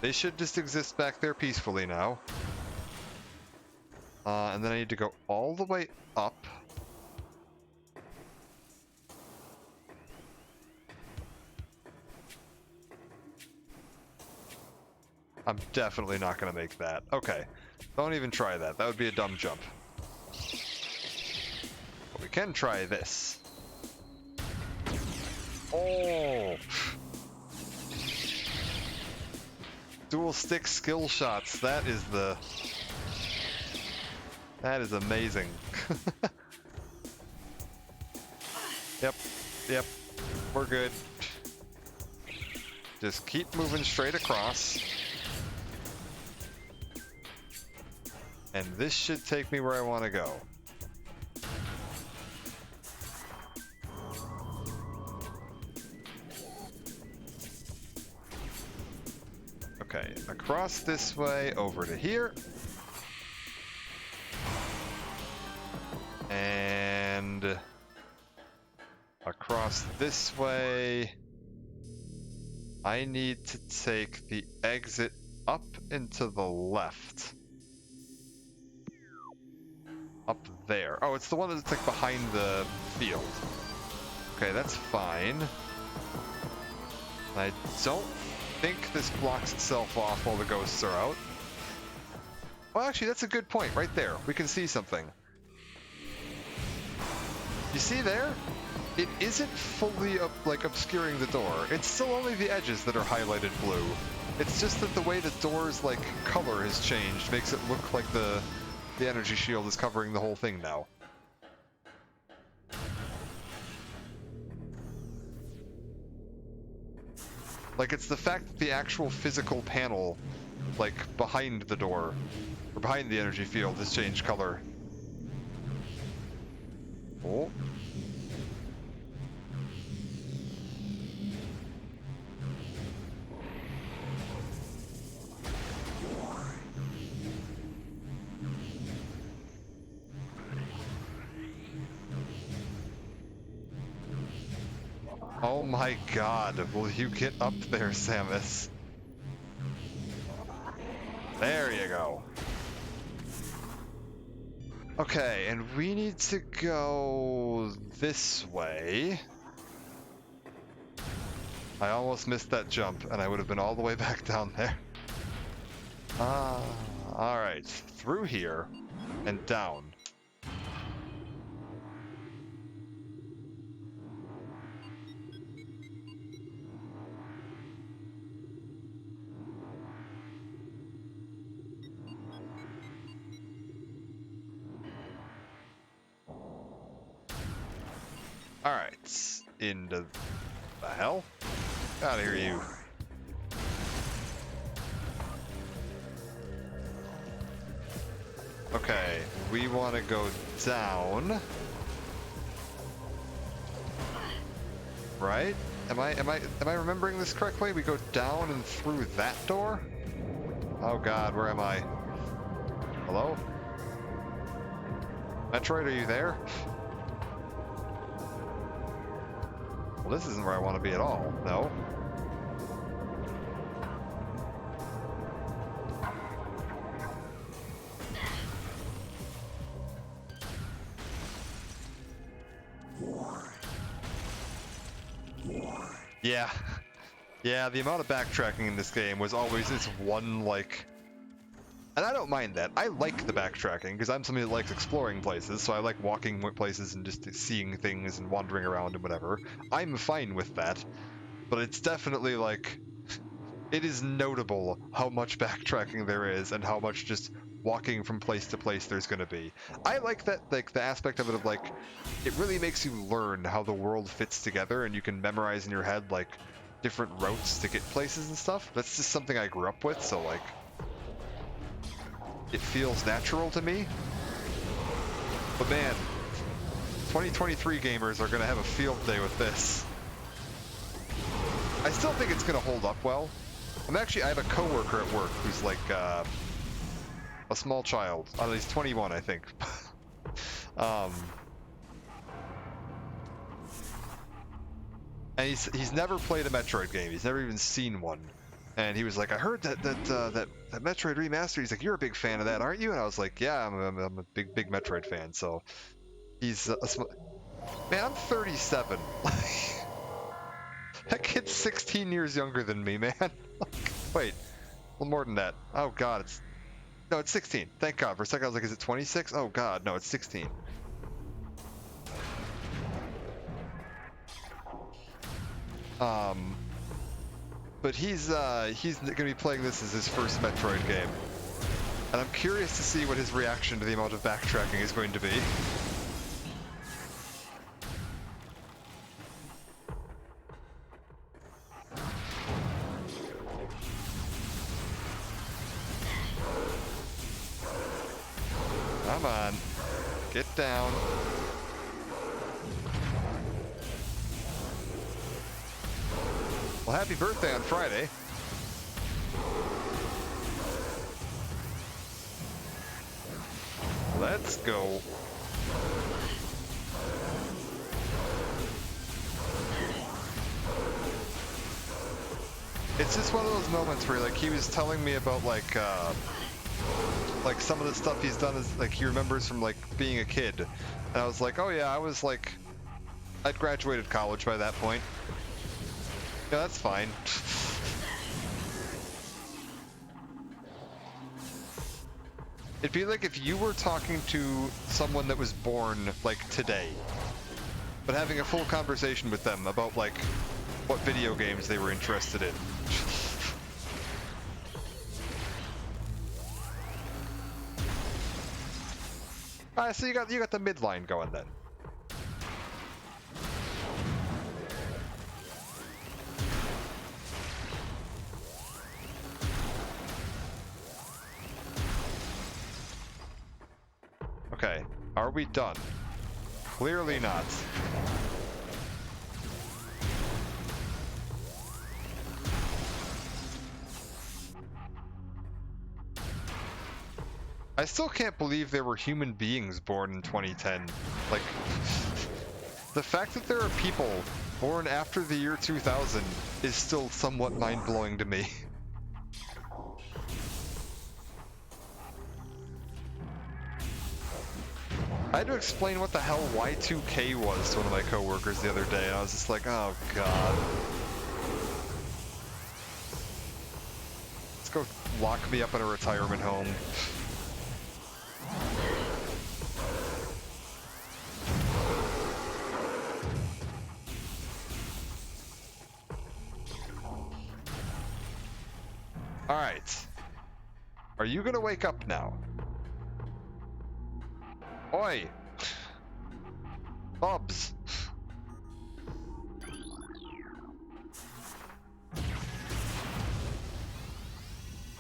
They should just exist back there peacefully now. And then I need to go all the way up. I'm definitely not going to make that. Okay. Don't even try that. That would be a dumb jump. But we can try this. Oh! Dual stick skill shots. That is amazing. Yep. We're good. Just keep moving straight across. And this should take me where I want to go. across this way over to here. And across this way. I need to take the exit up and to the left. Up there. Oh, it's the one that's like behind the field. Okay, that's fine. I don't think this blocks itself off while the ghosts are out. Well, actually, that's a good point. Right there. We can see something. You see there? It isn't fully obscuring the door. It's still only the edges that are highlighted blue. It's just that the way the door's color has changed makes it look like the energy shield is covering the whole thing now. It's the fact that the actual physical panel, behind the door, or behind the energy field, has changed color. Oh. Oh my god, will you get up there, Samus? There you go. Okay, and we need to go this way. I almost missed that jump, and I would have been all the way back down there. Alright, through here, and down. Alright, into the hell? Get out of here, you. Okay, we want to go down. Right? Am I remembering this correctly? We go down and through that door? Oh god, where am I? Hello? Metroid, are you there? Well, this isn't where I want to be at all. No. Yeah. Yeah, the amount of backtracking in this game was always this one, And I don't mind that. I like the backtracking, because I'm somebody that likes exploring places, so I like walking places and just seeing things and wandering around and whatever. I'm fine with that, but it's definitely, it is notable how much backtracking there is and how much just walking from place to place there's going to be. I like that, the aspect of it of, it really makes you learn how the world fits together, and you can memorize in your head, different routes to get places and stuff. That's just something I grew up with, so, it feels natural to me. But man, 2023 gamers are going to have a field day with this. I still think it's going to hold up well. I have a coworker at work who's a small child. He's 21, I think. And he's never played a Metroid game. He's never even seen one. And he was like, I heard that Metroid Remastered. He's like, you're a big fan of that, aren't you? And I was like, yeah, I'm a big Metroid fan. So he's man, I'm 37. That kid's 16 years younger than me, man. Wait, well, more than that. Oh god, it's 16. Thank God. For a second I was like, is it 26? Oh god, no, it's 16. But he's going to be playing this as his first Metroid game. And I'm curious to see what his reaction to the amount of backtracking is going to be. Come on. Get down. Well, happy birthday on Friday. Let's go. It's just one of those moments where, like, he was telling me about, like some of the stuff he's done is, like, he remembers from, like, being a kid. And I was like, oh yeah, I was, like, I'd graduated college by that point. Yeah, that's fine. It'd be like if you were talking to someone that was born, like, today, but having a full conversation with them about, like, what video games they were interested in. Alright, so you got the midline going then. Okay, are we done? Clearly not. I still can't believe there were human beings born in 2010. Like, the fact that there are people born after the year 2000 is still somewhat mind-blowing to me. I had to explain what the hell Y2K was to one of my coworkers the other day, and I was just like, oh god. Let's go lock me up in a retirement home. Alright. Are you gonna wake up now? Oi! Bubs!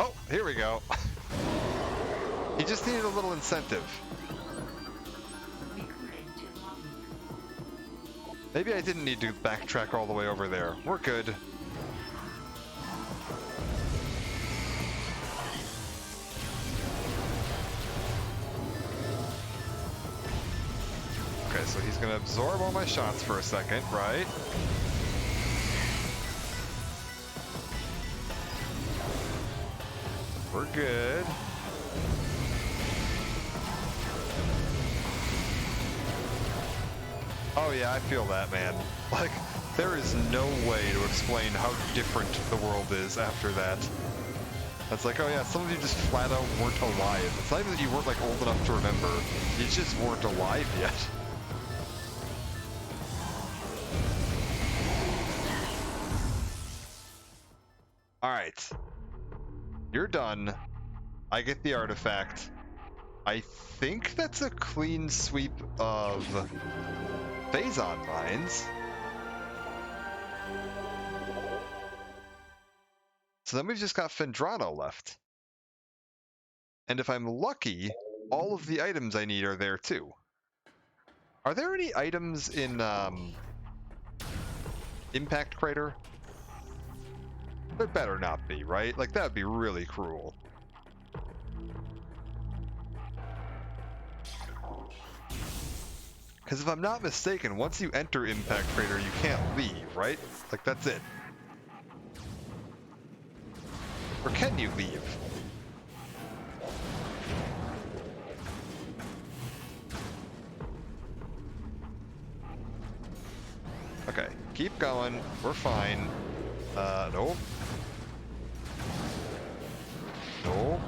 Oh, here we go. He just needed a little incentive. Maybe I didn't need to backtrack all the way over there. We're good. Okay, so he's gonna absorb all my shots for a second, right? We're good. Oh yeah, I feel that, man. Like, there is no way to explain how different the world is after that. It's like, oh yeah, some of you just flat out weren't alive. It's not even that you weren't, like, old enough to remember. You just weren't alive yet. Alright. You're done. I get the artifact. I think that's a clean sweep of Phazon mines. So then we've just got Fendrano left. And if I'm lucky, all of the items I need are there too. Are there any items in Impact Crater? There better not be, right? Like, that would be really cruel. Because if I'm not mistaken, once you enter Impact Crater, you can't leave, right? Like, that's it. Or can you leave? Okay, keep going. We're fine. Nope. Nope.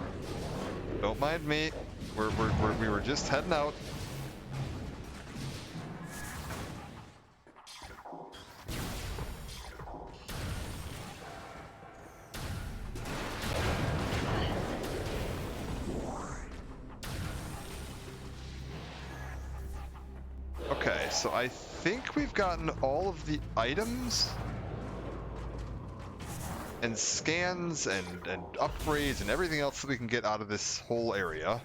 Don't mind me. We were just heading out. Okay, so I think we've gotten all of the items and scans and upgrades and everything else that we can get out of this whole area.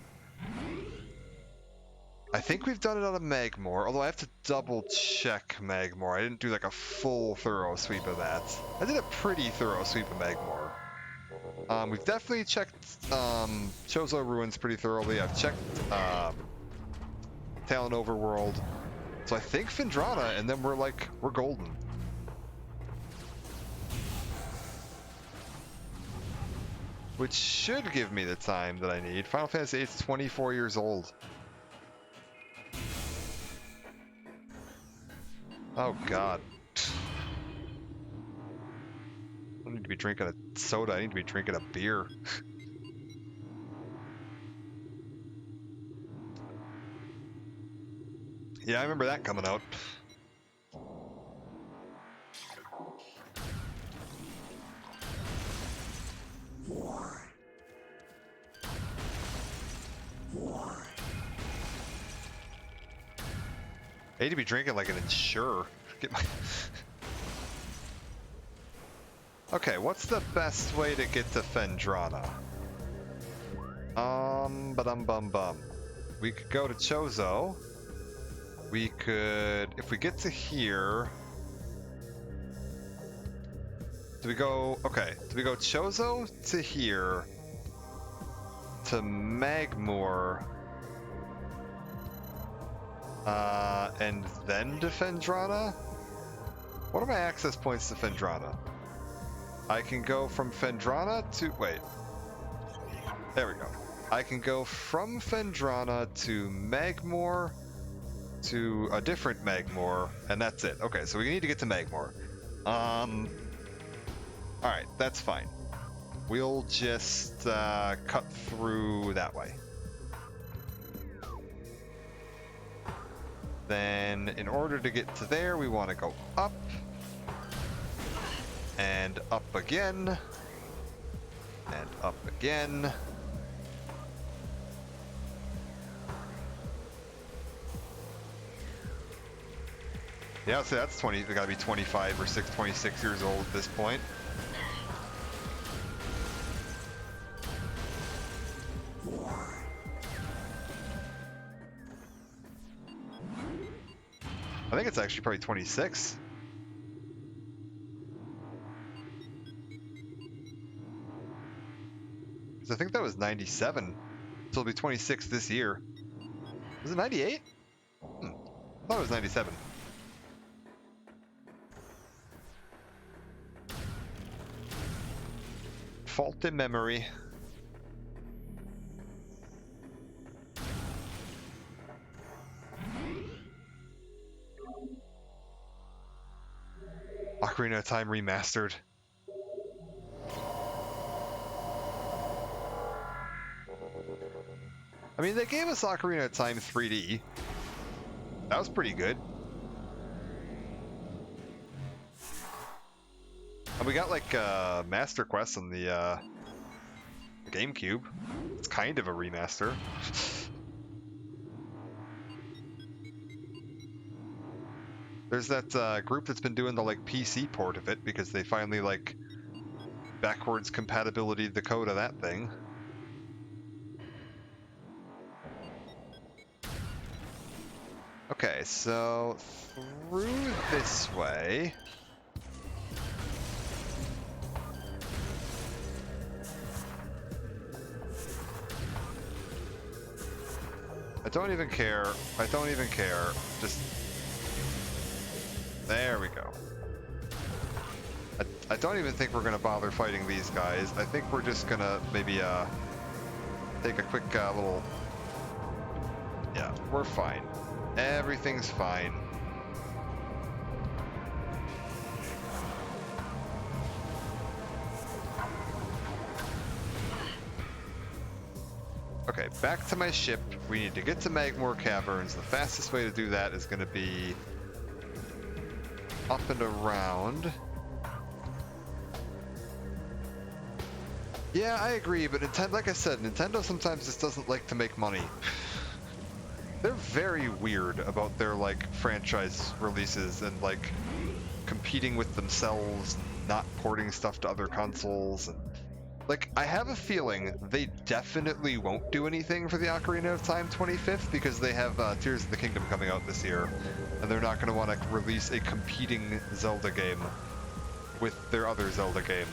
I think we've done it on a Magmore, although I have to double check Magmore. I didn't do like a full thorough sweep of that. I did a pretty thorough sweep of Magmore. We've definitely checked Chozo Ruins pretty thoroughly. I've checked Talon Overworld. So I think Phendrana, and then we're golden. Which should give me the time that I need. Final Fantasy VIII is 24 years old. Oh god. I don't need to be drinking a soda, I need to be drinking a beer. Yeah, I remember that coming out. I need to be drinking like an insurer. Get my... Okay, what's the best way to get to Phendrana? Ba-dum-bum-bum. We could go to Chozo. We could... If we get to here... Do we go... Okay, do we go Chozo to here? To Magmoor... and then to Phendrana? What are my access points to Phendrana? I can go from Phendrana to... Wait. There we go. I can go from Phendrana to Magmoor to a different Magmoor, and that's it. Okay, so we need to get to Magmoor. Alright, that's fine. We'll just cut through that way. Then, in order to get to there, we want to go up. And up again. And up again. Yeah, so that's 20, they gotta be 25 or 26 years old at this point. I think it's actually probably 26. Because I think that was 97. So it'll be 26 this year. Was it 98? I thought it was 97. Fault in memory. Ocarina of Time Remastered. I mean, they gave us Ocarina of Time 3D. That was pretty good. And we got like Master Quest on the GameCube. It's kind of a remaster. There's that group that's been doing the like PC port of it because they finally like backwards compatibility the code of that thing. Okay, so through this way. I don't even care. I don't even care. Just... There we go. I don't even think we're going to bother fighting these guys. I think we're just going to maybe take a quick little... Yeah, we're fine. Everything's fine. Okay, back to my ship. We need to get to Magmoor Caverns. The fastest way to do that is going to be up and around. Yeah, I agree, but Nintendo, like I said, Nintendo sometimes just doesn't like to make money. They're very weird about their like franchise releases and like competing with themselves, not porting stuff to other consoles. And, like, I have a feeling they definitely won't do anything for the Ocarina of Time 25th because they have Tears of the Kingdom coming out this year, and they're not going to want to release a competing Zelda game with their other Zelda game.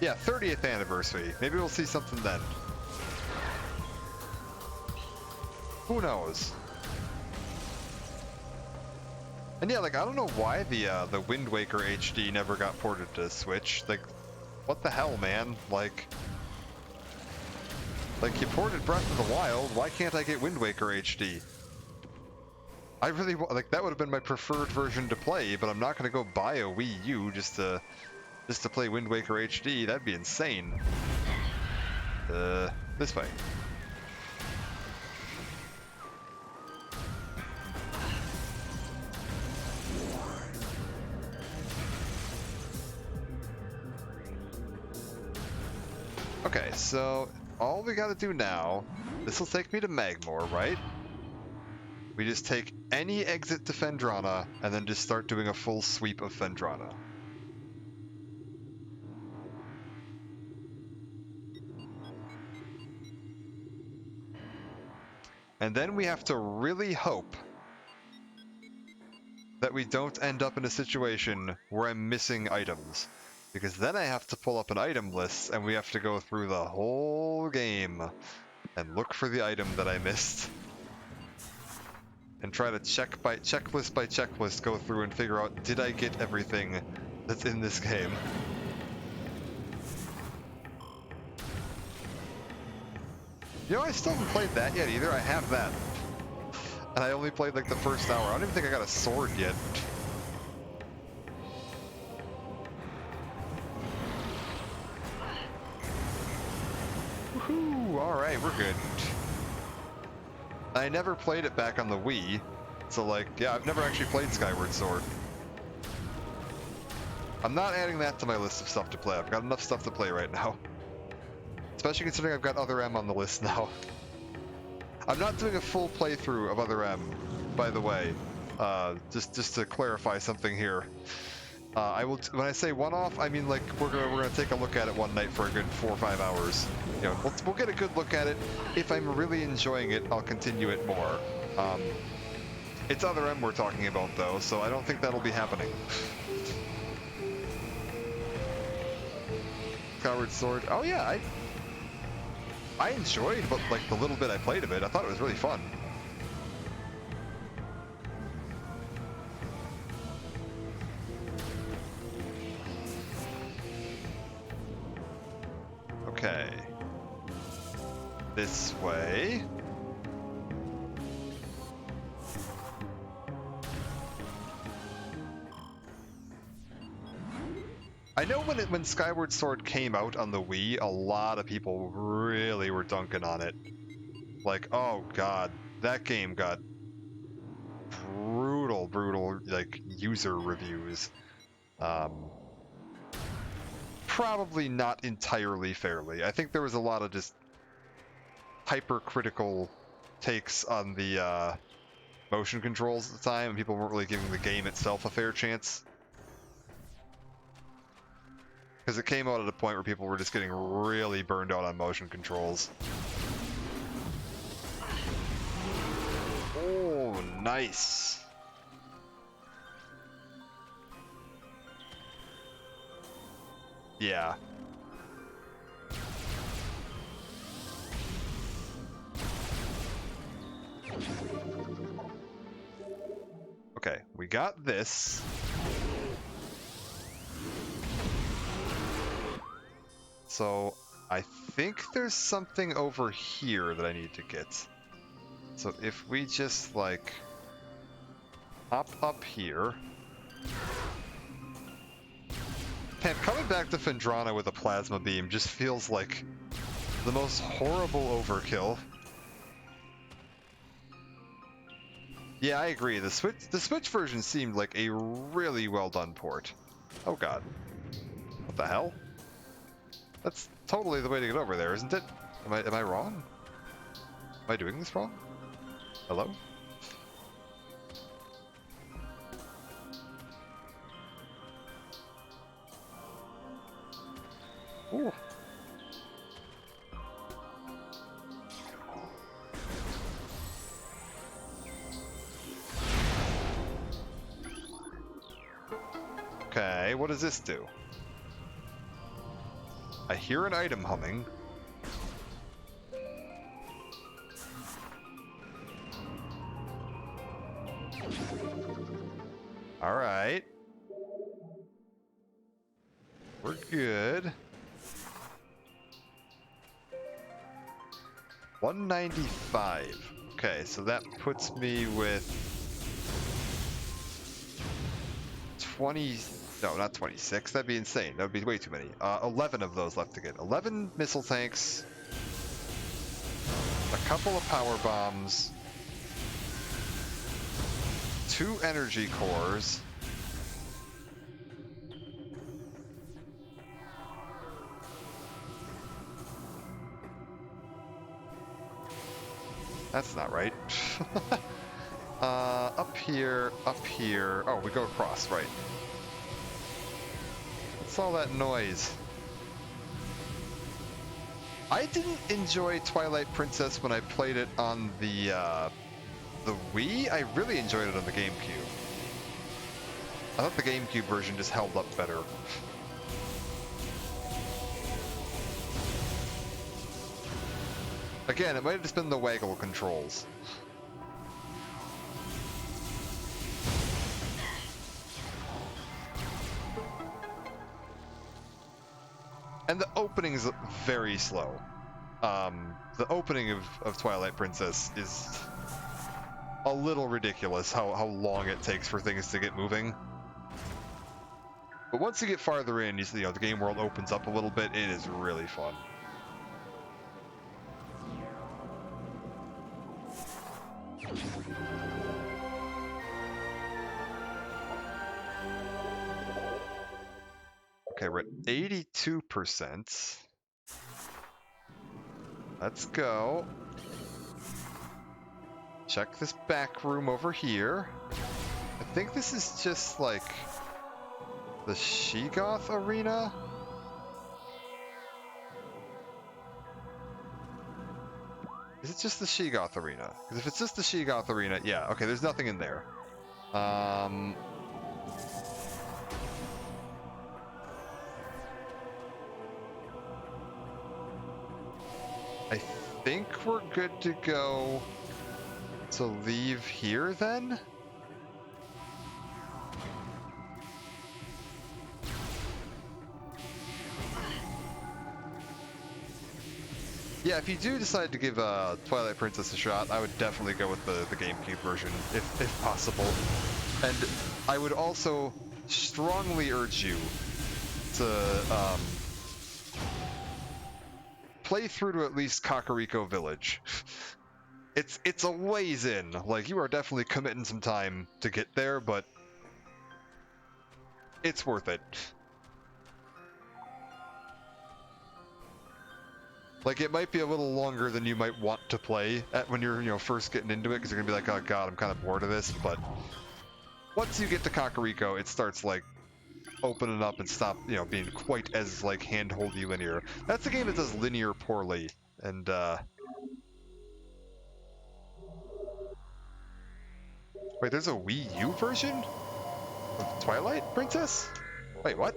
Yeah, 30th anniversary. Maybe we'll see something then. Who knows? And yeah, like I don't know why the Wind Waker HD never got ported to Switch. Like, what the hell, man? Like you ported Breath of the Wild. Why can't I get Wind Waker HD? I really like that would have been my preferred version to play, but I'm not gonna go buy a Wii U just to play Wind Waker HD. That'd be insane. This way. Okay, so all we gotta do now, this will take me to Magmore, right? We just take any exit to Phendrana, and then just start doing a full sweep of Phendrana. And then we have to really hope that we don't end up in a situation where I'm missing items. Because then I have to pull up an item list, and we have to go through the whole game and look for the item that I missed. And try to checklist by checklist go through and figure out, did I get everything that's in this game? You know, I still haven't played that yet either. I have that. And I only played like the first hour. I don't even think I got a sword yet. Woohoo! Alright, we're good. I never played it back on the Wii, so like, yeah, I've never actually played Skyward Sword. I'm not adding that to my list of stuff to play. I've got enough stuff to play right now. Especially considering I've got Other M on the list now. I'm not doing a full playthrough of Other M, by the way. Just to clarify something here. I will. When I say one-off, I mean like we're gonna take a look at it one night for a good 4 or 5 hours. You know, we'll get a good look at it. If I'm really enjoying it, I'll continue it more. It's Other M we're talking about though, so I don't think that'll be happening. Skyward Sword. Oh yeah, I enjoyed, but like the little bit I played of it, I thought it was really fun. Okay. This way. I know when Skyward Sword came out on the Wii, a lot of people really were dunking on it. Like, oh god, that game got brutal, like, user reviews. Probably not entirely fairly. I think there was a lot of just hypercritical takes on the motion controls at the time, and people weren't really giving the game itself a fair chance. Because it came out at a point where people were just getting really burned out on motion controls. Oh, nice. Yeah. Okay, we got this. So, I think there's something over here that I need to get. So if we just, like, hop up here. Man, coming back to Phendrana with a plasma beam just feels like the most horrible overkill. Yeah, I agree. The Switch version seemed like a really well done port. Oh god. What the hell? That's totally the way to get over there, isn't it? Am I wrong? Am I doing this wrong? Hello? Ooh. Okay, what does this do? I hear an item humming. Alright. We're good. 195. Okay, so that puts me with 20... No, not 26. That'd be insane. That would be way too many. 11 of those left to get. 11 missile tanks. A couple of power bombs. 2 energy cores. That's not right. Up here, up here. Oh, we go across, right. What's all that noise? I didn't enjoy Twilight Princess when I played it on the Wii. I really enjoyed it on the GameCube. I thought the GameCube version just held up better. Again, it might have just been the waggle controls. And the opening's very slow. The opening of Twilight Princess is a little ridiculous, how long it takes for things to get moving. But once you get farther in, you know, the game world opens up a little bit. It is really fun. Okay, we're at 82%. Let's go. Check this back room over here. I think this is just like the Sheegoth arena. Is it just the Sheegoth arena? Because if it's just the Sheegoth arena, yeah, okay, there's nothing in there. I think we're good to go to leave here then? Yeah, if you do decide to give Twilight Princess a shot, I would definitely go with the GameCube version, if possible. And I would also strongly urge you to play through to at least Kakariko Village. It's a ways in. Like, you are definitely committing some time to get there, but it's worth it. Like, it might be a little longer than you might want to play when you're, you know, first getting into it, because you're gonna be like, oh god, I'm kind of bored of this, but once you get to Kakariko, it starts, like, opening up and stop, you know, being quite as, like, hand-holdy linear. That's a game that does linear poorly, and, Wait, there's a Wii U version of Twilight Princess? Wait, what?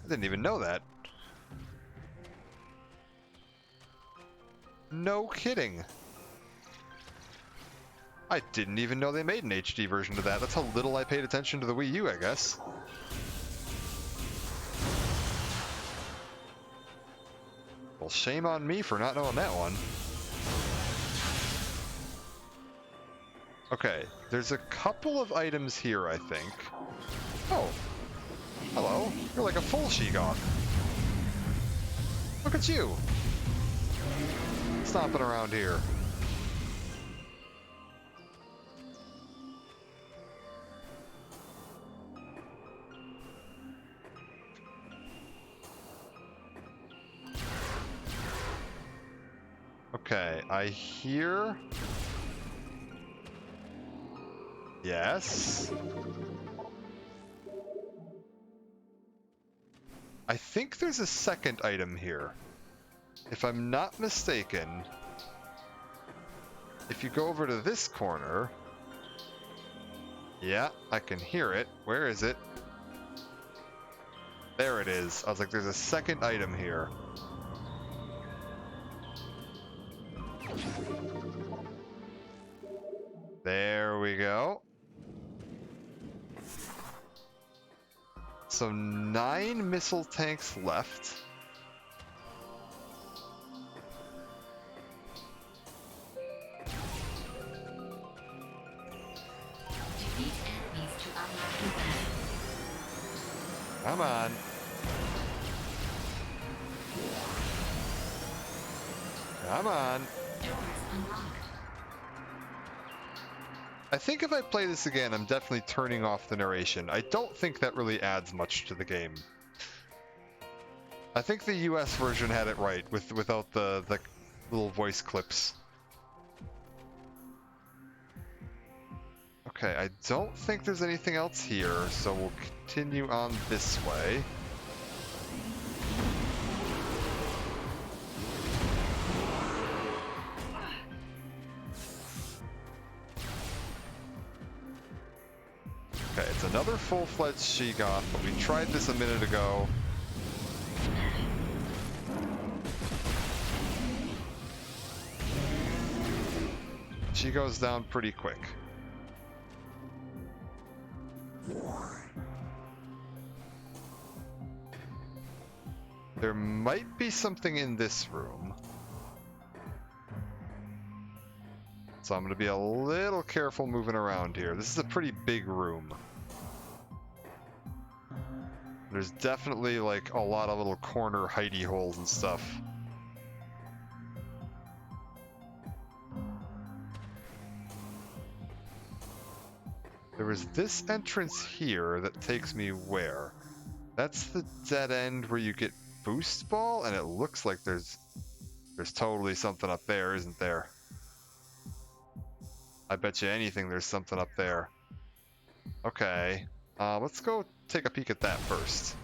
I didn't even know that. No kidding. I didn't even know they made an HD version of that. That's how little I paid attention to the Wii U, I guess. Well, shame on me for not knowing that one. Okay, there's a couple of items here, I think. Oh, hello. You're like a full Sheegoth. Look at you. Stomping around here. Okay, I hear... Yes. I think there's a second item here. If I'm not mistaken, if you go over to this corner... Yeah, I can hear it. Where is it? There it is. I was like, there's a second item here. There we go. So 9 missile tanks left. Come on. Come on. I think if I play this again, I'm definitely turning off the narration. I don't think that really adds much to the game. I think the US version had it right without the little voice clips. Okay, I don't think there's anything else here, so we'll continue on this way. Okay, it's another full-fledged She-Goth, but we tried this a minute ago. She goes down pretty quick. There might be something in this room. So I'm going to be a little careful moving around here. This is a pretty big room. There's definitely like a lot of little corner hidey holes and stuff. There was this entrance here that takes me where? That's the dead end where you get boost ball, and it looks like there's totally something up there, isn't there? I bet you anything there's something up there. Okay, let's go take a peek at that first.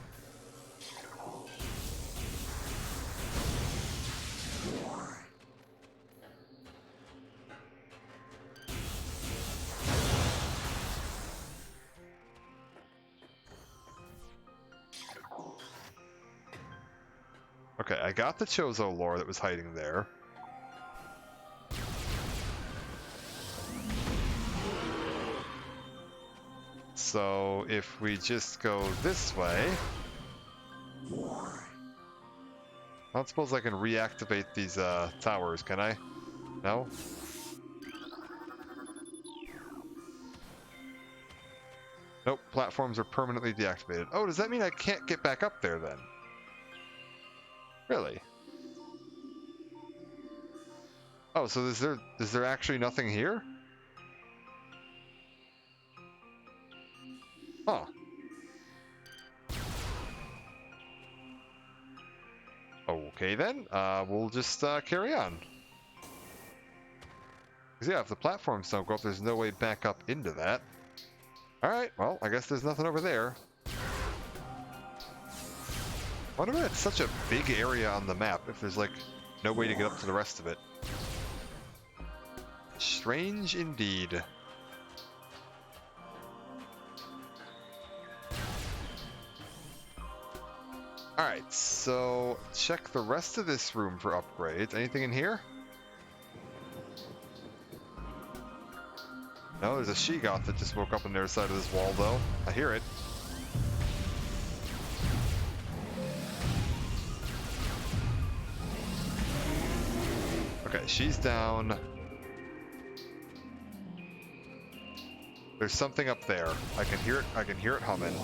Okay, I got the Chozo lore that was hiding there. So if we just go this way, I don't suppose I can reactivate these towers, can I? No? Nope, platforms are permanently deactivated. Oh, does that mean I can't get back up there then? Really? Oh, so is there actually nothing here? Huh. Okay then, we'll just carry on. Because yeah, if the platforms don't go up, there's no way back up into that. Alright, well, I guess there's nothing over there. I wonder why it's such a big area on the map if there's like no way to get up to the rest of it. Strange indeed. Alright, so check the rest of this room for upgrades. Anything in here? No, there's a She-Goth that just woke up on the other side of this wall though. I hear it. Okay, she's down. There's something up there. I can hear it humming.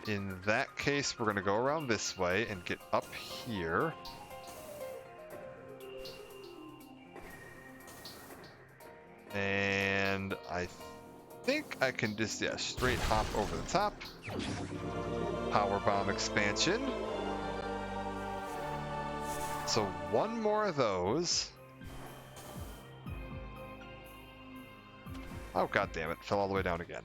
In that case, we're gonna go around this way and get up here. And I think I can just, yeah, straight hop over the top. Power bomb expansion. So one more of those. Oh, god damn it, fell all the way down again.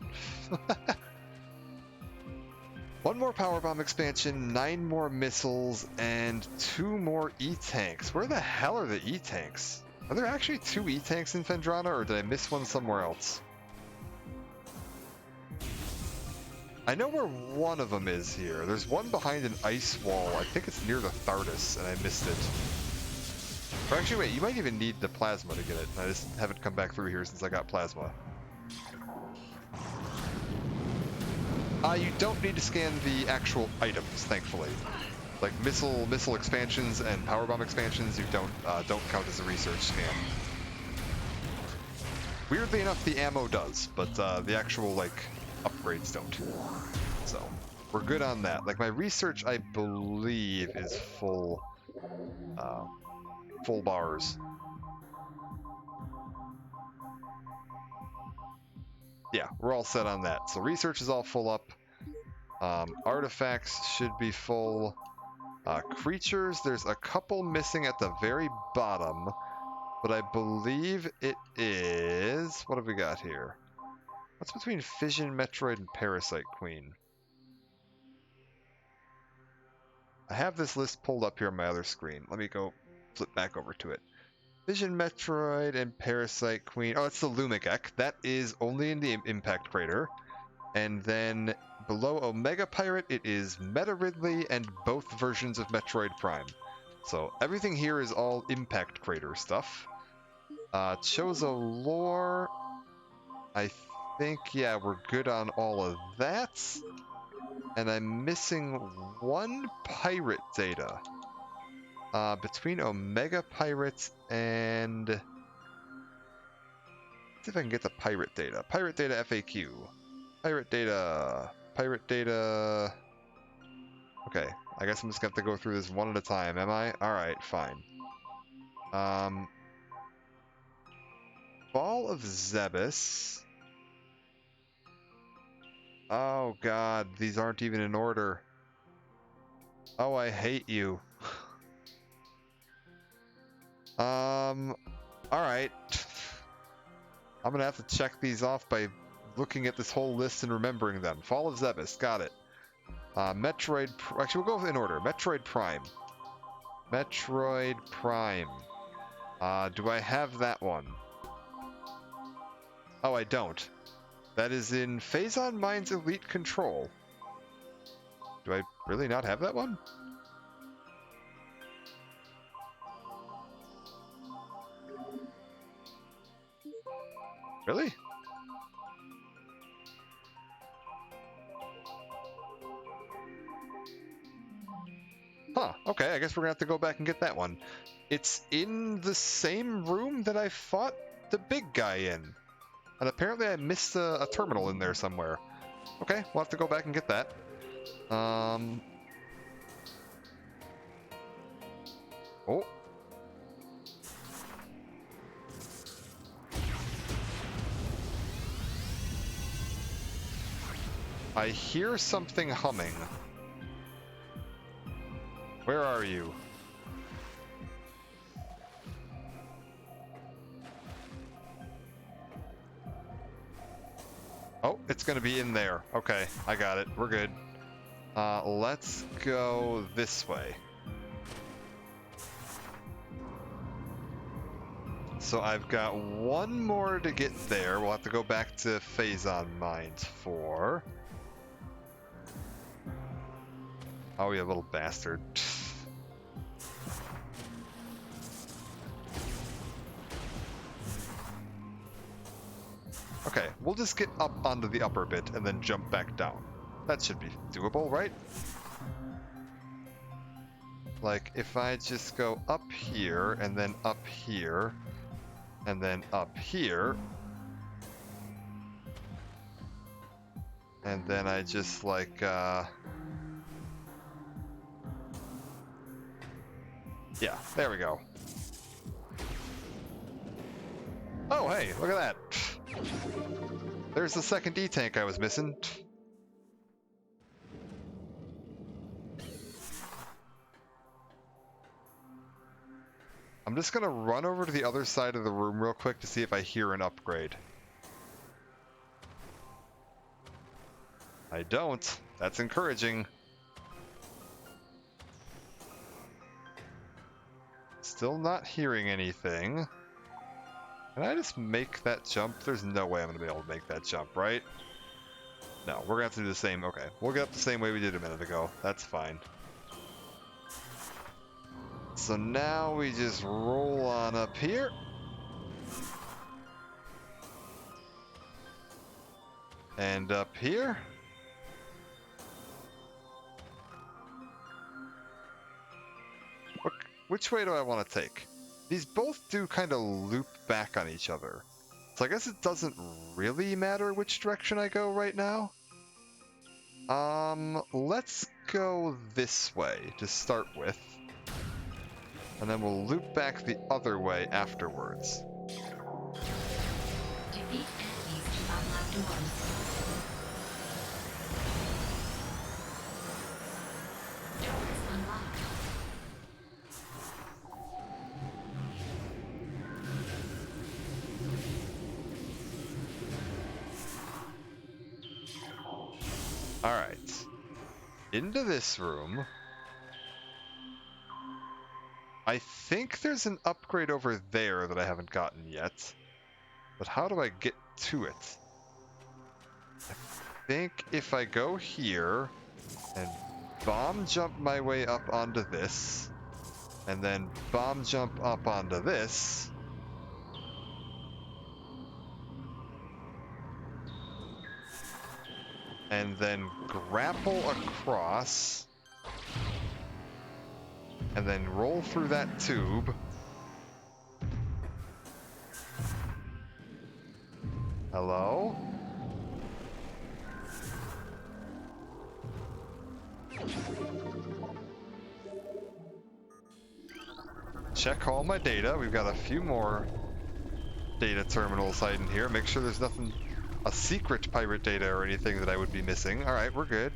One more power bomb expansion, 9 more missiles, and 2 more E-tanks. Where the hell are the E-tanks? Are there actually 2 E-tanks in Phendrana, or did I miss one somewhere else? I know where one of them is here. There's one behind an ice wall. I think it's near the TARDIS, and I missed it. Or actually, wait, you might even need the plasma to get it. I just haven't come back through here since I got plasma. You don't need to scan the actual items, thankfully. Like missile expansions and power bomb expansions, you don't count as a research scan. Weirdly enough, the ammo does, but the actual like upgrades don't. So we're good on that. Like my research, I believe, is full bars. Yeah, we're all set on that. So research is all full up. Artifacts should be full. Creatures, there's a couple missing at the very bottom, but I believe it is... What have we got here? What's between Fission, Metroid, and Parasite Queen? I have this list pulled up here on my other screen. Let me go flip back over to it. Fission, Metroid, and Parasite Queen. Oh, it's the Lumigek. That is only in the Impact Crater. And then below Omega Pirate, it is Meta Ridley and both versions of Metroid Prime. So everything here is all Impact Crater stuff. Chozo Lore, I think, yeah, we're good on all of that. And I'm missing one pirate data. Between Omega Pirates and... Let's see if I can get the pirate data. Pirate data FAQ. Pirate data. Pirate data. Okay, I guess I'm just gonna have to go through this one at a time, am I? Alright, fine. Ball of Zebus. Oh god, these aren't even in order. Oh, I hate you. Alright. I'm gonna have to check these off by looking at this whole list and remembering them. Fall of Zebus, got it. Metroid... Actually, we'll go in order. Metroid Prime. Metroid Prime. Do I have that one? Oh, I don't. That is in Phazon Mind's Elite Control. Do I really not have that one? Really? Huh, okay, I guess we're gonna have to go back and get that one. It's in the same room that I fought the big guy in. And apparently I missed a terminal in there somewhere. Okay, we'll have to go back and get that. Oh. I hear something humming. Where are you? Oh, it's gonna be in there. Okay, I got it. We're good. Let's go this way. So I've got one more to get there. We'll have to go back to Phazon Mind for... Oh, you little bastard. Okay, we'll just get up onto the upper bit and then jump back down. That should be doable, right? Like, if I just go up here, and then up here, and then up here, and then I just, like, yeah, there we go. Oh, hey, look at that. There's the second D-tank I was missing. I'm just gonna run over to the other side of the room real quick to see if I hear an upgrade. I don't. That's encouraging. Still not hearing anything. Can I just make that jump? There's no way I'm gonna be able to make that jump, right? No, we're gonna have to do the same. Okay, we'll get up the same way we did a minute ago. That's fine. So now we just roll on up here. And up here. Which way do I want to take? These both do kind of loop back on each other. So I guess it doesn't really matter which direction I go right now. Let's go this way to start with. And then we'll loop back the other way afterwards. Defeat enemies to unlock doors. Doors unlocked. Alright. Into this room. I think there's an upgrade over there that I haven't gotten yet. But how do I get to it? I think if I go here and bomb jump my way up onto this, and then bomb jump up onto this, and then grapple across, and then roll through that tube. Hello? Check all my data. We've got a few more data terminals hiding here. Make sure there's nothing, a secret pirate data or anything that I would be missing. Alright, we're good.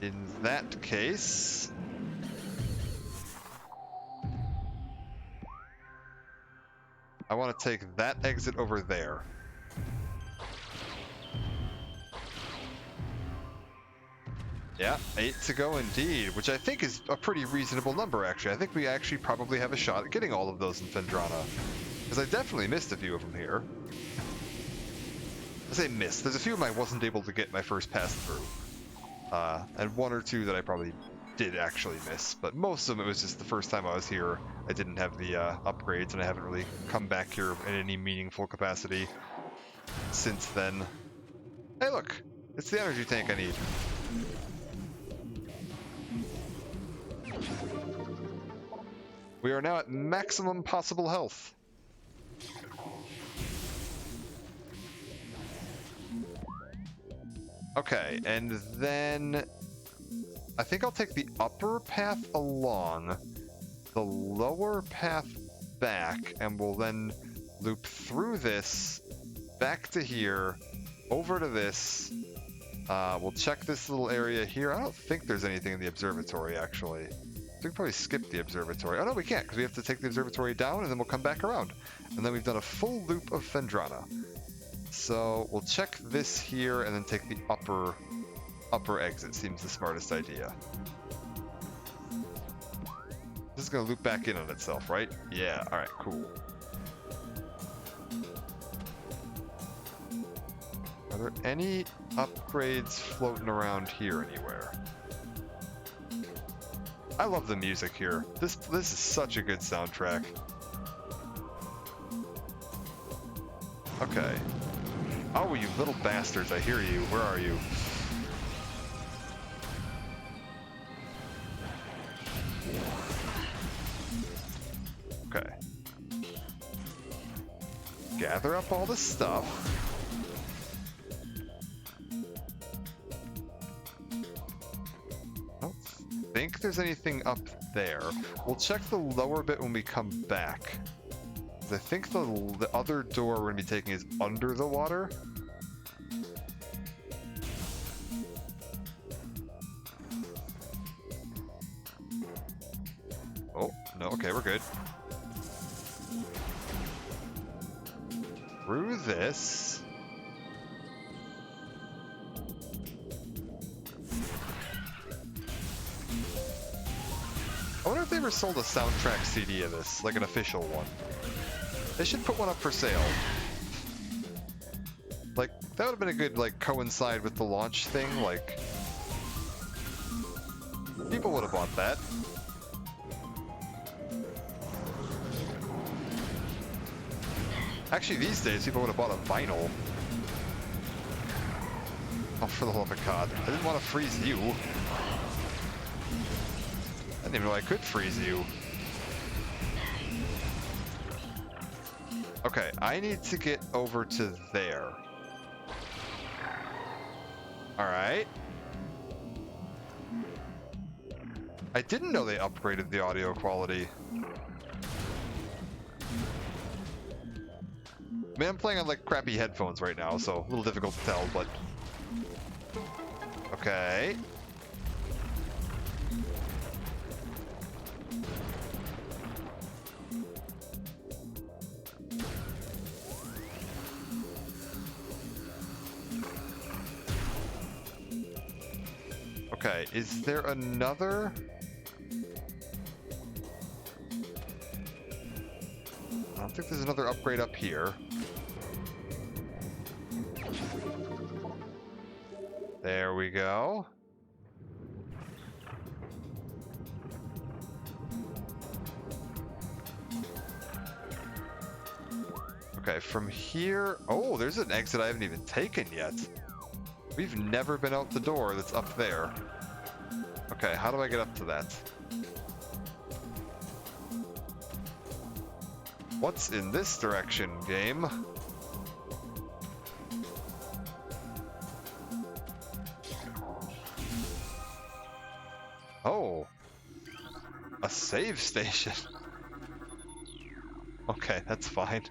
In that case... I want to take that exit over there. Yeah, 8 to go indeed, which I think is a pretty reasonable number, actually. I think we actually probably have a shot at getting all of those in Phendrana. Because I definitely missed a few of them here. I say missed. There's a few of them I wasn't able to get my first pass through. And one or two that I probably did actually miss. But most of them, it was just the first time I was here, I didn't have the upgrades, and I haven't really come back here in any meaningful capacity since then. Hey look! It's the energy tank I need. We are now at maximum possible health. Okay, and then I think I'll take the upper path along, the lower path back, and we'll then loop through this, back to here, over to this. We'll check this little area here. I don't think there's anything in the observatory, actually. We can probably skip the observatory. Oh no, we can't, because we have to take the observatory down, and then we'll come back around. And then we've done a full loop of Phendrana. So we'll check this here, and then take the upper exit. Seems the smartest idea. This is going to loop back in on itself, right? Yeah, alright, cool. Are there any upgrades floating around here anywhere? I love the music here. This is such a good soundtrack. Okay. Oh, you little bastards, I hear you. Where are you? Okay. Gather up all the stuff. I don't think there's anything up there. We'll check the lower bit when we come back. I think the other door we're going to be taking is under the water. Oh, no, okay, we're good. Through this. I wonder if they ever sold a soundtrack CD of this, like an official one. They should put one up for sale. Like, that would have been a good, like, coincide with the launch thing. Like, people would have bought that. Actually, these days, people would have bought a vinyl. Oh, for the love of God. I didn't want to freeze you. I didn't even know I could freeze you. Okay, I need to get over to there. Alright. I didn't know they upgraded the audio quality. I mean, I'm playing on like crappy headphones right now, so a little difficult to tell, but... Okay. Okay, is there another? I don't think there's another upgrade up here. There we go. Okay, from here... Oh, there's an exit I haven't even taken yet. We've never been out the door that's up there. Okay, how do I get up to that? What's in this direction, game? Oh. A save station. Okay, that's fine.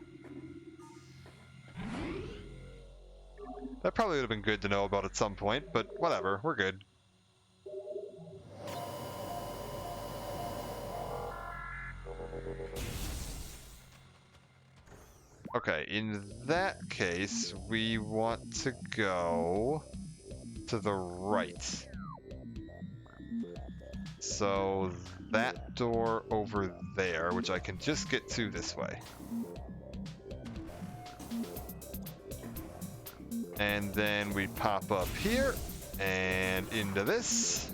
That probably would have been good to know about at some point, but whatever, we're good. Okay, in that case, we want to go to the right. So that door over there, which I can just get to this way. And then we pop up here and into this.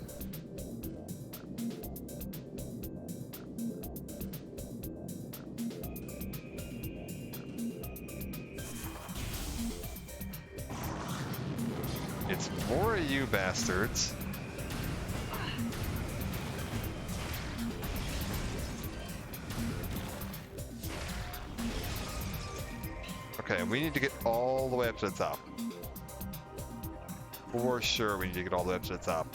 It's more of you bastards. Okay, we need to get all the way up to the top. For sure, we need to get all the way up to the top.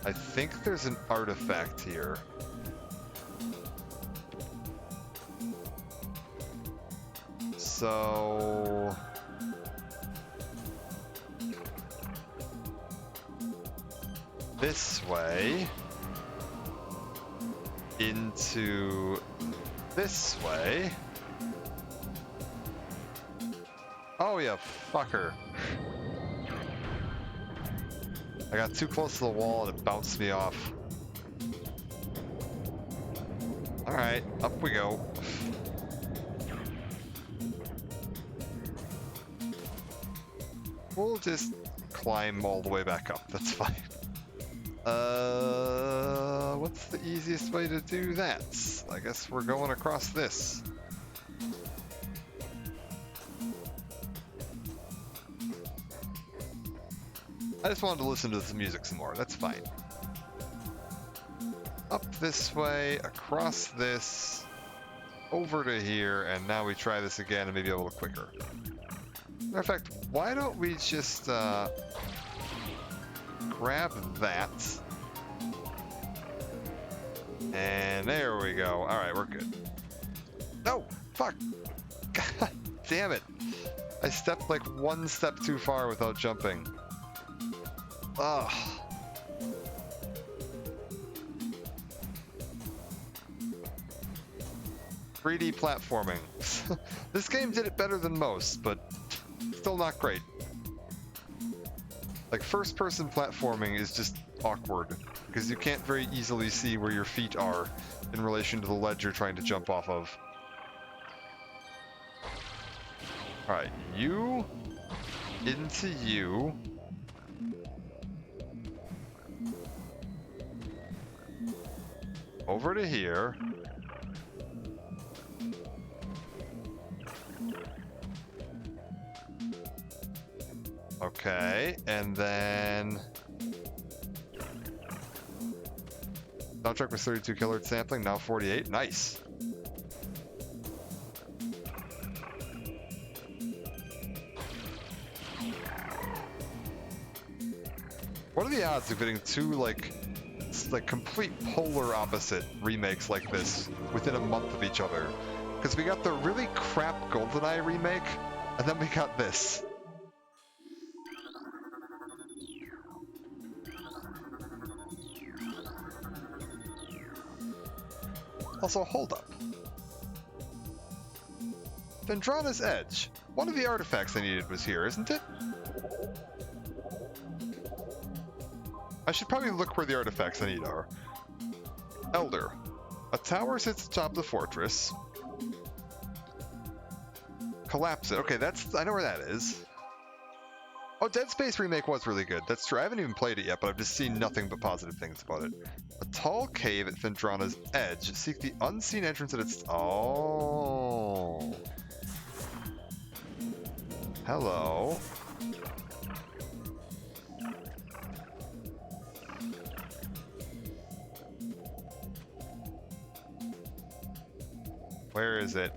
I think there's an artifact here. So... this way. Into this way. Oh yeah, fucker. I got too close to the wall and it bounced me off. Alright, up we go. We'll just climb all the way back up, that's fine. What's the easiest way to do that? I guess we're going across this. I just wanted to listen to this music some more, that's fine. Up this way, across this, over to here, and now we try this again and maybe a little quicker. Matter of fact, why don't we just grab that. And there we go. Alright, we're good. No! Fuck! God damn it! I stepped like one step too far without jumping. Ugh. "3D platforming." This game did it better than most, but still not great. Like, first-person platforming is just awkward, because you can't very easily see where your feet are in relation to the ledge you're trying to jump off of. Alright, you into you. Over to here. Okay, and then soundtrack was 32 kilohertz sampling, now 48. Nice. What are the odds of getting two like complete polar opposite remakes like this within a month of each other? Because we got the really crap GoldenEye remake, and then we got this. Also, hold up. Vendrana's Edge. One of the artifacts I needed was here, isn't it? I should probably look where the artifacts I need are. Elder. A tower sits atop the fortress. Collapse it. Okay, I know where that is. Oh, Dead Space Remake was really good. That's true. I haven't even played it yet, but I've just seen nothing but positive things about it. A tall cave at Vendrana's edge. Seek the unseen entrance at its... Oh. Hello. Where is it?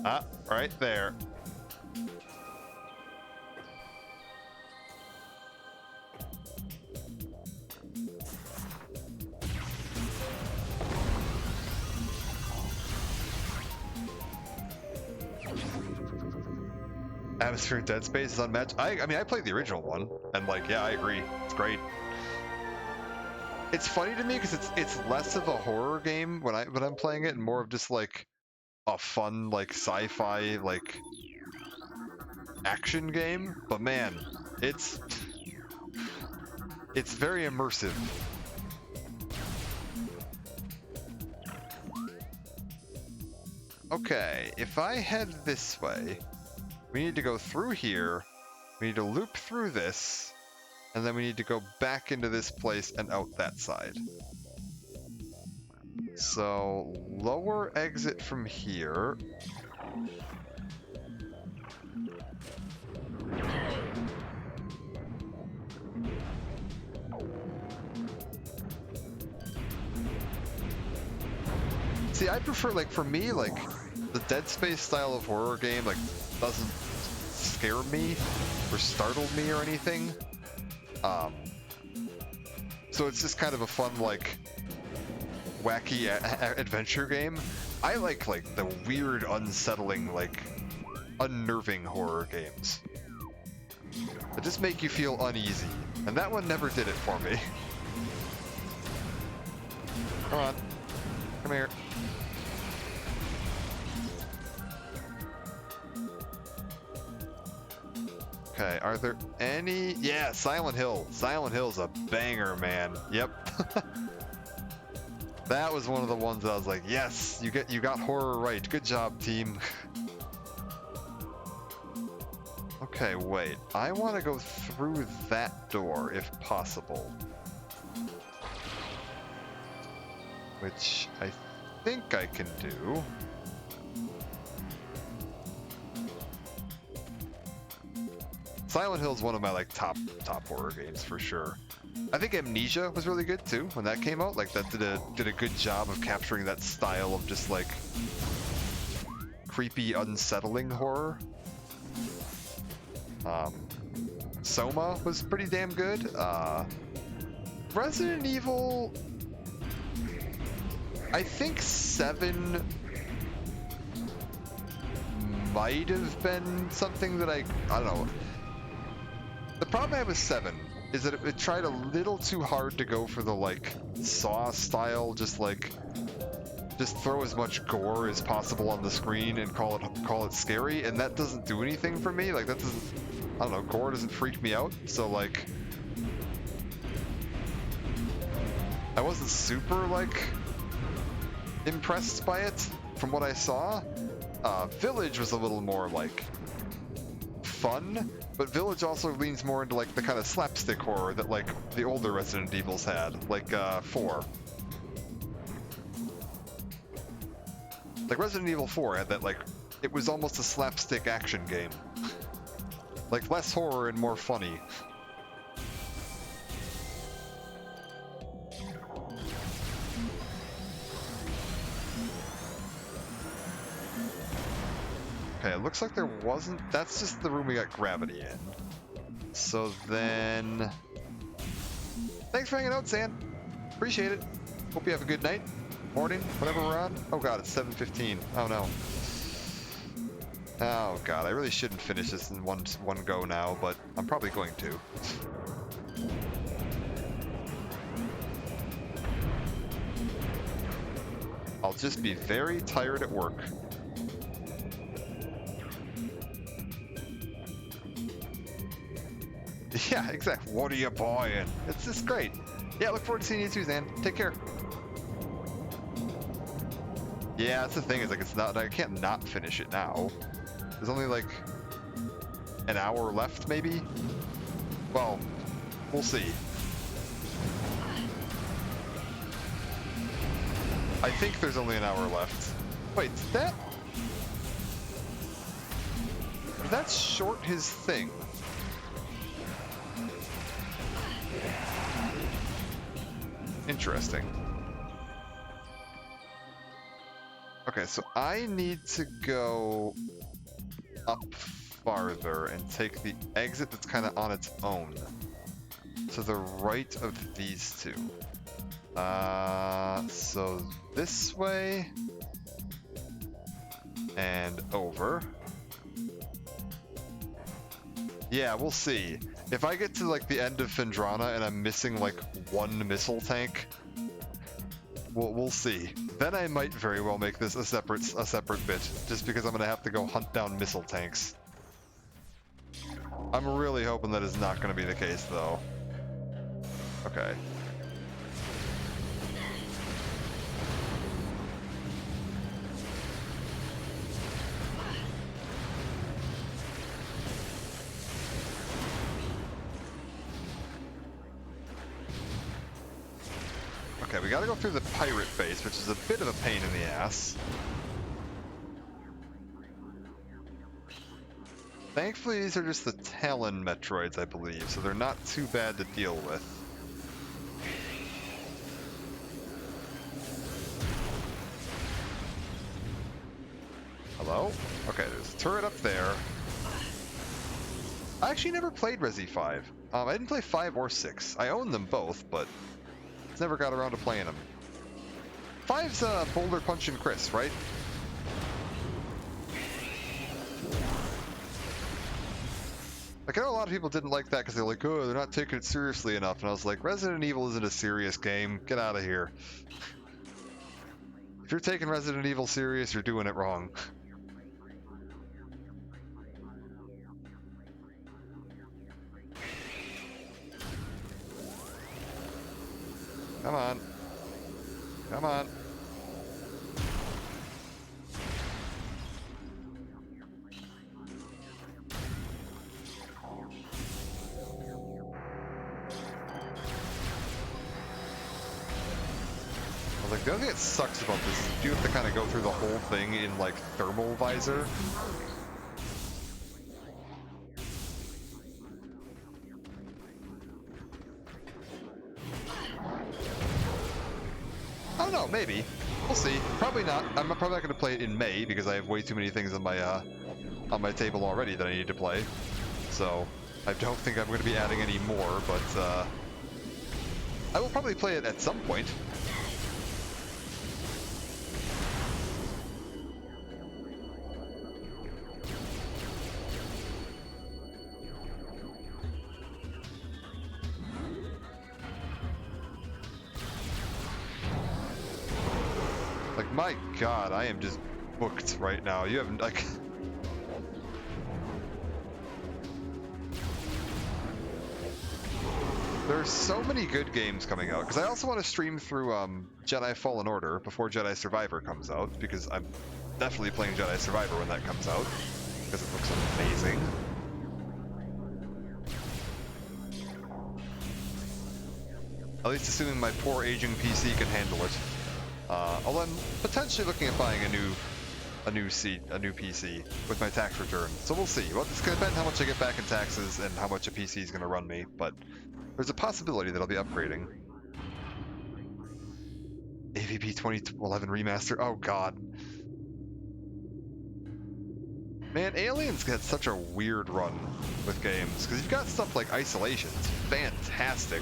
Ah, right there. Atmosphere in Dead Space is unmatched. I mean, I played the original one, and like, yeah, I agree. It's great. It's funny to me because it's less of a horror game when I'm playing it, and more of just like a fun like sci-fi like action game. But man, it's very immersive. Okay, if I head this way, we need to go through here, we need to loop through this, and then we need to go back into this place and out that side. So, lower exit from here. See, I prefer, like, for me, like, the Dead Space style of horror game, like, doesn't scare me or startle me or anything. So it's just kind of a fun, like, wacky adventure game. I like the weird, unsettling, like, unnerving horror games that just make you feel uneasy, and that one never did it for me. Come on, come here. Okay, are there any? Yeah, Silent Hill. Silent Hill's a banger, man. Yep. That was one of the ones that I was like, yes, you got horror right. Good job, team. Okay, wait. I want to go through that door if possible. Which I think I can do. Silent Hill is one of my like top horror games for sure. I think Amnesia was really good too when that came out. Like that did a good job of capturing that style of just like creepy, unsettling horror. Soma was pretty damn good. Resident Evil, I think 7 might have been something that I don't know. The problem I have with 7 is that it tried a little too hard to go for the like Saw style, just throw as much gore as possible on the screen and call it scary, and that doesn't do anything for me. Like that doesn't, I don't know, gore doesn't freak me out. So like, I wasn't super, like, impressed by it from what I saw. Village was a little more, like, fun, but Village also leans more into, like, the kind of slapstick horror that, like, the older Resident Evils had, like, 4. Like, Resident Evil 4 had that, like, it was almost a slapstick action game. Like, less horror and more funny. Okay, it looks like there wasn't... That's just the room we got gravity in. So then... Thanks for hanging out, Zan. Appreciate it. Hope you have a good night. Morning, whatever we're on. Oh god, it's 7:15. Oh no. Oh god, I really shouldn't finish this in one go now, but I'm probably going to. I'll just be very tired at work. Yeah, exactly. What are you buying? It's just great. Yeah, look forward to seeing you too, Zan. Take care. Yeah, that's the thing, is like it's not, I can't not finish it now. There's only like an hour left, maybe? Well, we'll see. I think there's only an hour left. Wait, did that short his thing? Interesting. Okay, so I need to go up farther and take the exit that's kind of on its own. To the right of these two. So this way. And over. Yeah, we'll see. If I get to like the end of Phendrana and I'm missing like one missile tank, we'll see. Then I might very well make this a separate bit, just because I'm gonna have to go hunt down missile tanks. I'm really hoping that is not gonna be the case though. Okay. Okay, we gotta go through the pirate base, which is a bit of a pain in the ass. Thankfully, these are just the Talon Metroids, I believe, so they're not too bad to deal with. Hello? Okay, there's a turret up there. I actually never played Resi 5. I didn't play 5 or 6. I own them both, but never got around to playing them. 5's Boulder Punch and Chris, right? Like, I know a lot of people didn't like that because they're like, oh, they're not taking it seriously enough. And I was like, Resident Evil isn't a serious game. Get out of here. If you're taking Resident Evil serious, you're doing it wrong. Come on. Come on. Like, the other thing that sucks about this is you do have to kind of go through the whole thing in, like, thermal visor. I don't know, maybe. We'll see. Probably not. I'm probably not going to play it in May because I have way too many things on my table already that I need to play. So, I don't think I'm going to be adding any more, but I will probably play it at some point. My god, I am just booked right now. You haven't, like... There's so many good games coming out, because I also want to stream through Jedi Fallen Order before Jedi Survivor comes out, because I'm definitely playing Jedi Survivor when that comes out, because it looks amazing. At least assuming my poor aging PC can handle it. Although I'm potentially looking at buying a new PC with my tax return. So we'll see. Well, it's going to depend how much I get back in taxes and how much a PC is going to run me, but there's a possibility that I'll be upgrading. AVP 2011 Remaster. Oh god. Man, Aliens had such a weird run with games, because you've got stuff like Isolation. It's fantastic.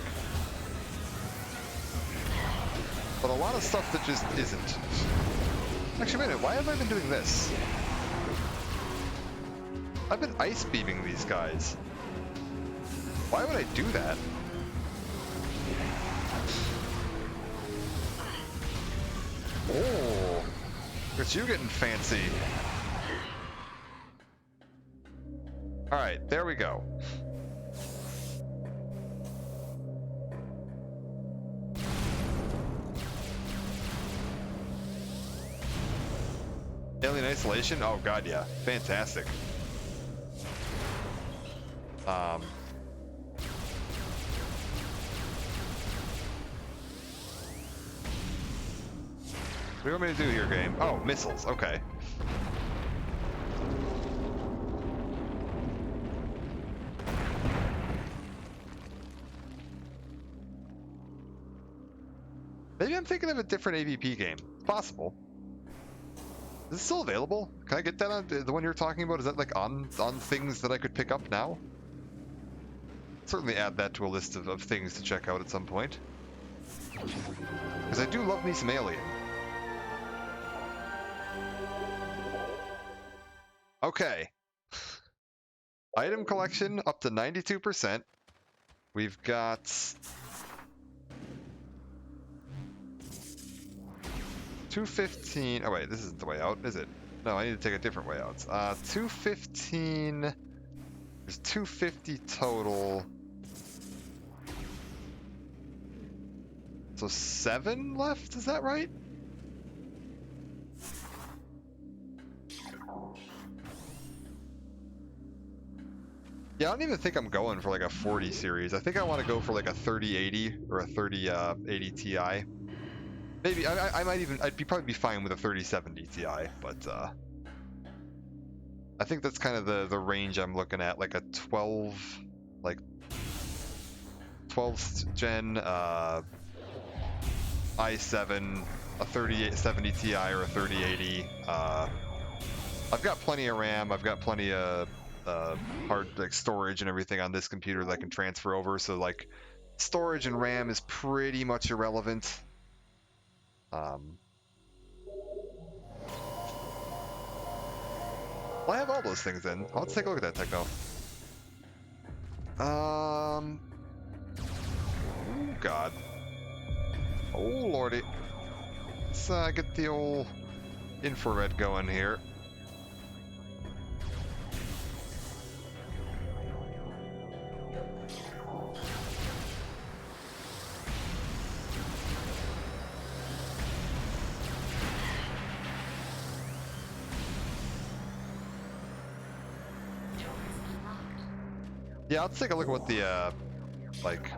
But a lot of stuff that just isn't. Actually, wait a minute, why have I been doing this? I've been ice beaming these guys. Why would I do that? Oh, look at you getting fancy. Alright, there we go. Alien Isolation? Oh god, yeah. Fantastic. What do you want me to do here, game? Oh, missiles. Okay. Maybe I'm thinking of a different AVP game. It's possible. Is it still available? Can I get that on the one you're talking about? Is that like on things that I could pick up now? Certainly add that to a list of things to check out at some point. Because I do love me some Alien. Okay. Item collection up to 92%. We've got 215. Oh wait, this isn't the way out, is it? No, I need to take a different way out. 215. There's 250 total. So 7 left, is that right? Yeah, I don't even think I'm going for like a 40 series. I think I want to go for like a 3080 or a 3080 Ti. Maybe I might even probably be fine with a 3070 Ti, but I think that's kind of the range I'm looking at, like a 12th gen i7, a 3070 Ti or a 3080. I've got plenty of RAM. I've got plenty of hard like storage and everything on this computer that I can transfer over. So like storage and RAM is pretty much irrelevant. Well, I have all those things in. Let's take a look at that techno. Oh god. Oh lordy. Let's get the old infrared going here. Yeah, let's take a look at what the like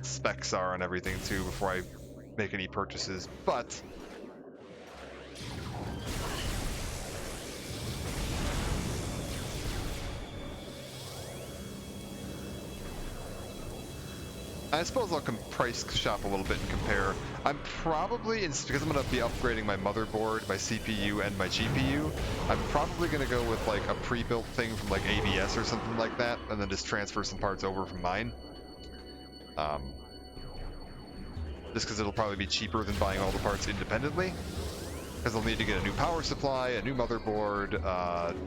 specs are and everything too before I make any purchases. But I suppose I'll price shop a little bit and compare. I'm probably, because I'm going to be upgrading my motherboard, my CPU, and my GPU, I'm probably going to go with like a pre-built thing from like ABS or something like that, and then just transfer some parts over from mine. Just because it'll probably be cheaper than buying all the parts independently. Because I'll need to get a new power supply, a new motherboard,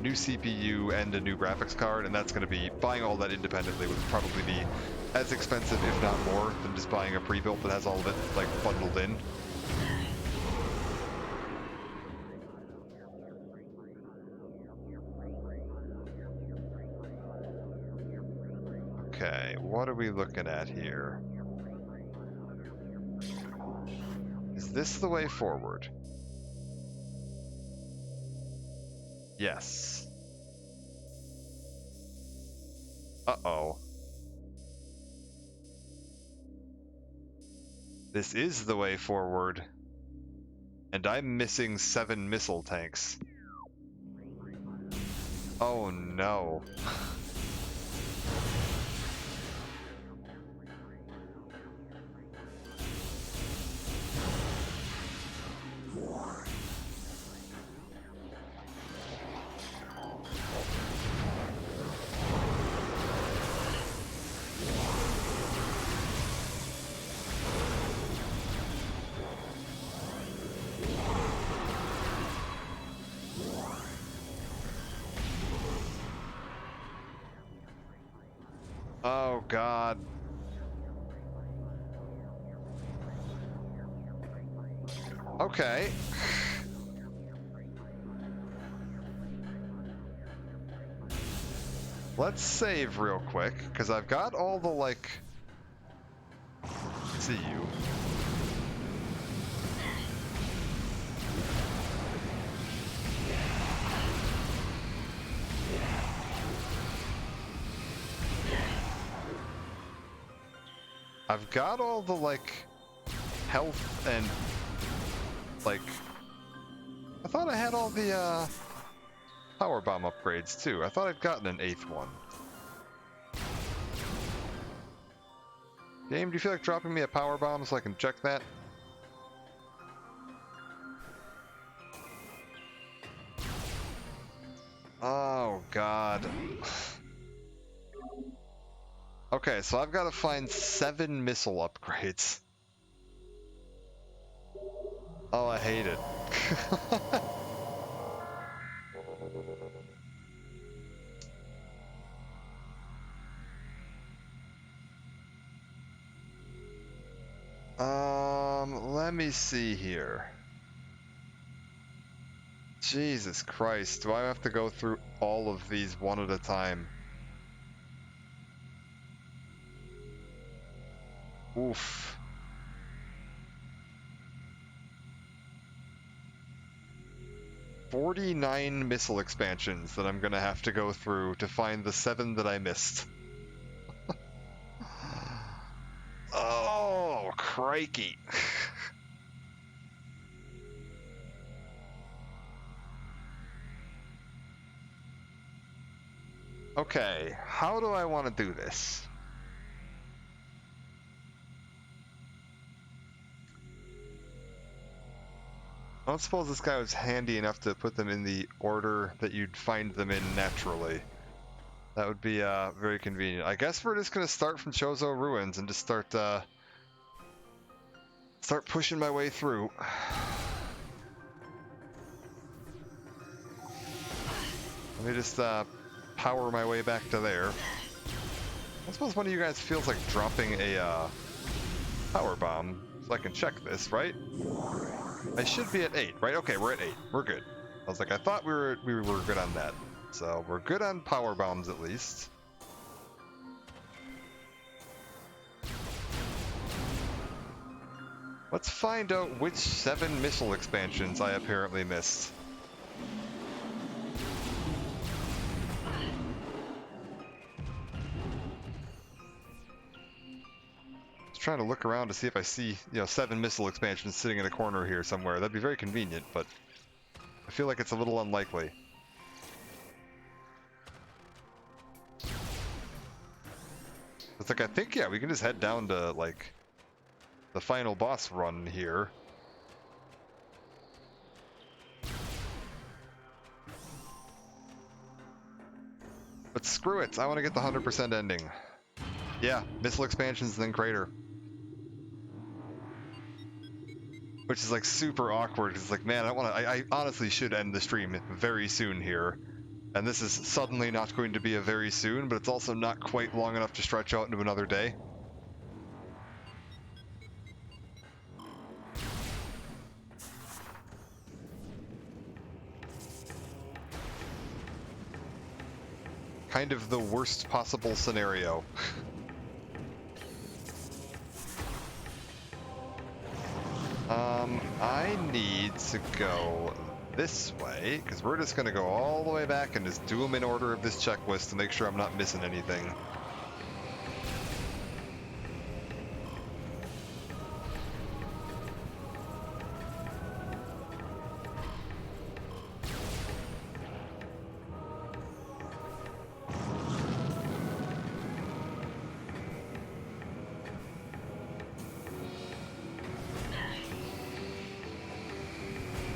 new CPU, and a new graphics card, and that's going to be, buying all that independently would probably be as expensive, if not more, than just buying a pre-built that has all of it like bundled in. Okay, what what are we looking at here? Is this the way forward? Yes. Uh-oh. This is the way forward. And I'm missing 7 missile tanks. Oh no. Oh god. Okay. Let's save real quick, because I've got all the, like... See you. I've got all the, like, health and, like... I thought I had all the, power bomb upgrades, too. I thought I'd gotten an 8th one. Game, do you feel like dropping me a power bomb so I can check that? Oh, God. Okay, so I've got to find 7 missile upgrades. Oh, I hate it. Let me see here. Jesus Christ, do I have to go through all of these one at a time? Oof. "49 missile expansions that I'm gonna have to go through to find the 7 that I missed. Oh, crikey. Okay, how do I want to do this? I don't suppose this guy was handy enough to put them in the order that you'd find them in naturally. That would be very convenient. I guess we're just gonna start from Chozo Ruins and just start pushing my way through. Let me just power my way back to there. I suppose one of you guys feels like dropping a power bomb, so I can check this, right? I should be at 8, right? Okay, we're at 8. We're good. I was like, I thought we were good on that. So we're good on power bombs at least. Let's find out which 7 missile expansions I apparently missed. Just trying to look around to see if I see, 7 missile expansions sitting in a corner here somewhere. That'd be very convenient, but I feel like it's a little unlikely. It's like, I think, yeah, we can just head down to, like, the final boss run here. But screw it, I want to get the 100% ending. Yeah, missile expansions and then crater. Which is like super awkward, because it's like, man, I honestly should end the stream very soon here. And this is suddenly not going to be a very soon, but it's also not quite long enough to stretch out into another day. Kind of the worst possible scenario. I need to go this way, because we're just going to go all the way back and just do them in order of this checklist to make sure I'm not missing anything.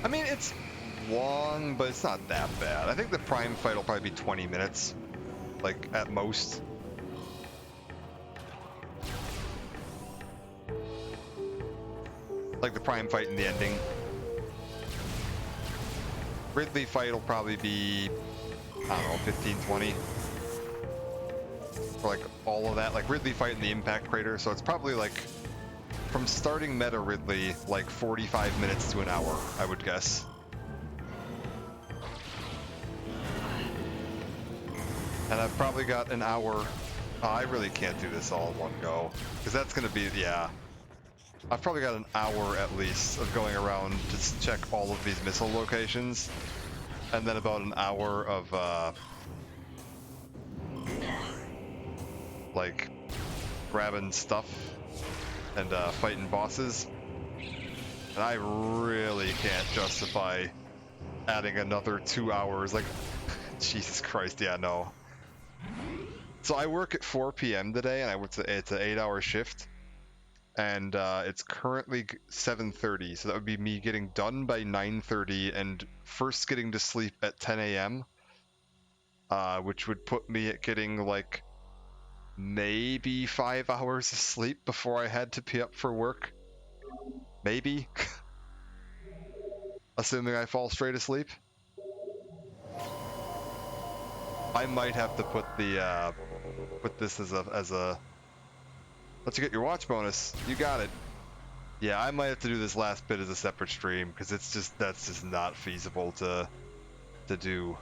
I mean, it's long, but it's not that bad. I think the prime fight will probably be 20 minutes, like, at most. Like the prime fight and the ending. Ridley fight will probably be, I don't know, 15, 20. For, like, all of that. Like, Ridley fight in the impact crater, so it's probably, like, from starting meta Ridley, like 45 minutes to an hour, I would guess. And I've probably got an hour. Oh, I really can't do this all in one go, because that's going to be, yeah. I've probably got an hour at least of going around to check all of these missile locations, and then about an hour of, like, grabbing stuff and fighting bosses. And I really can't justify adding another 2 hours. Like, Jesus Christ, yeah, no. So I work at 4 p.m. today, and it's an 8-hour shift, and it's currently 7:30. So that would be me getting done by 9:30 and first getting to sleep at 10 a.m., which would put me at getting like maybe 5 hours of sleep before I had to be up for work. Maybe. Assuming I fall straight asleep. I might have to put the put this as a let you get your watch bonus. You got it. Yeah, I might have to do this last bit as a separate stream because that's just not feasible to do.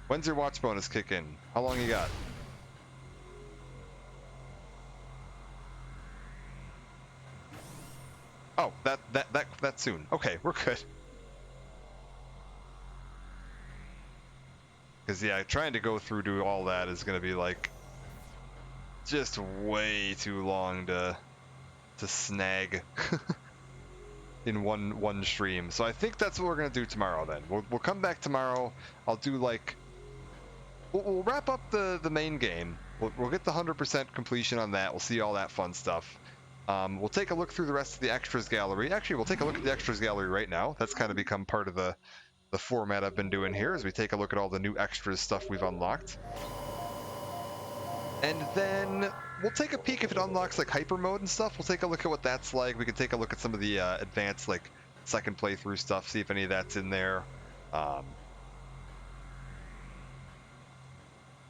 When's your watch bonus kick in? How long you got? Oh, that soon. Okay, we're good. Because yeah, trying to go through do all that is gonna be like just way too long to snag in one stream. So I think that's what we're gonna do tomorrow. Then we'll come back tomorrow. I'll do like we'll wrap up the main game. We'll get the 100% completion on that. We'll see all that fun stuff. We'll take a look through the rest of the extras gallery. Actually, we'll take a look at the extras gallery right now. That's kind of become part of the format I've been doing here as we take a look at all the new extras stuff we've unlocked. And then we'll take a peek if it unlocks like hyper mode and stuff. We'll take a look at what that's like. We can take a look at some of the advanced like second playthrough stuff, see if any of that's in there.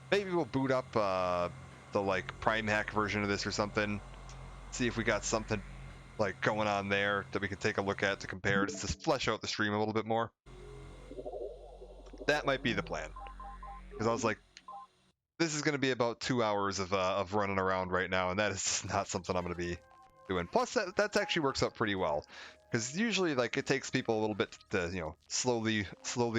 Maybe we'll boot up the like Prime Hack version of this or something. See if we got something like going on there that we can take a look at to compare, just to flesh out the stream a little bit more. That might be the plan. Because I was like, this is going to be about 2 hours of running around right now, and that is just not something I'm going to be doing. Plus, that actually works out pretty well. Because usually, like, it takes people a little bit to, you know, slowly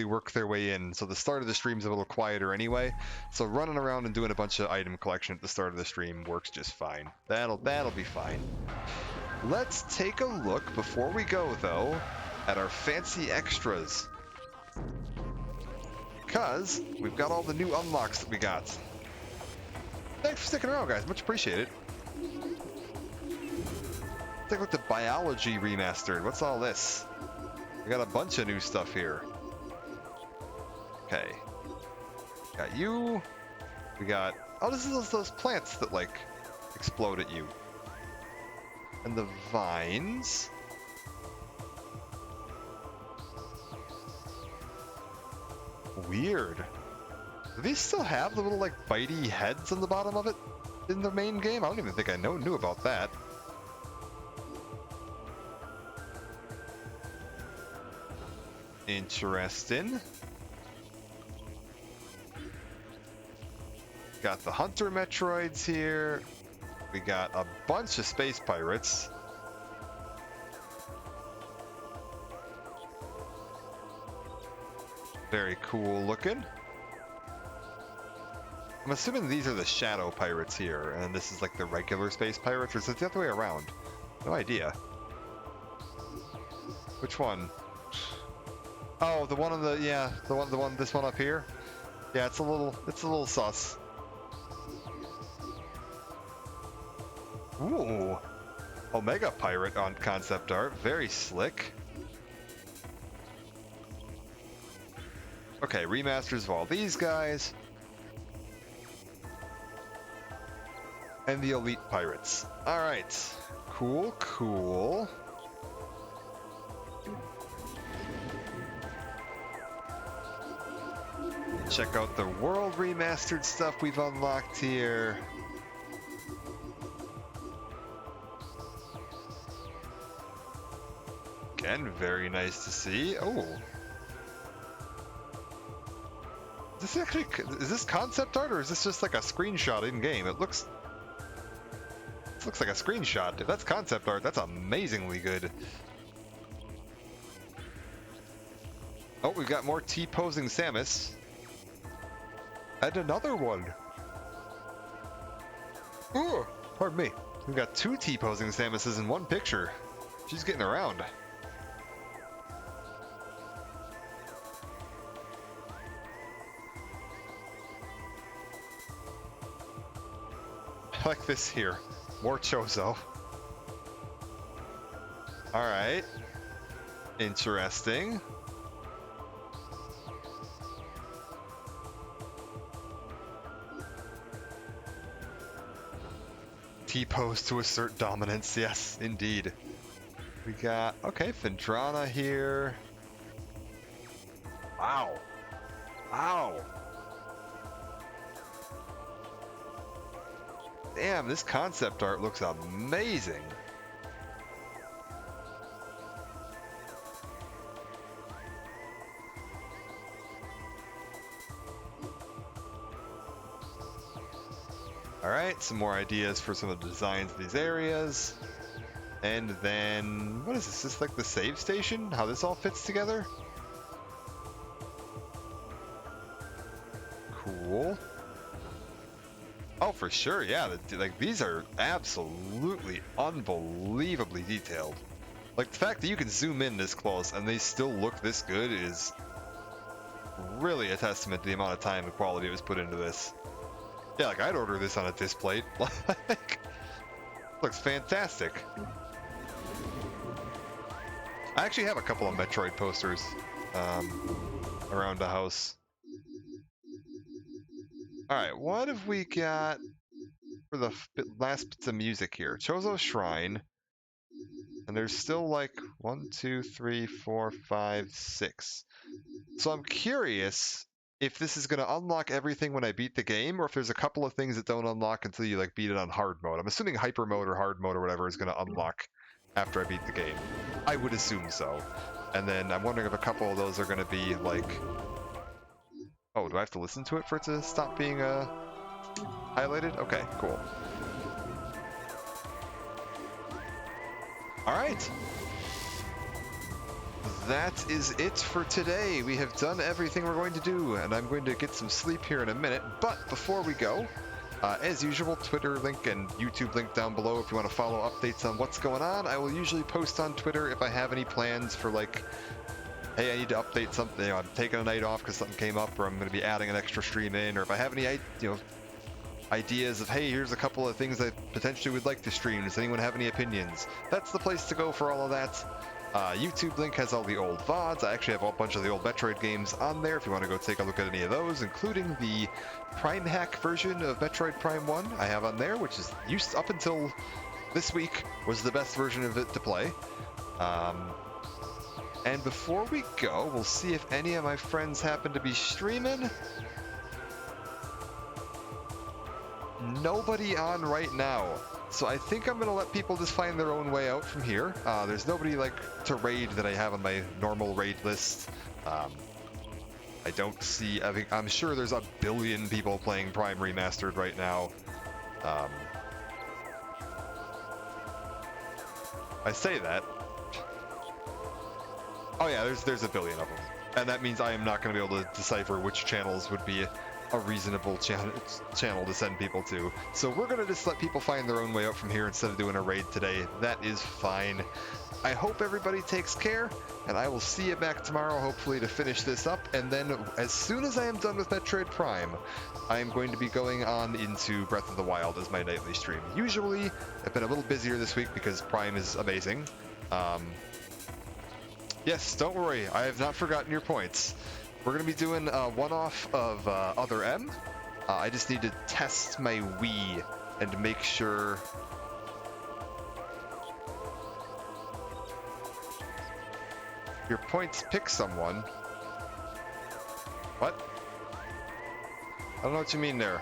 work their way in. So the start of the stream's a little quieter anyway. So running around and doing a bunch of item collection at the start of the stream works just fine. That'll be fine. Let's take a look before we go, though, at our fancy extras. Because we've got all the new unlocks that we got. Thanks for sticking around, guys. Much appreciated. Take a look at Biology Remastered. What's all this? We got a bunch of new stuff here. Okay. Got you. We got... Oh, this is those plants that, like, explode at you. And the vines. Weird. Do these still have the little, like, bitey heads on the bottom of it in the main game? I don't even think I knew about that. Interesting. Got the Hunter Metroids here. We got a bunch of space pirates. Very cool looking. I'm assuming these are the shadow pirates here, and this is like the regular space pirates, or is it the other way around? No idea. Which one? Oh, the one on the, yeah, this one up here. Yeah, it's a little sus. Ooh, Omega Pirate on concept art, very slick. Okay, remasters of all these guys. And the Elite Pirates. Alright, cool, cool. Check out the World Remastered stuff we've unlocked here. Again, very nice to see. Oh. Is this concept art or is this just like a screenshot in game? This looks like a screenshot. If that's concept art, that's amazingly good. Oh, we've got more T-posing Samus. And another one. Ooh, pardon me. We've got 2 T-posing Samuses in one picture. She's getting around. I like this here. More Chozo. Alright. Interesting. T-pose to assert dominance. Yes, indeed. We got, okay, Phendrana here. Wow. Wow. Damn, this concept art looks amazing. Alright, some more ideas for some of the designs of these areas. And then, what is this? Is this like the save station? How this all fits together? Cool. Oh, for sure, yeah. Like, these are absolutely unbelievably detailed. Like, the fact that you can zoom in this close and they still look this good is really a testament to the amount of time and quality that was put into this. Yeah, like, I'd order this on a disc plate. Like, looks fantastic. I actually have a couple of Metroid posters around the house. Alright, what have we got for the last bits of music here? Chozo Shrine. And there's still like 1, 2, 3, 4, 5, 6. So I'm curious if this is going to unlock everything when I beat the game, or if there's a couple of things that don't unlock until you like beat it on hard mode. I'm assuming hyper mode or hard mode or whatever is going to unlock after I beat the game. I would assume so. And then I'm wondering if a couple of those are going to be like... Oh, do I have to listen to it for it to stop being highlighted? Okay, cool. Alright. That is it for today. We have done everything we're going to do, and I'm going to get some sleep here in a minute. But before we go, as usual, Twitter link and YouTube link down below if you want to follow updates on what's going on. I will usually post on Twitter if I have any plans for like, hey, I need to update something, I'm taking a night off because something came up, or I'm going to be adding an extra stream in, or if I have any, ideas of, hey, here's a couple of things I potentially would like to stream. Does anyone have any opinions? That's the place to go for all of that. YouTube link has all the old VODs. I actually have a bunch of the old Metroid games on there if you want to go take a look at any of those, including the Prime Hack version of Metroid Prime 1 I have on there, which is used up until this week was the best version of it to play. And before we go, we'll see if any of my friends happen to be streaming. Nobody on right now. So I think I'm going to let people just find their own way out from here. There's nobody like to raid that I have on my normal raid list. I don't see, I'm sure there's a billion people playing Prime Remastered right now. I say that. Oh yeah, there's a billion of them. And that means I am not going to be able to decipher which channels would be a reasonable channel to send people to. So we're going to just let people find their own way out from here instead of doing a raid today. That is fine. I hope everybody takes care, and I will see you back tomorrow, hopefully, to finish this up. And then as soon as I am done with Metroid Prime, I am going to be going on into Breath of the Wild as my nightly stream. Usually, I've been a little busier this week because Prime is amazing. Yes, don't worry, I have not forgotten your points. We're going to be doing a one-off of Other M. I just need to test my Wii and make sure... Your points pick someone. What? I don't know what you mean there.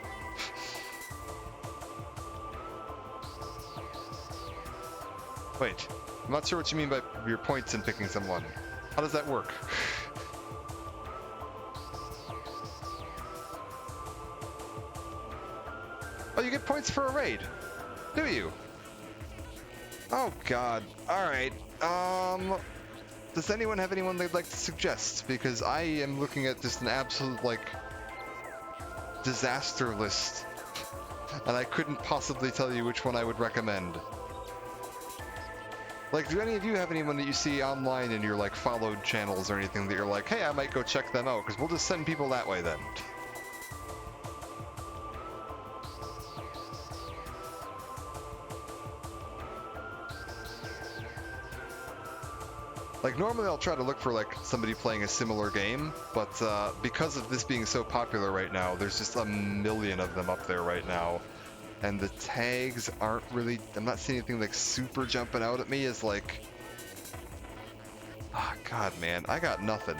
Wait, I'm not sure what you mean by your points in picking someone. How does that work? Oh, you get points for a raid, do you? Oh God. All right. Does anyone have anyone they'd like to suggest? Because I am looking at just an absolute like disaster list, and I couldn't possibly tell you which one I would recommend. Like, do any of you have anyone that you see online in your like followed channels or anything that you're like, hey, I might go check them out? Because we'll just send people that way then. Like, normally I'll try to look for, like, somebody playing a similar game, but because of this being so popular right now, there's just a million of them up there right now. And the tags aren't really... I'm not seeing anything, like, super jumping out at me as, like... Ah, God, man, I got nothing.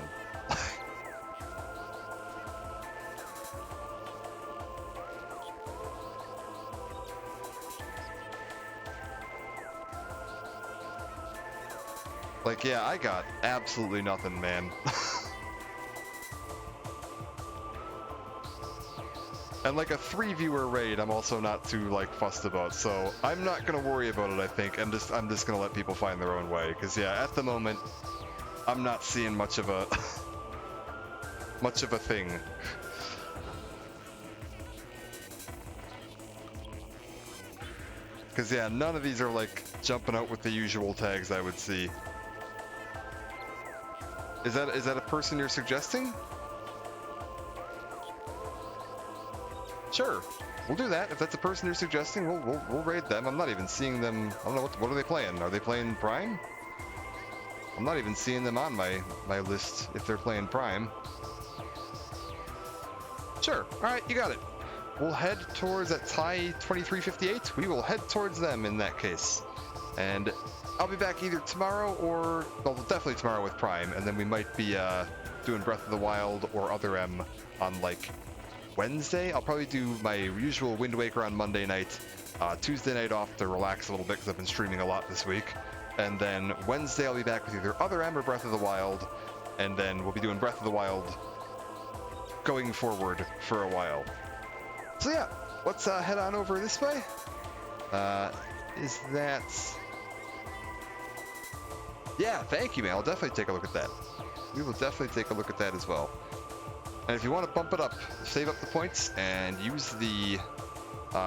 Like, yeah, I got absolutely nothing, man. And like a 3-viewer raid, I'm also not too like fussed about, so I'm not gonna worry about it. I think I'm just gonna let people find their own way, because yeah, at the moment, I'm not seeing much of a much of a thing. Because yeah, none of these are like jumping out with the usual tags I would see. Is that a person you're suggesting? Sure, we'll do that. If that's a person you're suggesting, we'll raid them. I'm not even seeing them. I don't know what are they playing? Are they playing Prime? I'm not even seeing them on my list if they're playing Prime. Sure. All right, you got it. We'll head towards that tie 2358. We will head towards them in that case, and I'll be back either tomorrow or, well, definitely tomorrow with Prime, and then we might be doing Breath of the Wild or Other M on like Wednesday. I'll probably do my usual Wind Waker on Monday night, Tuesday night off to relax a little bit because I've been streaming a lot this week, and then Wednesday I'll be back with either Other M or Breath of the Wild, and then we'll be doing Breath of the Wild going forward for a while. So yeah, let's head on over this way. Is that... Yeah, thank you, man. I'll definitely take a look at that. We will definitely take a look at that as well. And if you want to bump it up, save up the points and use the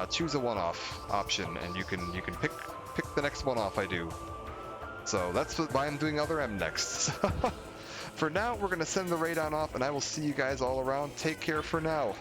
choose a one-off option, and you can pick the next one-off I do. So that's why I'm doing Other M next. For now, we're gonna send the raid on off, and I will see you guys all around. Take care for now.